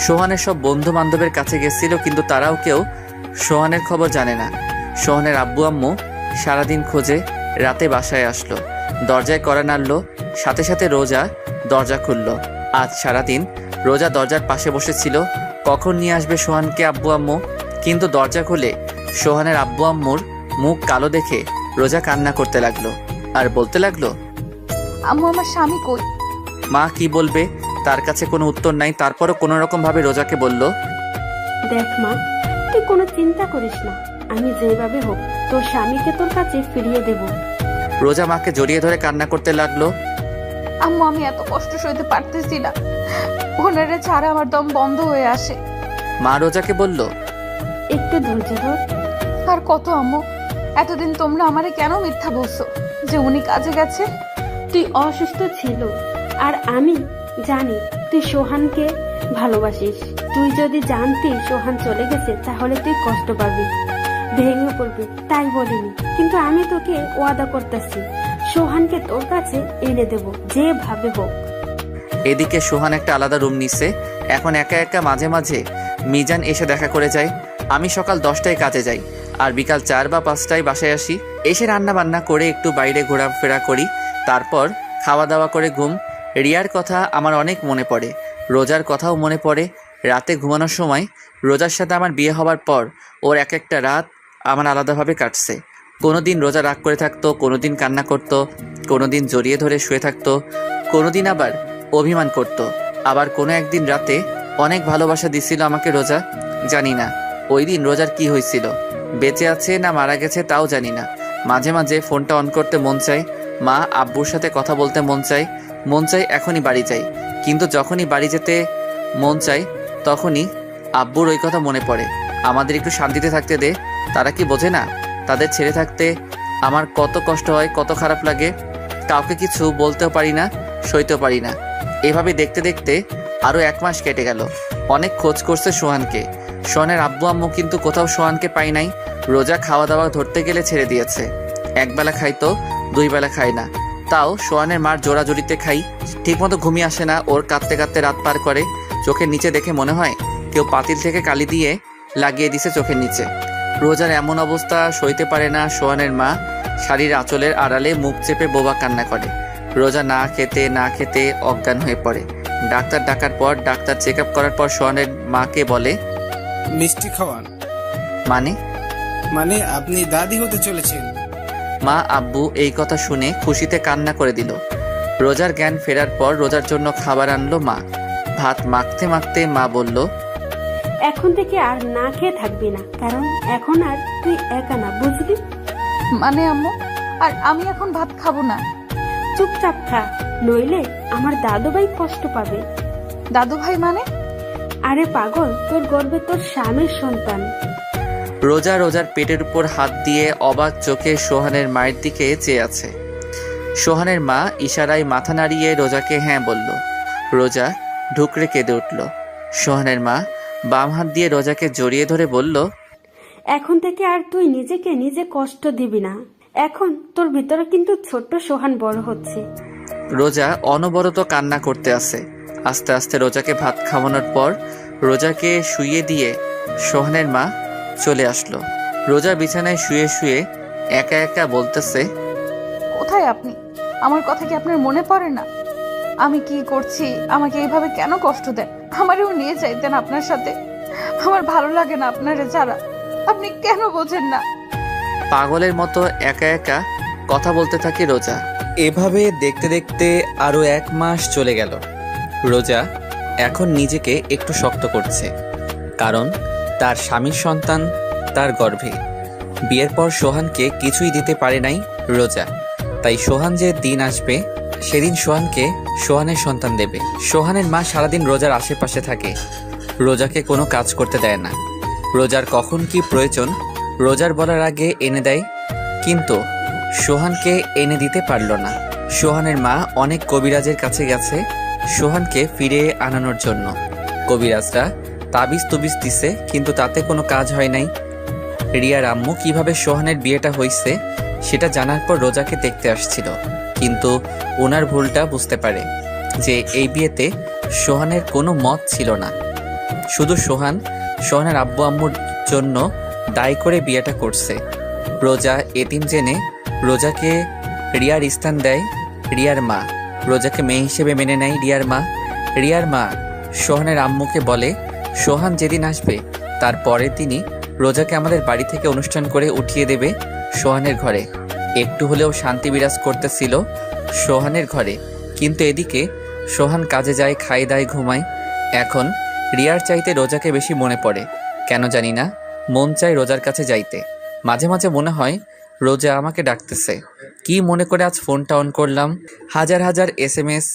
সোহানের সব বন্ধু বান্ধবের কাছে গেছিল, কিন্তু তারাও কেউ সোহানের খবর জানে না। সোহানের আব্বু আম্মু সারাদিন খোঁজে, রাতে বাসায় আসলো, দরজায় কড়া নাড়ল, সাথে সাথে রোজা দরজা খুলল। আজ সারাদিন রোজা দরজার পাশে বসেছিল, কখন নিয়ে আসবে সোহানকে আব্বু আম্মু। কিন্তু দরজা খুলে সোহানের আব্বু আম্মুর মুখ কালো দেখে রোজা কান্না করতে লাগলো আর বলতে লাগলো,
আম্মু আমার স্বামী কই?
মা কি বলবে, তার কাছে কোনো উত্তর নাই। তারপরও কোনো রকম ভাবে রোজাকে বলল,
দেখ মা, তুই কোনো চিন্তা করিস না, আমি যেভাবে হোক তোর স্বামীকে তোর কাছে ফিরিয়ে দেব।
রোজা মাকে জড়িয়ে ধরে কান্না করতে লাগলো।
আম্মু আমি এত কষ্ট সইতে পারতেছি না, ওনারে ছাড়া আমার দম বন্ধ হয়ে আসে।
মা রোজাকে বলল,
একটু ধৈর্য ধর।
আর কত আম্মু, এতদিন তোমরা আমারে কেন মিথ্যা বলছো যে উনি কাজে গেছে?
তুই অসুস্থ ছিল, আর আমি জানি তুই সোহানকে ভালোবাসিস। তুই যদি জানতি সোহান চলে গেছে তাহলে তুই কষ্ট পাবি, ভেঙে পড়বি, তাই বলিনি। কিন্তু আমি তোকে ওয়াদা করতেছি সোহানকে তোর কাছে এনে দেব যেভাবে হোক।
এদিকে সোহান একটা আলাদা রুম নিছে। এখন একা একা মাঝে মাঝে মিজান এসে দেখা করে যায়। আমি সকাল 10টায় কাজে যাই আর বিকাল 4 বা 5টায় বাসায় আসি। এসে রান্না বান্না করে একটু বাইরে ঘোরাফেরা করি, তারপর খাওয়া দাওয়া করে ঘুম। রিয়ার কথা আমার অনেক মনে পড়ে, রোজার কথাও মনে পড়ে। রাতে ঘুমানোর সময় রোজার সাথে আমার বিয়ে হবার পর ওর এক একটা রাত আমার আলাদাভাবে কাটছে। কোনোদিন রোজা রাগ করে থাকতো, কোনোদিন কান্না করতো, কোনোদিন জড়িয়ে ধরে শুয়ে থাকতো, কোনোদিন আবার অভিমান করতো। আবার কোনো একদিন রাতে অনেক ভালোবাসা দিছিল আমাকে রোজা। জানি না ওই দিন রোজার কি হয়েছিল, বেঁচে আছে না মারা গেছে তাও জানি না। মাঝে মাঝে ফোনটা অন করতে মন চায়, মা আব্বুর সাথে কথা বলতে মন চায় এখনই বাড়ি যাই। কিন্তু যখনই বাড়ি যেতে মন চায় তখনই আব্বুর ওই কথা মনে পড়ে, আমাদের একটু শান্তিতে থাকতে দে। তারা কি বোঝে না তাদের ছেড়ে থাকতে আমার কত কষ্ট হয়, কত খারাপ লাগে। কাউকে কিছু বলতেও পারি না, সইতেও পারি না। এভাবে দেখতে দেখতে আরও 1 মাস কেটে গেল। অনেক খোঁজ করছে সোহানকে। সোহানের আব্বু আম্মু কিন্তু কোথাও সোহানকে পাই নাই। রোজা খাওয়া দাওয়া ধরতে গেলে ছেড়ে দিয়েছে। একবেলা খাইতো, 2 বেলা খাই না, তাও সোহানের মার জোড়াজড়িতে খাই। ঠিকমতো ঘুমিয়ে আসে না, ওর কাঁদতে কাঁদতে রাত পার করে। চোখের নিচে দেখে মনে হয় কেউ পাতিল থেকে কালি দিয়ে লাগিয়ে দিছে চোখের নিচে। রোজার এমন অবস্থা সইতে পারে না সোহানের মা শাড়ির আঁচলের আড়ালে মুখ চেপে বোবা কান্না করে। রোজা না খেতে অজ্ঞান হয়ে পড়ে। ডাক্তার ডাকার পর, ডাক্তার চেক আপ করার পর সোহানের মাকে বলে,
মিষ্টি খাওয়ান।
মানে
আপনি দাদি হতে চলেছেন।
মা আব্বু এই কথা শুনে খুশিতে কান্না করে দিল। রোজার জ্ঞান ফেরার পর রোজার জন্য খাবার আনলো মা। ভাত মাখতে মাখতে মা বলল,
এখন থেকে আর না খেয়ে থাকবি না, কারণ এখন আর তুই একা না, বুঝলি?
মানে আম্মু, আর আমি এখন ভাত খাবো না।
চুপচাপ খা, নইলে আমার দাদুভাই কষ্ট পাবে।
দাদু ভাই মানে?
আরে পাগল, তোর গর্বে তোর স্বামীর সন্তান।
রোজা রোজার পেটের উপর হাত দিয়ে অবাক চোখে সোহানের মায়ের দিকে চেয়ে আছে। সোহানের মা ইশারায় মাথা নাড়িয়ে রোজাকে হ্যাঁ বলল। রোজা ঢুকরে কেঁদে উঠল। সোহানের মা বাম হাত দিয়ে রোজাকে জড়িয়ে ধরে বলল,
এখন থেকে আর তুই নিজেকে নিজে কষ্ট দিবি না। এখন তোর ভিতরে কিন্তু ছোট্ট সোহান বড় হচ্ছে।
রোজা অনবরত কান্না করতে আছে। আস্তে আস্তে রোজাকে ভাত খাওয়ানোর পর রোজাকে শুইয়ে দিয়ে সোহানের মা চলে আসলো। রোজা বিছানায় শুয়ে শুয়ে একা একা বলতেছে,
কোথায় আপনি? আমার কথা কি আপনার মনে পড়ে না? আমি কি করছি? আমাকে এইভাবে কেন কষ্ট দেন? আমারও নিয়ে যাইতেন আপনার সাথে। আমার ভালো লাগে না আপনারে ছাড়া। আপনি কেন বোঝেন না?
পাগলের মতো একা একা কথা বলতে থাকে রোজা। এভাবে দেখতে দেখতে আরো 1 মাস চলে গেল। রোজা এখন নিজেকে একটু শক্ত করছে, কারণ তার স্বামীর সন্তান তার গর্ভে। বিয়ের পর সোহানকে কিছুই দিতে পারে নাই রোজা, তাই সোহান যে দিন আসবে সেদিন সোহানকে সোহানের সন্তান দেবে। সোহানের মা সারাদিন রোজার আশেপাশে থাকে, রোজাকে কোনো কাজ করতে দেয় না। রোজার কখন কি প্রয়োজন রোজার বলার আগে এনে দেয়, কিন্তু সোহানকে এনে দিতে পারল না। সোহানের মা অনেক কবিরাজের কাছে গেছে সোহানকে ফিরে আনানোর জন্য। কবিরাজরা তাবিজ তুবিজ দিছে, কিন্তু তাতে কোনো কাজ হয় নাই। রিয়ার আম্মু কিভাবে সোহানের বিয়েটা হয়েছে সেটা জানার পর রোজাকে দেখতে আসছিল, কিন্তু ওনার ভুলটা বুঝতে পারে যে এই বিয়েতে সোহানের কোনো মত ছিল না। শুধু সোহানের আব্বু আম্মুর জন্য দায়ী করে বিয়েটা করছে। রোজা এতিম জেনে রোজাকে রিয়ার স্থান দেয় রিয়ার মা। রোজাকে মেয়ে হিসেবে মেনে নেয় রিয়ার মা সোহানের আম্মুকে বলে, সোহান যেদিন আসবে তার পরের দিনই রোজাকে আমাদের বাড়ি থেকে অনুষ্ঠান করে উঠিয়ে দেবে সোহানের ঘরে। একটু হলেও শান্তি বিরাজ করতেছিল সোহানের ঘরে, কিন্তু এদিকে সোহান কাজে যায়, খায় দায়, ঘুমায়। এখন রিয়ার চাইতে রোজাকে বেশি মনে পড়ে, কেন জানি না মন চায় রোজার কাছে যাইতে। মাঝে মাঝে মনে হয় রোজা আমাকে ডাকতেছে। কি মনে করে আজ ফোনটা অন করলাম, হাজার হাজার SMS,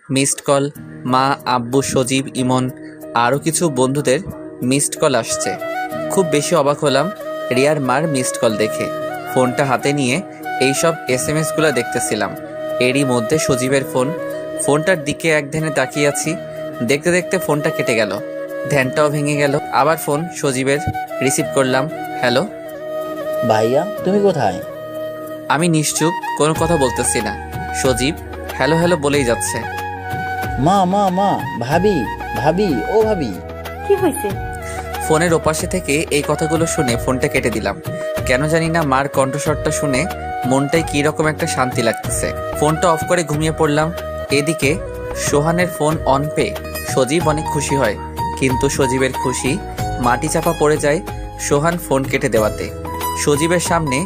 মিসড কল, মা, আব্বু, সজীব, ইমন, আরও কিছু বন্ধুদের মিসড কল আসছে। খুব বেশি অবাক হলাম রিয়ার মার মিসড কল দেখে। ফোনটা হাতে নিয়ে এইসব SMS-গুলো দেখতেছিলাম। এরই মধ্যে সজীবের ফোনটার দিকে এক ধ্যানে তাকিয়ে আছি। দেখতে দেখতে ফোনটা কেটে গেল, ধ্যানটাও ভেঙে গেল। আবার ফোন সজীবের, রিসিভ করলাম। হ্যালো
ভাইয়া, তুমি কোথায়?
আমি নিশ্চুপ, কোনো কথা বলতেছি না। সজীব হ্যালো হ্যালো বলেই যাচ্ছে।
মা মা মা, ভাবি ভাবি, ও ভাবি।
কি হয়েছে?
ফোনের ওপাশে থেকে এই কথাগুলো শুনে ফোনটা কেটে দিলাম। কেন জানি না মার কণ্ঠস্বরটা শুনে মনটাই কি রকম একটা শান্তি লাগতেছে। ফোনটা অফ করে ঘুমিয়ে পড়লাম। এদিকে সোহানের ফোন অন পেয়ে সজীব অনেক খুশি হয়, কিন্তু সজীবের খুশি মাটি চাপা পড়ে যায় সোহান ফোন কেটে দেওয়াতে। সজীবের সামনে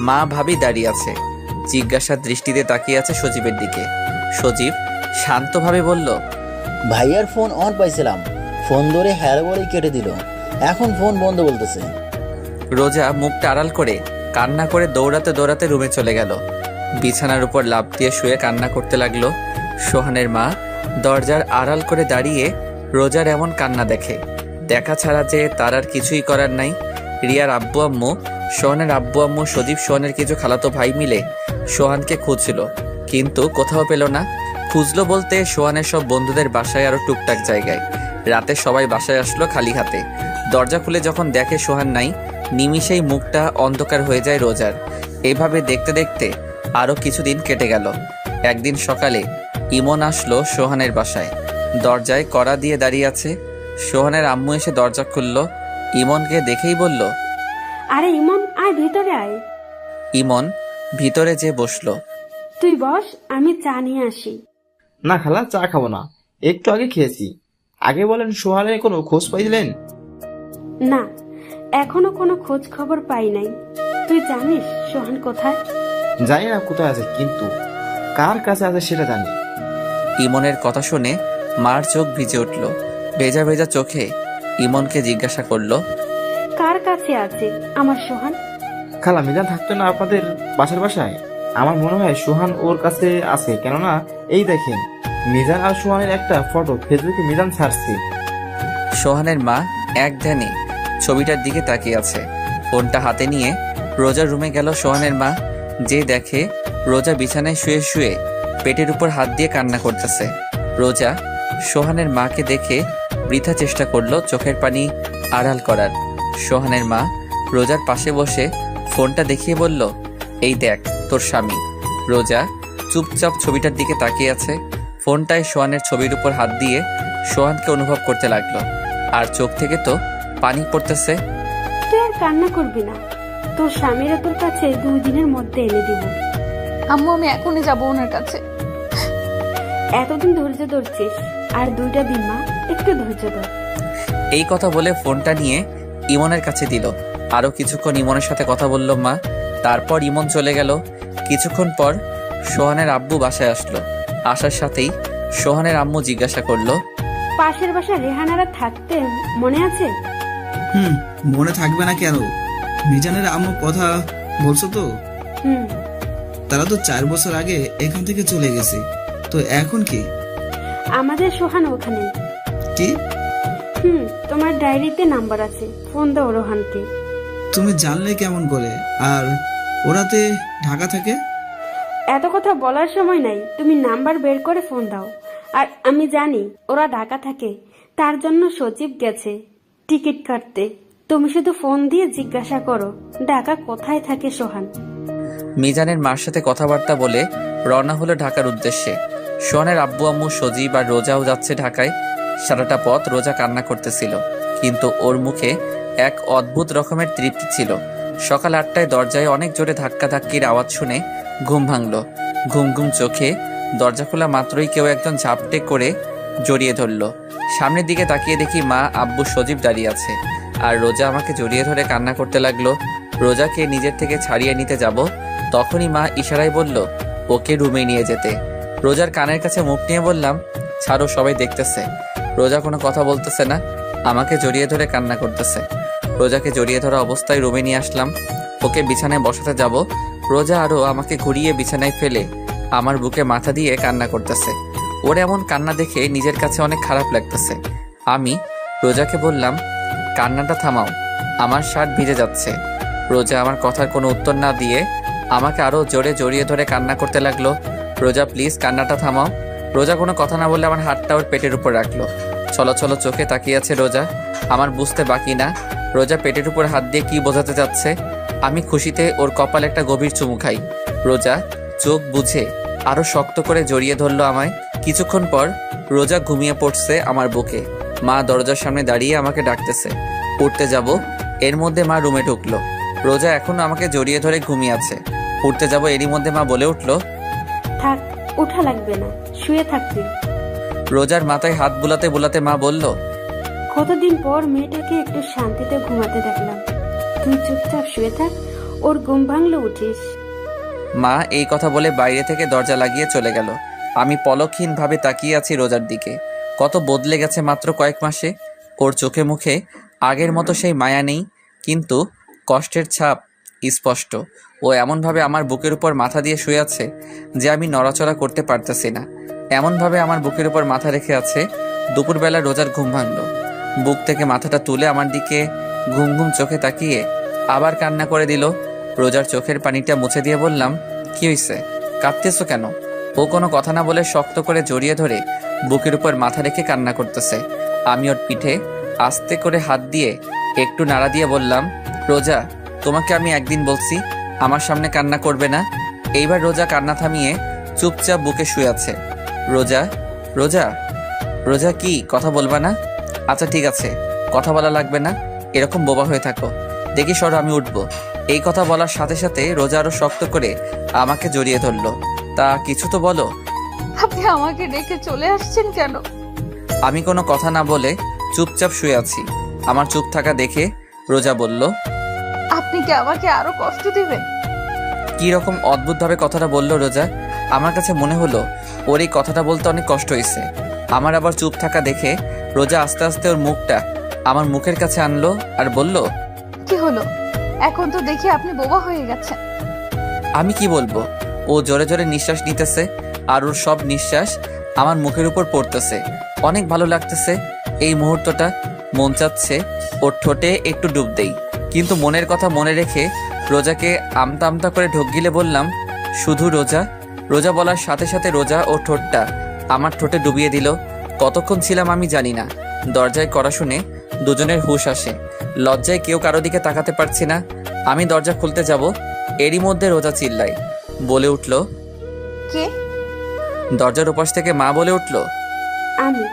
মা ভাবি দাঁড়িয়ে আছে, জিজ্ঞাসার দৃষ্টিতে তাকিয়ে আছে সজীবের দিকে। সজীব শান্তভাবে বলল,
ভাইয়ার ফোন অন পাইছিলাম, ফোন ধরে হ্যালো বলেই কেটে দিল, এখন ফোন বন্ধ বলতেছে।
রোজা মুখটা আড়াল করে কান্না করে দৌড়াতে দৌড়াতে রুমে চলে গেল। বিছানার উপর লাফ দিয়ে শুয়ে কান্না করতে লাগলো। সোহানের মা দরজার আড়াল করে দাঁড়িয়ে রোজার এমন কান্না দেখে। দেখা ছাড়া যে তার আর কিছুই করার নাই। রিয়ার আব্বু আম্মু, সোহানের আব্বু আম্মু, সজীব, সোহানের কিছু খালাতো ভাই মিলে সোহানকে খুঁজছিল, কিন্তু কোথাও পেল না। খুঁজলো বলতে সোহানের সব বন্ধুদের বাসায় আরো টুকটাক জায়গায়। রাতে সবাই বাসায় আসলো খালি হাতে। দরজা খুলে যখন দেখে সোহান নাই, নিমিষেই মুখটা অন্ধকার হয়ে যায় রোজার। এভাবে দেখতে দেখতে আরো কিছুদিন কেটে গেল। একদিন সকালে ইমন আসলো সোহানের বাসায়। দরজায় কড়া দিয়ে দাঁড়িয়ে আছে। সোহানের আম্মু এসে দরজা খুলল। ইমনকে দেখেই বলল,
আরে ইমন, আয় ভিতরে আয়।
ইমন ভিতরে যে বসলো।
তুই বস, আমি চা নিয়ে আসি।
না খালা, চা খাবো না, একটু আগে খেয়েছি। আগে বলেন, সোহানের কোনো খোঁজ পাইলেন?
না, এখনো কোনো খোঁজ খবর পাই নাই। তুই জানিস সোহান কোথায়?
জানি না কোথায় আছে, কিন্তু কার কাছে আছে সেটা জানি।
ইমনের কথা শুনে মার চোখ ভিজে উঠল। ভেজা ভেজা চোখে ইমনকে জিজ্ঞাসা করলো,
কার কাছে আছে আমার সোহান?
খালা, মিজান থাকতো না আপনাদের পাশের বাসায়? আমার মনে হয় সোহান ওর কাছে আছে, কেননা এই দেখেন মিজান আর সোহানের একটা ফটো ফেসবুকে মিজান ছাড়ছে।
সোহানের মা এক ধ্যানে ছবিটার দিকে তাকিয়ে আছে। ফোনটা হাতে নিয়ে রোজার রুমে গেল সোহানের মা। যে দেখে রোজা বিছানায় শুয়ে শুয়ে পেটের উপর হাত দিয়ে কান্না করতেছে। রোজা সোহানের মাকে দেখে বৃথা চেষ্টা করলো চোখের পানি আড়াল করার। সোহানের মা রোজার পাশে বসে ফোনটা দেখিয়ে বলল, এই দেখ তোর স্বামী। রোজা চুপচাপ ছবিটার দিকে তাকিয়ে আছে। ফোনটায় সোহানের ছবির উপর হাত দিয়ে সোহানকে অনুভব করতে লাগলো। আর চোখ থেকে তো পানি পড়তেছে।
তুই আর কান্না করবি না, তোর স্বামীরা তোর কাছে 2 দিনের মধ্যে এনে দিব।
আম্মু আমি এখনই যাবো ওনার কাছে।
এতদিন ধৈর্য ধরছিস, আর 2টা দিন মা, একটু ধৈর্য ধর।
এই কথা বলে ফোনটা নিয়ে ইমনের কাছে দিল। আরো কিছুক্ষণ ইমনের সাথে কথা বলল মা। তারপর ইমন চলে গেল। কিছুক্ষণ পর সোহানের আব্বু বাসায় আসলো। আসার সাথেই সোহানের আম্মু জিজ্ঞাসা করলো,
পাশের বাসা রেহানারা থাকতেন মনে আছে?
মনে থাকবে না কেন? মিজানের আম্মু কথা বলছো তো? তারা তো 4 বছর আগে এখান থেকে চলে গেছে, তো এখন কি?
আমাদের সোহান ওখানে।
কি?
তোমার ডায়েরিতে নাম্বার আছে, ফোন দাও রোহানকে।
তুমি জানলে কেমন করে? আর ওরাতে ঢাকা থাকে?
এত কথা বলার সময় নাই, তুমি নাম্বার বের করে ফোন দাও। আর আমি জানি ওরা ঢাকা থাকে, তার জন্য সচিব গেছে টিকিট কাটতে। তুমি শুধু ফোন দিয়ে জিজ্ঞাসা করো ঢাকা কোথায় থাকে সোহান।
মিজানের মার সাথে কথাবার্তা বলে রওনা হলো ঢাকার উদ্দেশ্যে। সোহানের আব্বু আম্মু সজীব আর রোজাও যাচ্ছে ঢাকায়। সারাটা পথ রোজা কান্না করতেছিল, কিন্তু ওর মুখে এক অদ্ভুত রকমের তৃপ্তি ছিল। সকাল 8টায় দরজায় অনেক জোরে ধাক্কাধাক্কির আওয়াজ শুনে ঘুম ভাঙলো। ঘুম ঘুম চোখে দরজা খোলা মাত্রই কেউ একজন ঝাপটে করে জড়িয়ে ধরলো। সামনের দিকে তাকিয়ে দেখি মা, আব্বু, সজীব দাঁড়িয়ে আছে। আর রোজা আমাকে জড়িয়ে ধরে কান্না করতে লাগলো। রোজাকে নিজের থেকে ছাড়িয়ে নিতে যাব, তখনই মা ইশারায় বলল ওকে রুমে নিয়ে যেতে। রোজার কানের কাছে মুখ নিয়ে বললাম, ছাড়ো, সবাই দেখতেছে। রোজা কোনো কথা বলতেছে না, আমাকে জড়িয়ে ধরে কান্না করতেছে। রোজাকে জড়িয়ে ধরা অবস্থায় রুমে নিয়ে আসলাম। ওকে বিছানায় বসাতে যাব, রোজা আরও আমাকে ঘুরিয়ে বিছানায় ফেলে আমার বুকে মাথা দিয়ে কান্না করতেছে। ওর এমন কান্না দেখে নিজের কাছে অনেক খারাপ লাগতেছে। আমি রোজাকে বললাম, কান্নাটা থামাও, আমার শার্ট ভিজে যাচ্ছে। রোজা আমার কথার কোনো উত্তর না দিয়ে আমাকে আরও জোরে জড়িয়ে ধরে কান্না করতে লাগলো। রোজা প্লিজ কান্নাটা থামাও। রোজা কোনো কথা না বলে আমার হাতটা ওর পেটের উপর রাখলো। চলো চলো চোখে তাকিয়ে আছে রোজা। আমার বুঝতে বাকি না রোজা পেটের উপর হাত দিয়ে কি বোঝাতে যাচ্ছে। আমি খুশিতে ওর কপালে একটা গভীর চুমু খাই। রোজা চোখ বুঝে আরো শক্ত করে জড়িয়ে ধরলো আমায়। কিছুক্ষণ পর রোজা ঘুমিয়ে পড়ছে আমার বুকে। মা দরজার সামনে দাঁড়িয়ে আমাকে ডাকতেছে, উঠতে যাব। এর মধ্যে মা রুমে ঢুকলো। রোজা এখনো আমাকে জড়িয়ে ধরে ঘুমিয়ে আছে। উঠতে যাব, এরই মধ্যে মা বলে উঠলো,
থাক, ওঠা লাগবে না, শুয়ে থাকবি।
রোজার মাথায় হাত বুলাতে বুলাতে মা বলল,
কতদিন পর মেয়েটাকে একটু শান্তিতে ঘুমাতে দেখলাম। তুই চুপচাপ শুয়ে থাক, ওর ঘুম ভাঙলে উঠিস।
মা এই কথা বলে বাইরে থেকে দরজা লাগিয়ে চলে গেল। আমি পলকহীনভাবে তাকিয়ে আছি রোজার দিকে। কত বদলে গেছে মাত্র কয়েক মাসে। ওর চোখে মুখে আগের মতো সেই মায়া নেই, কিন্তু কষ্টের ছাপ স্পষ্ট। ও এমনভাবে আমার বুকের উপর মাথা দিয়ে শুয়ে আছে যে আমি নড়াচড়া করতে পারতেছি না। এমনভাবে আমার বুকের উপর মাথা রেখে আছে। দুপুরবেলা রোজার ঘুম ভাঙল। বুক থেকে মাথাটা তুলে আমার দিকে ঘুম ঘুম চোখে তাকিয়ে আবার কান্না করে দিল। রোজার চোখের পানিটা মুছে দিয়ে বললাম, কি হয়েছে, কাঁদতেছো কেন? ও কোনো কথা না বলে শক্ত করে জড়িয়ে ধরে বুকের উপর মাথা রেখে কান্না করতেছে। আমি ওর পিঠে আস্তে করে হাত দিয়ে একটু নাড়া দিয়ে বললাম, রোজা, তোমাকে আমি একদিন বলছি আমার সামনে কান্না করবে না। এইবার রোজা কান্না থামিয়ে চুপচাপ বুকে শুয়ে আছে। রোজা, রোজা, রোজা, কি কথা বলবা না? আচ্ছা ঠিক আছে, কথা বলা লাগবে না, এরকম বোবা হয়ে থাকো। দেখি সরো, আমি উঠবো। এই কথা বলার সাথে সাথে রোজা আরো শক্ত করে আমাকে জড়িয়ে ধরলো। তা কিছু তো বলো।
আপনি আমাকে রেখে চলে আসছেন কেন?
আমি কোনো কথা না বলে চুপচাপ শুয়ে আছি। আমার চুপ থাকা দেখে রোজা বলল,
আপনি কি আমাকে আরো কষ্ট দিবেন?
কী রকম অদ্ভুতভাবে কথাটা বলল রোজা। আমার কাছে মনে হলো ওর এই কথাটা বলতে অনেক কষ্ট হয়েছে। আমার আবার চুপ থাকা দেখে রোজা আস্তে আস্তে ওর মুখটা আমার মুখের কাছে আনলো আর বলল,
কি হলো? এখন তো দেখি আপনি বোবা হয়ে গেছেন।
আমি কি বলবো? ও জোরে জোরে নিঃশ্বাস নিতেছে আর ওর সব নিঃশ্বাস আমার মুখের উপর পড়তেছে। অনেক ভালো লাগতেছে এই মুহূর্তটা। মন চাচ্ছে ওর ঠোঁটে একটু ডুব দেই, কিন্তু মনের কথা মনে রেখে রোজাকে আমতা আমতা করে ঢোক গিলে বললাম, শুধু রোজা। রোজা বলার সাথে সাথে রোজা ওর ঠোঁটটা আমার ঠোঁটে ডুবিয়ে দিল। কতক্ষণ ছিলাম আমি জানি না। দরজায় কড়া শুনে দুজনের হুঁশ আসে। লজ্জায় কেউ কারো দিকে তাকাতে পারছি না। আমি দরজা খুলতে যাব, এরই মধ্যে রোজা চিল্লায়, বলে উঠল,
কে?
দরজার ওপাশ থেকে মা বলে উঠল,
আমি।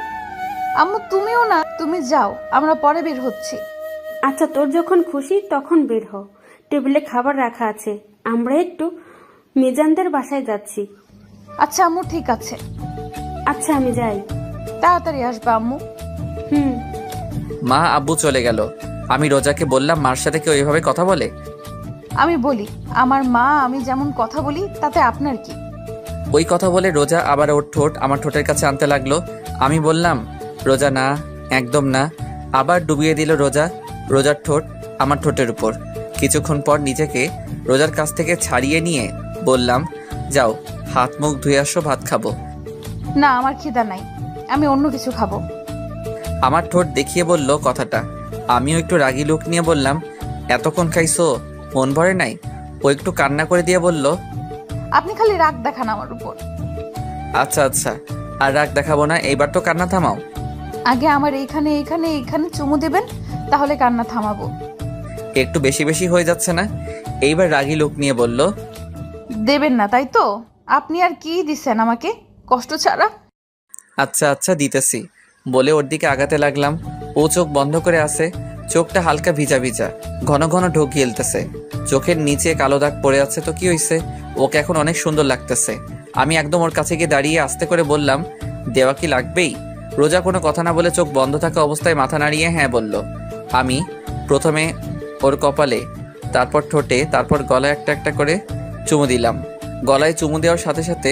আম্মু তুমিও না, তুমি যাও, আমরা পরে বের হচ্ছি।
আচ্ছা, তোর যখন খুশি তখন বের হ। টেবিলে খাবার রাখা আছে, আমরা একটু মিজানদের বাসায় যাচ্ছি।
আচ্ছা আম্মু, ঠিক আছে।
আচ্ছা, আমি যাই।
তাড়াতাড়ি আসবে আম্মু।
হুম।
মা আব্বু চলে গেল। আমি রোজাকে বললাম, মার সাথে কেউ এভাবে কথা বলে?
আমি বলি, আমার মা আমি যেমন কথা বলি তাতে আপনার কি?
ওই কথা বলে রোজা আবার ওর ঠোঁট আমার ঠোঁটের কাছে আনতে লাগলো। আমি বললাম, রোজা না, একদম না। আবার ডুবিয়ে দিল রোজা রোজার ঠোঁট আমার ঠোঁটের উপর। কিছুক্ষণ পর নিজেকে রোজার কাছ থেকে ছাড়িয়ে নিয়ে বললাম, যাও হাত মুখ ধুয়ে আসো, ভাত খাবো।
না, আমার খিদা নাই, আমি অন্য কিছু খাবো।
আমার ঠোঁট দেখিয়ে বলল কথাটা। আমিও একটু রাগী লুক নিয়ে বললাম, এতক্ষণ খাইছো, মন ভরে নাই? ও একটু কান্না করে দিয়ে বলল,
আপনি খালি রাগ দেখান আমার উপর।
আচ্ছা আচ্ছা, আর রাগ দেখাবো না, এইবার তো কান্না থামাও।
আগে আমার এইখানে এইখানে এইখানে চুমু দেবেন, তাহলে কান্না থামাবো।
একটু বেশি বেশি হয়ে যাচ্ছে না? এইবার রাগী লুক নিয়ে বলল,
দেবেন না তাই তো? আপনি আর কি দিছেন আমাকে কষ্ট ছাড়া?
আচ্ছা আচ্ছা দিতেছি, বলে ওর দিকে আগাতে লাগলাম। ও চোখ বন্ধ করে আছে, চোখটা হালকা ভিজা ভিজা, ঘন ঘন ঢোক গিলতেছে। চোখের নিচে কালো দাগ পড়ে আছে, তো কি হয়েছে? ওকে এখন অনেক সুন্দর লাগতেছে। আমি একদম ওর কাছে গিয়ে দাঁড়িয়ে আস্তে করে বললাম, দেওয়া কি লাগবেই? রোজা কোনো কথা না বলে চোখ বন্ধ থাকা অবস্থায় মাথা নাড়িয়ে হ্যাঁ বলল। আমি প্রথমে ওর কপালে, তারপর ঠোঁটে, তারপর গলায় একটা একটা করে চুমু দিলাম। গলায় চুমু দেওয়ার সাথে সাথে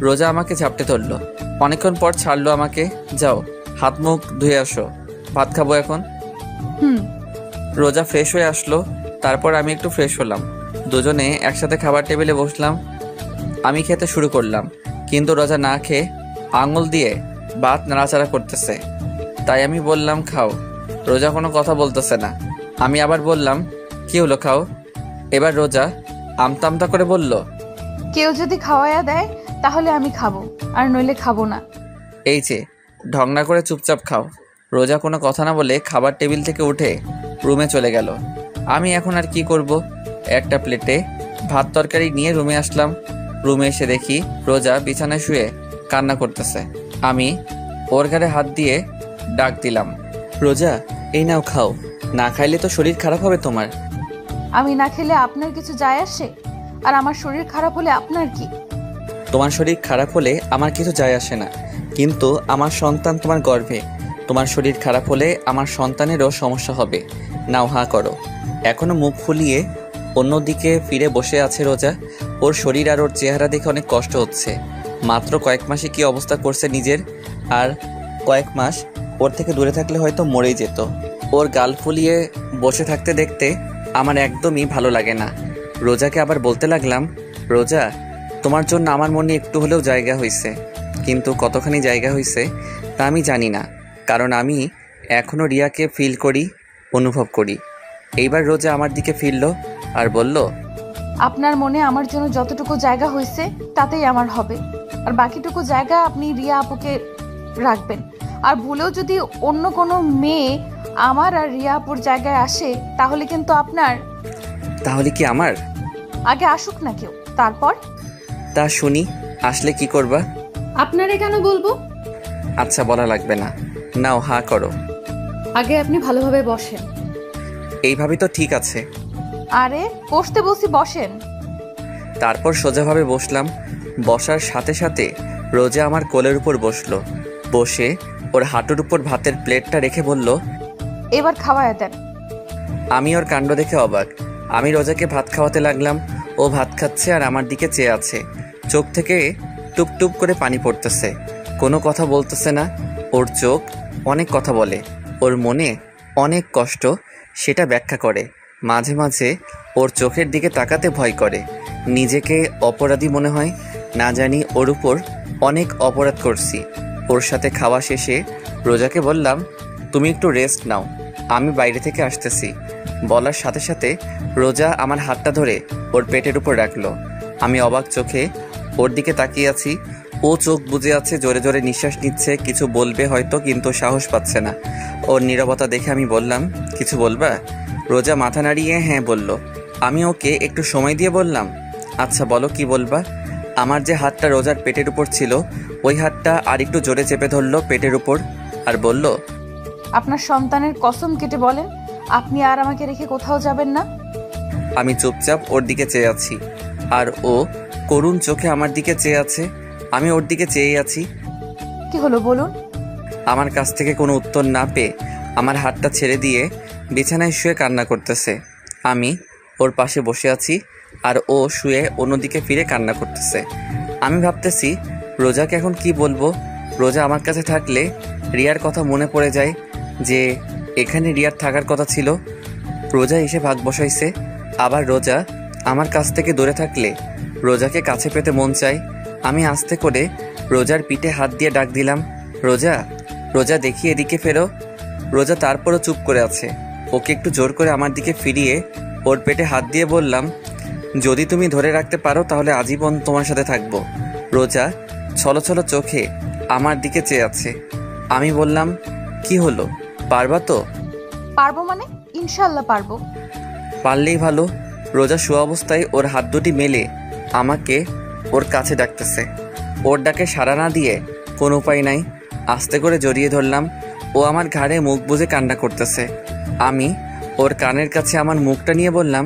রোজা আমাকে ঝাপটে ধরলো। অনেকক্ষণ পর ছাড়লো আমাকে। যাও হাত মুখ ধুয়ে আসো, ভাত খাবো এখন। রোজা ফ্রেশ হয়ে আসলো, তারপর আমি একটু ফ্রেশ হলাম। দুজনে একসাথে খাবার টেবিলে বসলাম। আমি খেতে শুরু করলাম, কিন্তু রোজা না খেয়ে আঙুল দিয়ে ভাত নাড়াচাড়া করতেছে। তাই আমি বললাম, খাও। রোজা কোনো কথা বলতেছে না। আমি আবার বললাম, কি হলো, খাও। এবার রোজা আমতা আমতা করে বলল,
কেউ যদি খাওয়াইয়া দেয় তাহলে আমি খাবো, আর নইলে খাবো না।
এই যে ঢং না করে চুপচাপ খাও। রোজা কোনো কথা না বলে খাবার টেবিল থেকে উঠে রুমে চলে গেল। আমি এখন আর কি করব? একটা প্লেটে ভাত তরকারি নিয়ে রুমে আসলাম। রুমে এসে দেখি রোজা বিছানায় শুয়ে কান্না করতেছে। আমি ওর ঘাড়ে হাত দিয়ে ডাক দিলাম, রোজা এই নাও খাও, না খাইলে তো শরীর খারাপ হবে তোমার।
আমি না খেলে আপনার কিছু যায় আসে? আর আমার শরীর খারাপ হলে আপনার কি?
তোমার শরীর খারাপ হলে আমার কিছু যায় আসে না, কিন্তু আমার সন্তান তোমার গর্ভে। তোমার শরীর খারাপ হলে আমার সন্তানেরও সমস্যা হবে। নাও হা করো। এখনো মুখ ফুলিয়ে অন্যদিকে ফিরে বসে আছে রোজা। ওর শরীর আর ওর চেহারা দেখে অনেক কষ্ট হচ্ছে। মাত্র কয়েক মাসে কি অবস্থা করছে নিজের, আর কয়েক মাস ওর থেকে দূরে থাকলে হয়তো মরেই যেত। ওর গাল ফুলিয়ে বসে থাকতে দেখতে আমার একদমই ভালো লাগে না। রোজাকে আবার বলতে লাগলাম, রোজা তোমার জন্য আমার মনে একটু হলেও জায়গা হয়েছে, কিন্তু কতখানি জায়গা হয়েছে তা আমি জানি না, কারণ আমি এখনও রিয়াকে ফিল করি, অনুভব করি। এইবার রোজা আমার দিকে ফিরল আর বলল,
আপনার মনে আমার জন্য যতটুকু জায়গা হয়েছে তাতেই আমার হবে, আর বাকিটুকু জায়গা আপনি রিয়া আপুকে রাখবেন। আর ভুলেও যদি অন্য কোনো মেয়ে আমার আর রিয়া আপুর জায়গায় আসে তাহলে কিন্তু আপনার।
তাহলে কি আমার?
আগে আসুক না কেউ, তারপর।
তা শুনি, আসলে কি করবা?
আপনারে কেন বলবো?
আচ্ছা বলা লাগবে না, নাও হা করো।
আগে আপনি ভালোভাবে বসেন।
এইভাবে তো ঠিক আছে।
আরে বসতে বসি, বসেন।
তারপর সোজাভাবে বসলাম। বসার সাথে সাথে রোজা আমার কোলের উপর বসলো। বসে ওর হাঁটুর উপর ভাতের প্লেটটা রেখে বলল,
এবার খাওয়ায় দেন।
আমি ওর কাণ্ড দেখে অবাক। আমি রোজাকে ভাত খাওয়াতে লাগলাম। ও ও ভাত খাচ্ছে আর আমার দিকে চেয়ে আছে। চোখ থেকে টুপ টুপ করে পানি পড়তেছে, কোনো কথা বলতেছে না। ওর চোখ অনেক কথা বলে, ওর মনে অনেক কষ্ট, সেটা ব্যাখ্যা করে। মাঝে মাঝে ওর চোখের দিকে তাকাতে ভয় করে, নিজেকে অপরাধী মনে হয়। না জানি ওর উপর অনেক অপরাধ করছি। ওর সাথে খাওয়া শেষে রোজাকে বললাম, তুমি একটু রেস্ট নাও, আমি বাইরে থেকে আসতেছি। বলার সাথে সাথে রোজা আমার হাতটা ধরে ওর পেটের উপর রাখলো। আমি অবাক চোখে ওর দিকে তাকিয়ে আছি। ও চোখ বুজে আছে, জোরে জোরে নিঃশ্বাস নিচ্ছে, কিছু বলবে হয়তো কিন্তু সাহস পাচ্ছে না। ওর নীরবতা দেখে আমি বললাম, কিছু বলবা? রোজা মাথা নাড়িয়ে হ্যাঁ বলল। আমি ওকে একটু সময় দিয়ে বললাম, আচ্ছা বলো কি বলবা। আমার যে হাতটা রোজার পেটের উপর ছিল, ওই হাতটা আর একটু জোরে চেপে ধরলো পেটের উপর আর বলল,
আপনার সন্তানের কসম কেটে বলেন আপনি আর আমাকে রেখে কোথাও যাবেন না।
আমি চুপচাপ ওর দিকে চেয়ে আছি আর ও করুণ চোখে আমার দিকে চেয়ে আছে। আমি ওর দিকে চেয়ে আছি।
কি হলো বলুন।
আমার কাছ থেকে কোনো উত্তর না পেয়ে আমার হাতটা ছেড়ে দিয়ে বিছানায় শুয়ে কান্না করতেছে। আমি ওর পাশে বসে আছি আর ও শুয়ে অন্যদিকে ফিরে কান্না করতেছে। আমি ভাবতেছি রোজাকে এখন কি বলবো। রোজা আমার কাছে থাকলে রিয়ার কথা মনে পড়ে যায় যে এখানে রিয়ার থাকার কথা ছিল। রোজা এসে ভাগ বসাইছে, আবার রোজা আমার কাছ থেকে দূরে থাকলে রোজাকে কাছে পেতে মন চায়। আমি আস্তে করে রোজার পিঠে হাত দিয়ে ডাক দিলাম, রোজা, রোজা দেখি এদিকে ফেরো। রোজা তারপরও চুপ করে আছে। ওকে একটু জোর করে আমার দিকে ফিরিয়ে ওর পেটে হাত দিয়ে বললাম, যদি তুমি ধরে রাখতে পারো তাহলে আজীবন তোমার সাথে থাকবো। রোজা ছলো ছলো চোখে আমার দিকে চেয়ে আছে। আমি বললাম, কি হলো, পারবা তো?
পারবো মানে? ইনশাল্লাহ পারবো।
পারলেই ভালো। রোজা শোয়া অবস্থায় ওর হাত দুটি মেলে আমাকে ওর কাছে ডাকতেছে। ওর ডাকে সাড়া না দিয়ে কোনো উপায় নাই, আস্তে করে জড়িয়ে ধরলাম। ও আমার ঘাড়ে মুখ বুজে কান্না করতেছে। আমি ওর কানের কাছে আমার মুখটা নিয়ে বললাম,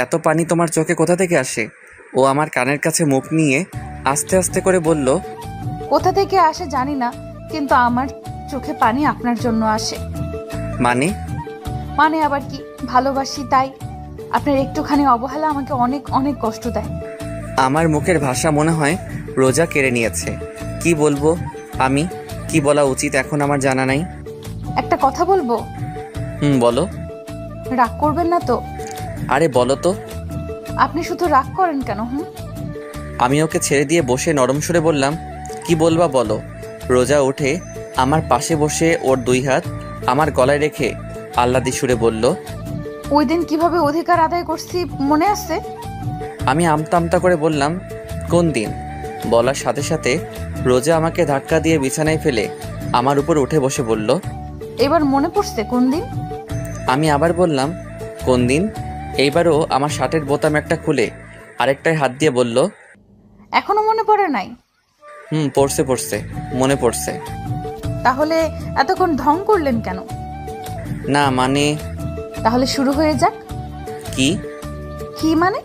এত পানি তোমার চোখে কোথা থেকে আসে? ও আমার কানের কাছে মুখ নিয়ে আস্তে আস্তে করে বলল,
কোথা থেকে আসে জানি না, কিন্তু আমার চোখে পানি আপনার জন্য আসে।
মানে?
মানে আবার কি, ভালোবাসি তাই। আপনার একটুখানি অবহেলা আমাকে অনেক অনেক কষ্ট দেয়।
আমার মুখের ভাষা মনে হয় রোজা কেড়ে নিয়েছে। কি বলবো আমি, কি বলা উচিত এখন আমার জানা নাই।
একটা কথা বলবো?
বলো।
রাগ করবেন না তো?
আরে বলো তো।
আপনি শুধু রাগ করেন কেন?
আমি ওকে ছেড়ে দিয়ে বসে নরম সুরে বললাম, কি বলবা বলো। রোজা উঠে আমার পাশে বসে ওর দুই হাত আমার গলায় রেখে আহ্লাদি সুরে বলল,
ওই দিন কিভাবে অধিকার আদায় করছি মনে আছে?
আমি আমতা আমতা করে বললাম, কোন দিন? বলার সাথে সাথে রোজা আমাকে ধাক্কা দিয়ে বিছানায় ফেলে আমার উপর উঠে বসে বলল,
এবার মনে পড়ছে কোন দিন?
আমি আবার বললাম, কোন দিন? এইবারও আমার শার্টের বোতাম একটা খুলে আরেকটায় হাত দিয়ে বলল,
এখনো মনে পড়ে নাই?
পড়ছে পড়ছে, মনে পড়ছে।
তাহলে এতক্ষণ ঢং করলেন কেন?
না মানে।
তাহলে শুরু হয়ে যাক।
কি?
কি মানে?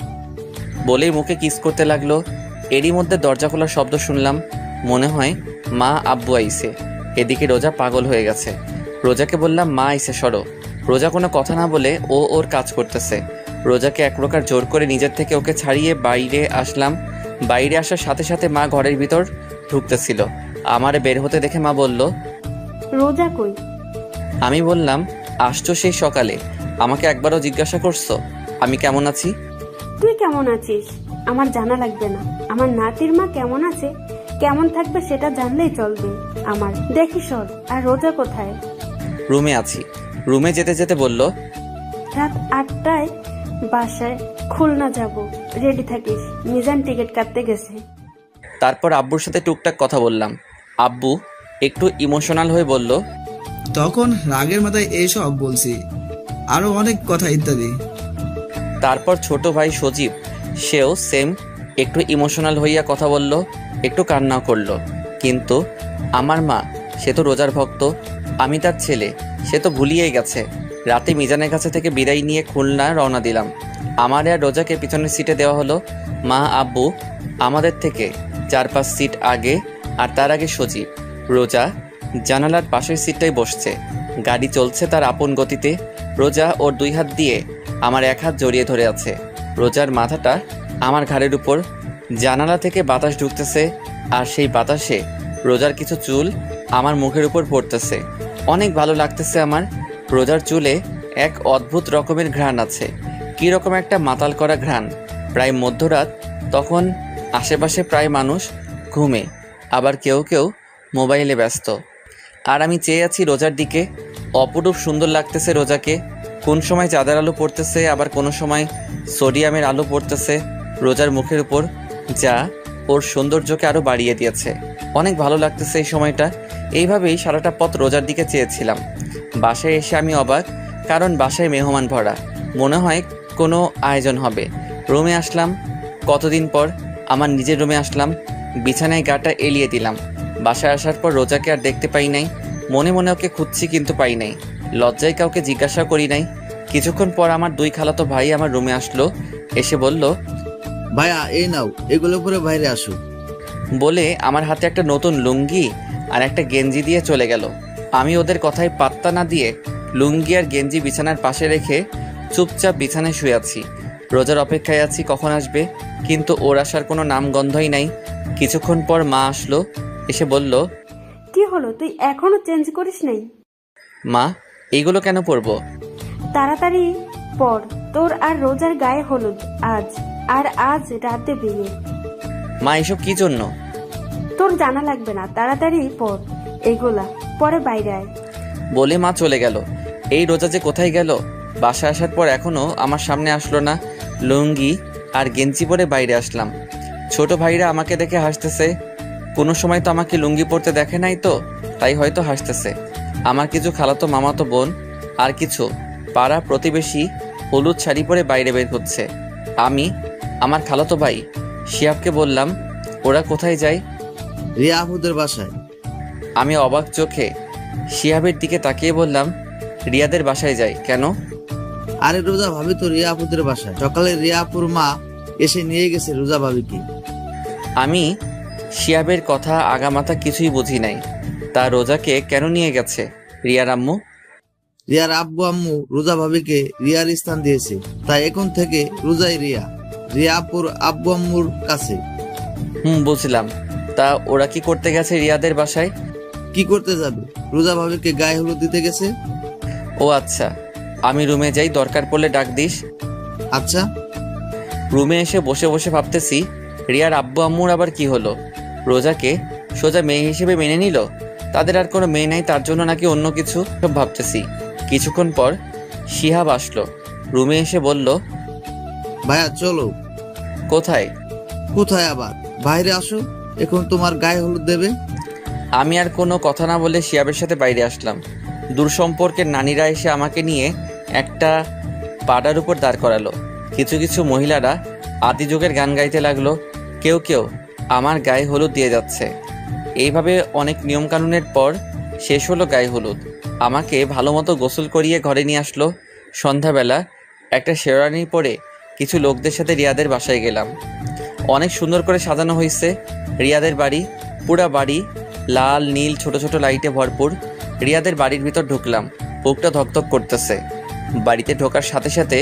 বলেই মুখে কিস করতে লাগলো। এরই মধ্যে দরজা খোলার শব্দ শুনলাম। মনে হয় মা আব্বু আইছে। এদিকে রোজা পাগল হয়ে গেছে। রোজাকে বললাম, মা আইছে, সরো। রোজা কোনো কথা না বলে ও ওর কাজ করতেছে। রোজাকে এক প্রকার জোর করে নিজের থেকে ওকে ছাড়িয়ে বাইরে আসলাম। বাইরে আসার সাথে সাথে মা ঘরের ভিতর ঢুকতেছিল। আমারে বের হতে দেখে মা বলল,
রোজা কই?
আমি বললাম, আসছো সেই সকালে, আমাকে একবারও জিজ্ঞাসা করছো আমি কেমন আছি?
তুই কেমন আছিস আমার জানা লাগবে না। আমার নাতির মা কেমন আছে, কেমন থাকবে সেটা জানলেই চলবে আমার। দেখি সর। আর রোজা কোথায়?
রুমে আছি। রুমে যেতে যেতে বলল,
রাত 8টায় বাসায় খুলনা যাব, রেডি থাকিস। মিজান টিকিট কাটতে গেছে।
তারপর আব্বুর সাথে টুকটাক কথা বললাম। আব্বু একটু ইমোশনাল হয়ে বলল,
তখন রাগের মাথায় এইসব বলছি, আরো অনেক কথা ইত্যাদি।
তারপর ছোট ভাই সজীব, সেও সেম একটু ইমোশনাল হইয়া কথা বলল, একটু কান্নাও করলো। কিন্তু আমার মা, সে তো রোজার ভক্ত, আমি তার ছেলে, সে তো ভুলিয়েই গেছে। রাতে মিজানের কাছে থেকে বিদায় নিয়ে খুলনা রওনা দিলাম। আমার আর রোজাকে পিছনের সিটে দেওয়া হলো। মা আব্বু আমাদের থেকে 4-5 সিট আগে, আর তার আগে সজীব। রোজা জানালার পাশের সিটটাই বসছে। গাড়ি চলছে তার আপন গতিতে। রোজা ওর দুই হাত দিয়ে আমার এক হাত জড়িয়ে ধরে আছে। রোজার মাথাটা আমার ঘাড়ের উপর। জানালা থেকে বাতাস ঢুকতেছে আর সেই বাতাসে রোজার কিছু চুল আমার মুখের উপর পড়তেছে। অনেক ভালো লাগতেছে আমার। রোজার চুলে এক অদ্ভুত রকমের ঘ্রাণ আছে, কী রকম একটা মাতাল করা ঘ্রাণ। প্রায় মধ্যরাত, তখন আশেপাশে প্রায় মানুষ ঘুমে, আবার কেউ কেউ মোবাইলে ব্যস্ত। আর আমি চেয়ে আছি রোজার দিকে। অপরূপ সুন্দর লাগতেছে রোজাকে। কোন সময় চাঁদের আলো পড়তেছে, আবার কোনো সময় সোডিয়ামের আলো পড়তেছে রোজার মুখের উপর, যা ওর সৌন্দর্যকে আরও বাড়িয়ে দিয়েছে। অনেক ভালো লাগতেছে এই সময়টা। এইভাবেই সারাটা পথ রোজার দিকে চেয়েছিলাম। বাসায় এসে আমি অবাক, কারণ বাসায় মেহমান ভরা। মনে হয় কোনো আয়োজন হবে। রুমে আসলাম, কতদিন পর আমার নিজের রুমে আসলাম। বিছানায় গাটা এলিয়ে দিলাম। বাসায় আসার পর রোজাকে আর দেখতে পাই নাই। মনে মনে ওকে খুঁজছি, কিন্তু পাই নাই। লজ্জায় কাউকে জিজ্ঞাসা করি নাই। কিছুক্ষণ পর আমার 2 খালাতো ভাই আমার রুমে আসলো। এসে বলল,
ভাইয়া এই নাও, এগুলো পরে বাইরে আসো।
বলে আমার হাতে একটা নতুন লুঙ্গি আর একটা গেঞ্জি দিয়ে চলে গেল। আমি ওদের কথায় পাত্তা না দিয়ে লুঙ্গি আর গেঞ্জি বিছানার পাশে রেখে চুপচাপ বিছানায় শুয়ে আছি। রোজার অপেক্ষায় আছি কখন আসবে, কিন্তু ওর আসার কোনো নামগন্ধই নাই। কিছুক্ষণ পর মা আসলো। এসে বলল,
কি হলো, তুই এখনো চেঞ্জ করিস নাই?
মা, এইগুলো কেন পরবো?
তাড়াতাড়ি পর, তোর আর রোজার গায়ে হলুদ আজ, আর আজ রাতে বিয়ে।
মা, এসব কি জন্য?
তোর জানা লাগবে না, তাড়াতাড়ি পর এগুলা, পরে বাইরে আয়।
বলে মা চলে গেল। এই রোজা যে কোথায় গেল? বাসা আসার পর এখনো আমার সামনে আসলো না। লুঙ্গি আর গেঞ্জি পরে বাইরে আসলাম। ছোট ভাইরা আমাকে দেখে হাসতেছে। কোনো সময় তো আমাকে লুঙ্গি পরতে দেখে নাই, তো তাই হয়তো হাসতেছে। আমার কিছু খালাতো মামাতো বোন আর কিছু পাড়া প্রতিবেশী হলুদ শাড়ি পরে বাইরে বের হচ্ছে। আমি আমার খালাতো ভাই শিহাবকে বললাম, ওরা কোথায় যায়?
রিয়া আপুদের বাসায়।
আমি অবাক চোখে শিহাবের দিকে তাকিয়ে বললাম, রিয়াদের বাসায় যাই কেন?
আরে রোজা ভাবি তো রিয়া আপুদের বাসায়। সকালে রিয়া আপুর মা এসে নিয়ে গেছে রোজা ভাবিকে।
আমি শিহাবের কথা আগামাথা কিছুই বুঝি নাই। তা রোজাকে কেন নিয়ে গেছে রিয়ার আম্মু?
রিয়ার আব্বু আম্মু রোজা ভাবিকে রিয়ার স্থান দিয়েছে, তাই এখন থেকে রোজাই রিয়া, রিয়া আপুর আব্বু আম্মুর কাছে।
বুঝলাম। তা ওরা কি করতে গেছে রিয়াদের বাসায়?
কি করতে যাবে? রোজা ভাবিকে গায়ে হলুদ দিতে গেছে।
ও আচ্ছা, আমি রুমে যাই, দরকার পড়লে ডাক দিস।
আচ্ছা।
রুমে এসে বসে বসে ভাবতেছি, রিয়ার আব্বু আম্মুর আবার কি হলো? রোজাকে সোজা মেয়ে হিসেবে মেনে নিল? তাদের আর কোনো মেয়ে নাই, তার জন্য নাকি অন্য কিছু? সব ভাবতেছি। কিছুক্ষণ পর শিহাব আসলো। রুমে এসে বলল,
ভাইয়া চলো।
কোথায়?
কোথায় আবার, বাইরে আসো, এখন তোমার গায়ে হলুদ দেবে।
আমি আর কোনো কথা না বলে শিহাবের সাথে বাইরে আসলাম। দূর সম্পর্কের নানিরা এসে আমাকে নিয়ে একটা পাড়ার উপর দাঁড় করালো। কিছু কিছু মহিলারা আদি যুগের গান গাইতে লাগলো। কেউ কেউ আমার গায়ে হলুদ দিয়ে যাচ্ছে। এইভাবে অনেক নিয়মকানুনের পর শেষ হলো গায়ে হলুদ। আমাকে ভালো মতো গোসল করিয়ে ঘরে নিয়ে আসলো। সন্ধ্যাবেলা একটা শেরওয়ানি পরে কিছু লোকদের সাথে রিয়াদের বাসায় গেলাম। অনেক সুন্দর করে সাজানো হয়েছে রিয়াদের বাড়ি। পুরা বাড়ি লাল নীল ছোট ছোট লাইটে ভরপুর। রিয়াদের বাড়ির ভিতর ঢুকলাম, বুকটা ধকধক করতেছে। বাড়িতে ঢোকার সাথে সাথে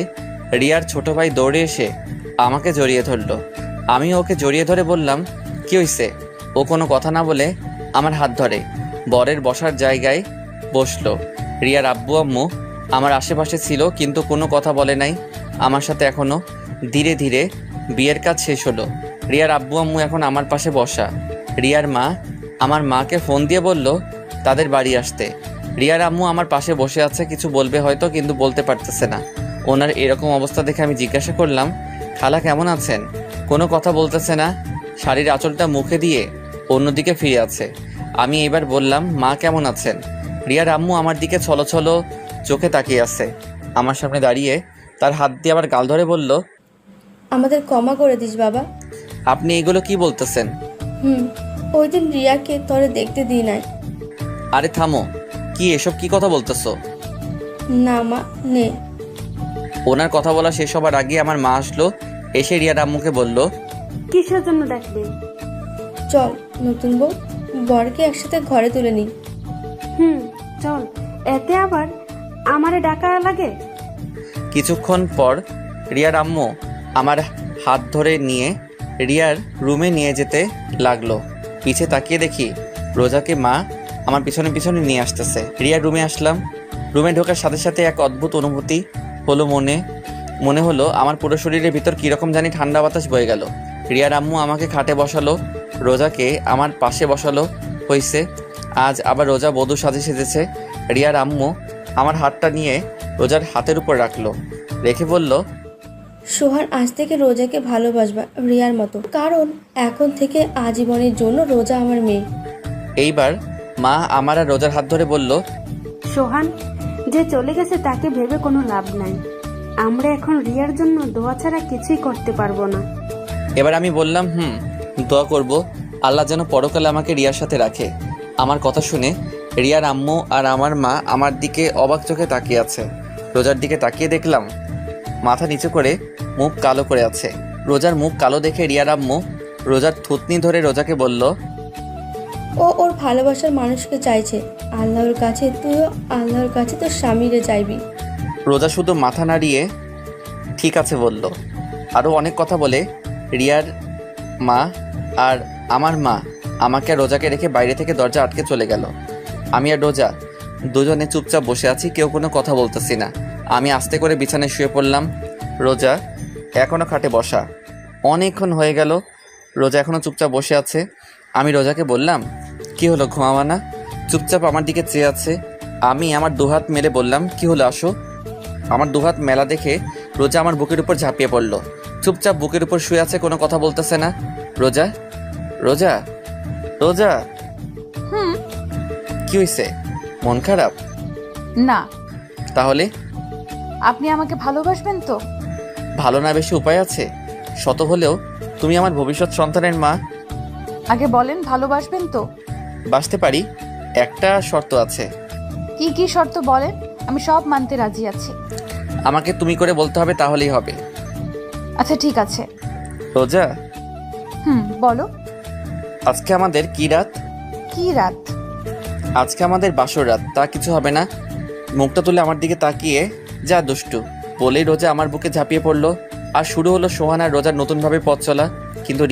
রিয়ার ছোট ভাই দৌড়ে এসে আমাকে জড়িয়ে ধরলো। আমি ওকে জড়িয়ে ধরে বললাম, কি হয়েছে? ও কোনো কথা না বলে আমার হাত ধরে বরের বসার জায়গায় বসলো। রিয়ার আব্বু আম্মু আমার আশেপাশে ছিল, কিন্তু কোনো কথা বলে নাই আমার সাথে। এখনো ধীরে ধীরে বিয়ের কাজ শেষ হলো। রিয়ার আব্বু আম্মু এখন আমার পাশে বসা। রিয়ার মা আমার মাকে ফোন দিয়ে বলল তাদের বাড়ি আসতে। রিয়ার আম্মু আমার পাশে বসে আছে, কিছু বলবে হয়তো, কিন্তু বলতে পারতেছে না। ওনার এরকম অবস্থা দেখে আমি জিজ্ঞাসা করলাম, খালা কেমন আছেন? কোনো কথা বলতেছে না। শাড়ির আঁচলটা মুখে দিয়ে অন্যদিকে ফিরে আছে। আমি এবার বললাম, মা কেমন আছেন? রিয়ার আম্মু আমার দিকে ছলো ছলো চোখে তাকিয়ে আছে। আমার সামনে দাঁড়িয়ে তার হাত দিয়ে আবার গাল ধরে বলল,
আমাদের ক্ষমা করে দিস বাবা।
আপনি এগুলো কি বলতেছেন?
ওই দিন রিয়াকে তোরে দেখতে দিই নাই।
আরে থামো, কি এসব কি কথা বলতেছো?
না মা, নে।
ওনার কথা বলা শেষ হবার আগে আমার মা আসলো। এসে রিয়ার আম্মুকে বলল,
কিসের জন্য ডাকলেন?
চল নতুন বউ বরকে একসাথে ঘরে তুলে নি।
চল, এতে আবার আমারে ডাকা লাগে?
কিছুক্ষণ পর রিয়ার আম্মু আমার হাত ধরে নিয়ে রিয়ার রুমে নিয়ে যেতে লাগলো। পিছে তাকিয়ে দেখি রোজাকে মা আমার পিছনে পিছনে নিয়ে আসতেছে। রিয়ার রুমে আসলাম। রুমে ঢোকার সাথে সাথে এক অদ্ভুত অনুভূতি হলো। মনে হলো আমার পুরো শরীরের ভিতর কীরকম জানি ঠান্ডা বাতাস বয়ে গেল। রিয়ার আম্মু আমাকে খাটে বসালো, রোজাকে আমার পাশে বসালো হয়েছে। আজ আবার রোজা বধূ সেজেছে। রিয়ার আম্মু আমার হাতটা নিয়ে রোজার হাতের উপর রাখলো, রেখে বলল,
সোহান আজ থেকে রোজাকে ভালোবাসবা রিয়ার মতো, কারণ এখন থেকে আজীবনের জন্য রোজা আমার মেয়ে।
এইবার মা আমার আর রোজার হাত ধরে বলল,
সোহান যে চলে গেছে তাকে ভেবে কোনো লাভ নাই। আমরা এখন রিয়ার জন্য দোয়া ছাড়া কিছুই করতে পারবো না।
এবার আমি বললাম, দোয়া করব আল্লাহ যেন পরকালে আমাকে রিয়ার সাথে রাখে। আমার কথা শুনে রিয়ার আম্মু আর আমার মা আমার দিকে অবাক চোখে তাকিয়ে আছে। রোজার দিকে তাকিয়ে দেখলাম মাথা নিচু করে মুখ কালো করে আছে। রোজার মুখ কালো দেখে রিয়ার আম্মু রোজার থুতনি ধরে রোজাকে বলল,
ও ওর ভালোবাসার মানুষকে চাইছে, আল্লাহর কাছে তুইও আল্লাহর কাছে তোর স্বামীরে চাইবি।
রোজা শুধু মাথা নাড়িয়ে ঠিক আছে বলল। আরও অনেক কথা বলে রিয়ার মা আর আমার মা আমাকে আর রোজাকে রেখে বাইরে থেকে দরজা আটকে চলে গেল। আমি আর রোজা দুজনে চুপচাপ বসে আছি, কেউ কোনো কথা বলতেছি না। আমি আস্তে করে বিছানায় শুয়ে পড়লাম। রোজা এখনও খাটে বসা। অনেকক্ষণ হয়ে গেল, রোজা এখনও চুপচাপ বসে আছে। আমি রোজাকে বললাম, কি হলো, ঘুমাবা না? চুপচাপ আমার দিকে চেয়ে আছে। আমি আমার দুহাত মেলে বললাম, কি হলো, আসো। আমার দুহাত মেলা দেখে রোজা আমার বুকের উপর ঝাঁপিয়ে পড়লো। চুপচাপ বুকের উপর শুয়ে আছে, কোনো কথা বলতেছে না। রোজা রোজা রোজা কি হয়েছে? মন খারাপ?
না।
তাহলে
আপনি আমাকে ভালোবাসবেন তো?
ভালো না বেশি উপায় আছে? শত হলেও তুমি আমার ভবিষ্যৎ সন্তানের মা।
আগে বলেন, ভালোবাসবেন তো?
বাসতে পারি, একটা শর্ত আছে।
কি কি শর্ত বলেন, আমি সব মানতে রাজি আছি।
আমাকে তুমি করে বলতে হবে, তাহলেই হবে।
আচ্ছা ঠিক আছে।
রোজা
বলো।
আজকে আমাদের কি রাত?
কি রাত?
আজকে আমাদের বাসর রাত। তা কিছু হবে না। মুখটা তুলে আমার দিকে তাকিয়ে যা দুষ্টু বলেই রোজা আমার বুকে ঝাঁপিয়ে পড়লো। আর শুরু হলো সোহান আর রোজার নতুনভাবে পথ চলা। কিন্তু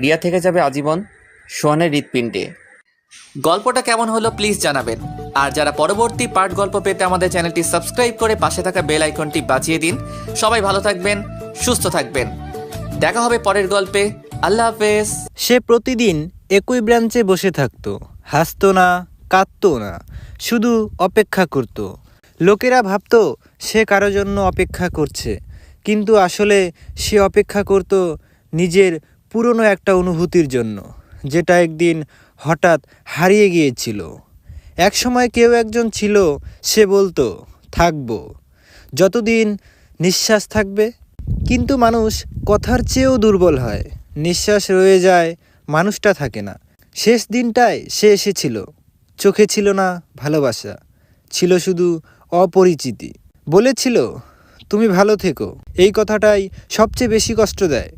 রিয়া থেকে যাবে আজীবন সোহানের হৃৎপিণ্ডে। গল্পটা কেমন হলো প্লিজ জানাবেন। আর যারা পরবর্তী পার্ট গল্প পেতে আমাদের চ্যানেলটি সাবস্ক্রাইব করে পাশে থাকা বেল আইকনটি বাজিয়ে দিন। সবাই ভালো থাকবেন, সুস্থ থাকবেন। দেখা হবে পরের গল্পে। আল্লাহ হাফেজ।
সে প্রতিদিন একই ব্রাঞ্চে বসে থাকতো, হাসতো না, কাঁদতো না, শুধু অপেক্ষা করত। লোকেরা ভাবতো সে কারো জন্য অপেক্ষা করছে, কিন্তু আসলে সে অপেক্ষা করত নিজের পুরনো একটা অনুভূতির জন্য, যেটা একদিন হঠাৎ হারিয়ে গিয়েছিল। এক সময় কেউ একজন ছিল, সে বলতো থাকবো যতদিন নিঃশ্বাস থাকবে। কিন্তু মানুষ কথার চেয়েও দুর্বল হয়। নিঃশ্বাস রয়ে যায়, মানুষটা থাকে না। শেষ দিনটায় সে এসেছিল, চোখে ছিল না ভালোবাসা, ছিল শুধু অপরিচিতি। বলেছিল তুমি ভালো থেকো। এই কথাটাই সবচেয়ে বেশি কষ্ট দেয়,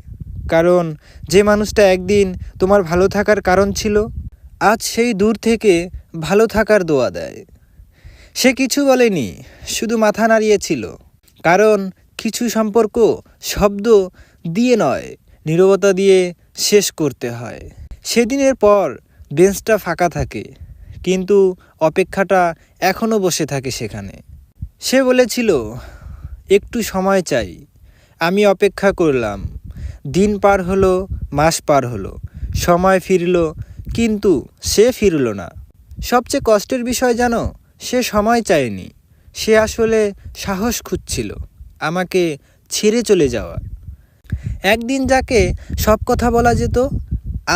কারণ যে মানুষটা একদিন তোমার ভালো থাকার কারণ ছিল, আজ সেই দূর থেকে ভালো থাকার দোয়া দেয়। সে কিছু বলেনি, শুধু মাথা নাড়িয়েছিল, কারণ কিছু সম্পর্ক শব্দ দিয়ে নয়, নীরবতা দিয়ে শেষ করতে হয়। সেদিনের পর বেঞ্চটা ফাঁকা থাকে, কিন্তু অপেক্ষাটা এখনও বসে থাকে সেখানে। সে বলেছিল একটু সময় চাই। আমি অপেক্ষা করলাম। দিন পার হলো, মাস পার হলো, সময় ফিরল, কিন্তু সে ফিরল না। সবচেয়ে কষ্টের বিষয় জানো, সে সময় চায়নি, সে আসলে সাহস খুঁজছিল আমাকে ছেড়ে চলে যাওয়া। একদিন যাকে সব কথা বলা যেত,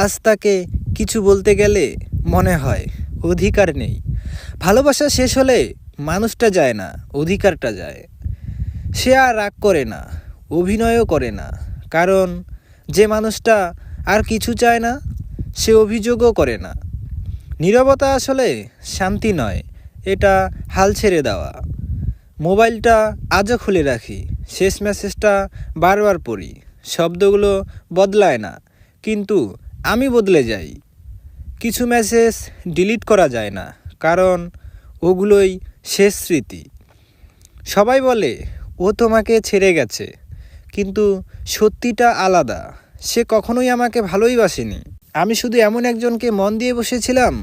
আজ তাকে কিছু বলতে গেলে মনে হয় অধিকার নেই। ভালোবাসা শেষ হলে মানুষটা যায় না, অধিকারটা যায়। সে আর রাগ করে না, অভিনয়ও করে না, কারণ যে মানুষটা আর কিছু চায় না, সে অভিযোগও করে না। নীরবতা আসলে শান্তি নয়, এটা হাল ছেড়ে দেওয়া। মোবাইলটা আজও খুলে রাখি, শেষ মেসেজটা বারবার পড়ি। শব্দগুলো বদলায় না, কিন্তু আমি বদলে যাই। কিছু মেসেজ ডিলিট করা যায় না, কারণ ওগুলোই শেষ স্মৃতি। সবাই বলে ও তোমাকে ছেড়ে গেছে, কিন্তু সত্যিটা আলাদা। সে কখনোই আমাকে ভালোই বাসেনি। আমি শুধু এমন একজনকে মন দিয়ে বসেছিলাম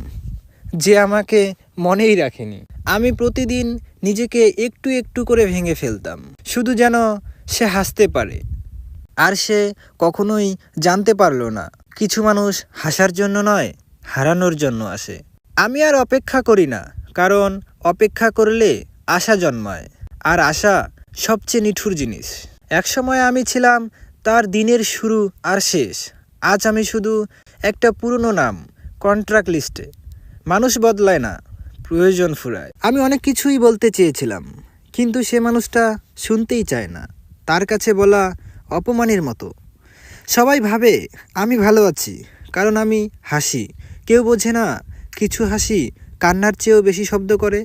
যে আমাকে মনেই রাখেনি। আমি প্রতিদিন নিজেকে একটু একটু করে ভেঙে ফেলতাম, শুধু যেন সে হাসতে পারে। আর সে কখনোই জানতে পারলো না কিছু মানুষ হাসার জন্য নয়, হারানোর জন্য আসে। আমি আর অপেক্ষা করি না, কারণ অপেক্ষা করলে আশা জন্মায়, আর আশা সবচেয়ে নিঠুর জিনিস। একসময় আমি ছিলাম তার দিনের শুরু আর শেষ। আজ আমি শুধু একটা পুরনো নাম কন্ট্রাক্ট লিস্টে। মানুষ বদলায় না, প্রয়োজন ফুরায়। আমি অনেক কিছুই বলতে চেয়েছিলাম, কিন্তু সে মানুষটা শুনতেই চায় না। তার কাছে বলা অপমানের মতো। সবাই ভাবে আমি ভালো আছি কারণ আমি হাসি। কেউ বোঝে না কিছু হাসি কান্নার চেয়েও বেশি শব্দ করে।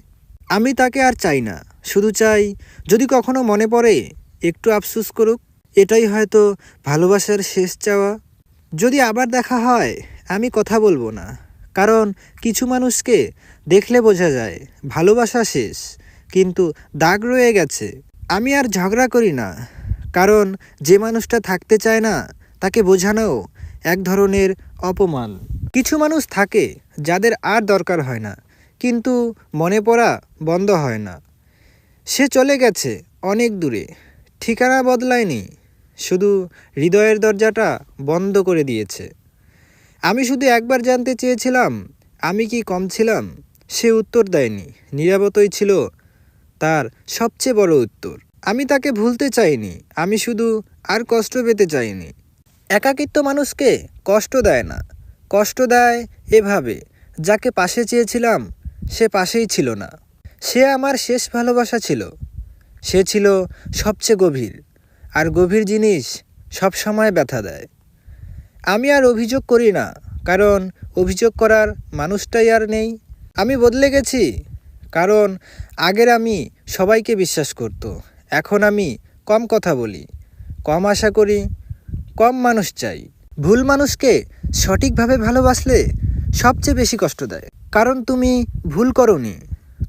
আমি তাকে আর চাই না, শুধু চাই যদি কখনো মনে পড়ে একটু আফসোস করুক। এটাই হয়তো ভালোবাসার শেষ চাওয়া। যদি আবার দেখা হয় আমি কথা বলবো না, কারণ কিছু মানুষকে দেখলে বোঝা যায় ভালোবাসা শেষ, কিন্তু দাগ রয়ে গেছে। আমি আর ঝগড়া করি না, কারণ যে মানুষটা থাকতে চায় না তাকে বোঝানোও এক ধরনের অপমান। কিছু মানুষ থাকে যাদের আর দরকার হয় না, কিন্তু মনে পড়া বন্ধ হয় না। সে চলে গেছে অনেক দূরে, ঠিকানা বদলায়নি, শুধু হৃদয়ের দরজাটা বন্ধ করে দিয়েছে। আমি শুধু একবার জানতে চেয়েছিলাম আমি কি কম ছিলাম। সে উত্তর দেয়নি, নীরবতাই ছিল তার সবচেয়ে বড় উত্তর। আমি তাকে ভুলতে চাইনি, আমি শুধু আর কষ্ট পেতে চাইনি। একাকিত্ব মানুষকে কষ্ট দেয় না, কষ্ট দেয় এভাবে যাকে পাশে চেয়েছিলাম সে পাশেই ছিল না। সে আমার শেষ ভালোবাসা ছিল, সে ছিল সবচেয়ে গভীর, আর গভীর জিনিস সব সময় ব্যথা দেয়। আমি আর অভিযোগ করি না, কারণ অভিযোগ করার মানুষটাই আর নেই। আমি বদলে গেছি, কারণ আগের আমি সবাইকে বিশ্বাস করত। এখন আমি কম কথা বলি, কম আশা করি, কম মানুষ চাই। ভুল মানুষকে সঠিকভাবে ভালোবাসলে সবচেয়ে বেশি কষ্ট দেয়, কারণ তুমি ভুল করোনি,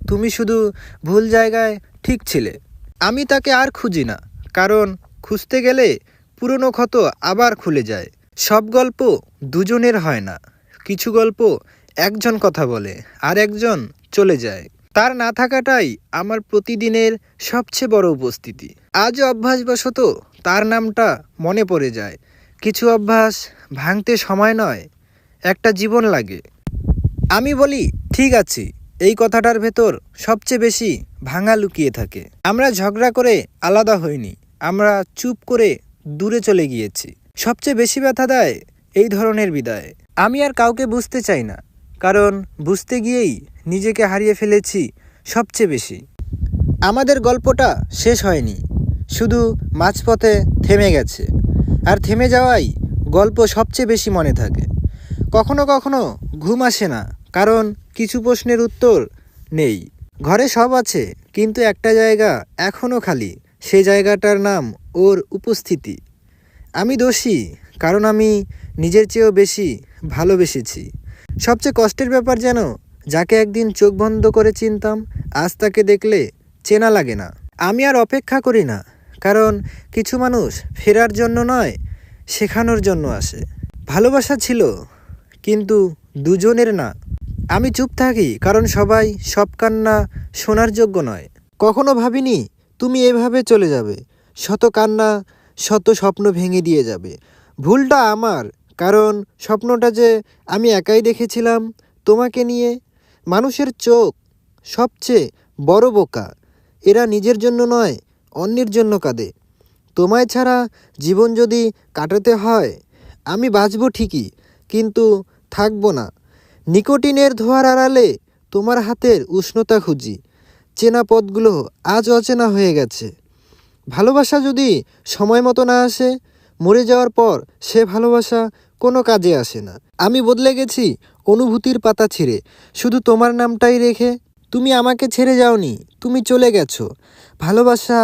তুমি শুধু ভুল জায়গায় ঠিক ছিলে। আমি তাকে আর খুঁজি না, কারণ খুঁজতে গেলে পুরনো ক্ষত আবার খুলে যায়। সব গল্প দুজনের হয় না, কিছু গল্প একজন কথা বলে আর একজন চলে যায়। তার না থাকাটাই আমার প্রতিদিনের সবচেয়ে বড় উপস্থিতি। আজও অভ্যাসবশত তার নামটা মনে পড়ে যায়। কিছু অভ্যাস ভাঙতে সময় নয়, একটা জীবন লাগে। আমি বলি ঠিক আছে, এই কথাটার ভেতর সবচেয়ে বেশি ভাঙা লুকিয়ে থাকে। আমরা ঝগড়া করে আলাদা হইনি, আমরা চুপ করে দূরে চলে গিয়েছি। সবচেয়ে বেশি ব্যথা দেয় এই ধরনের বিদায়। আমি আর কাউকে বুঝতে চাই না, কারণ বুঝতে গিয়েই নিজেকে হারিয়ে ফেলেছি সবচেয়ে বেশি। আমাদের গল্পটা শেষ হয়নি, শুধু মাঝপথে থেমে গেছে। আর থেমে যাওয়াই গল্প সবচেয়ে বেশি মনে থাকে। কখনো কখনো ঘুম আসে না, কারণ কিছু প্রশ্নের উত্তর নেই। ঘরে সব আছে, কিন্তু একটা জায়গা এখনও খালি, সেই জায়গাটার নাম ওর উপস্থিতি। আমি দোষী, কারণ আমি নিজের চেয়েও বেশি ভালোবেসেছি। সবচেয়ে কষ্টের ব্যাপার যেন যাকে একদিন চোখ বন্ধ করে চিনতাম, আজ তাকে দেখলে চেনা লাগে না। আমি আর অপেক্ষা করি না, কারণ কিছু মানুষ ফেরার জন্য নয়, শেখানোর জন্য আসে। ভালোবাসা ছিল, কিন্তু দুজনের না। আমি চুপ থাকি, কারণ সবাই সব কান্না শোনার যোগ্য নয়। কখনো ভাবিনি তুমি এভাবে চলে যাবে, শত কান্না শত স্বপ্ন ভেঙে দিয়ে যাবে। ভুলটা আমার, কারণ স্বপ্নটা যে আমি একাই দেখেছিলাম তোমাকে নিয়ে। মানুষের চোখ সবচেয়ে বড় বোকা, এরা নিজের জন্য নয় অন্যের জন্য কাঁদে। তোমায় ছাড়া জীবন যদি কাটাতে হয়, আমি বাঁচব ঠিকই, কিন্তু থাকবো না। নিকোটিনের ধোঁয়ার আড়ালে তোমার হাতের উষ্ণতা খুঁজি। চেনা পথগুলো আজ অচেনা হয়ে গেছে। ভালোবাসা যদি সময় মতো না আসে, মরে যাওয়ার পর সে ভালোবাসা কোনো কাজে আসে না। আমি বদলে গেছি অনুভূতির পাতা ছিঁড়ে, শুধু তোমার নামটাই রেখে। তুমি আমাকে ছেড়ে যাওনি, তুমি চলে গেছো। ভালোবাসা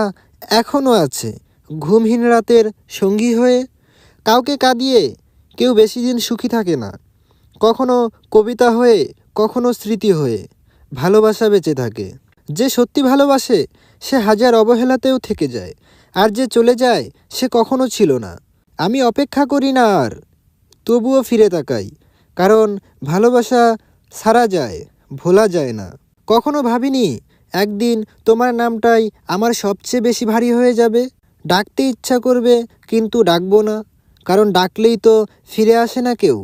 এখনও আছে, ঘুমহীন রাতের সঙ্গী হয়ে। কাউকে কাঁদিয়ে কেউ বেশি দিন সুখী থাকে না, কখনো কবিতা হয়ে, কখনো স্মৃতি হয়ে ভালোবাসা বেঁচে থাকে। যে সত্যি ভালোবাসে সে হাজার অবহেলাতেও থেকে যায়, আর যে চলে যায় সে কখনো ছিল না। আমি অপেক্ষা করি না আর, তবুও ফিরে তাকাই, কারণ ভালোবাসা সারা যায়, ভোলা যায় না। কখনো ভাবিনি একদিন তোমার নামটাই আমার সবচেয়ে বেশি ভারী হয়ে যাবে। ডাকতে ইচ্ছা করবে কিন্তু ডাকবো না, কারণ ডাকলেই তো ফিরে আসে না কেউ।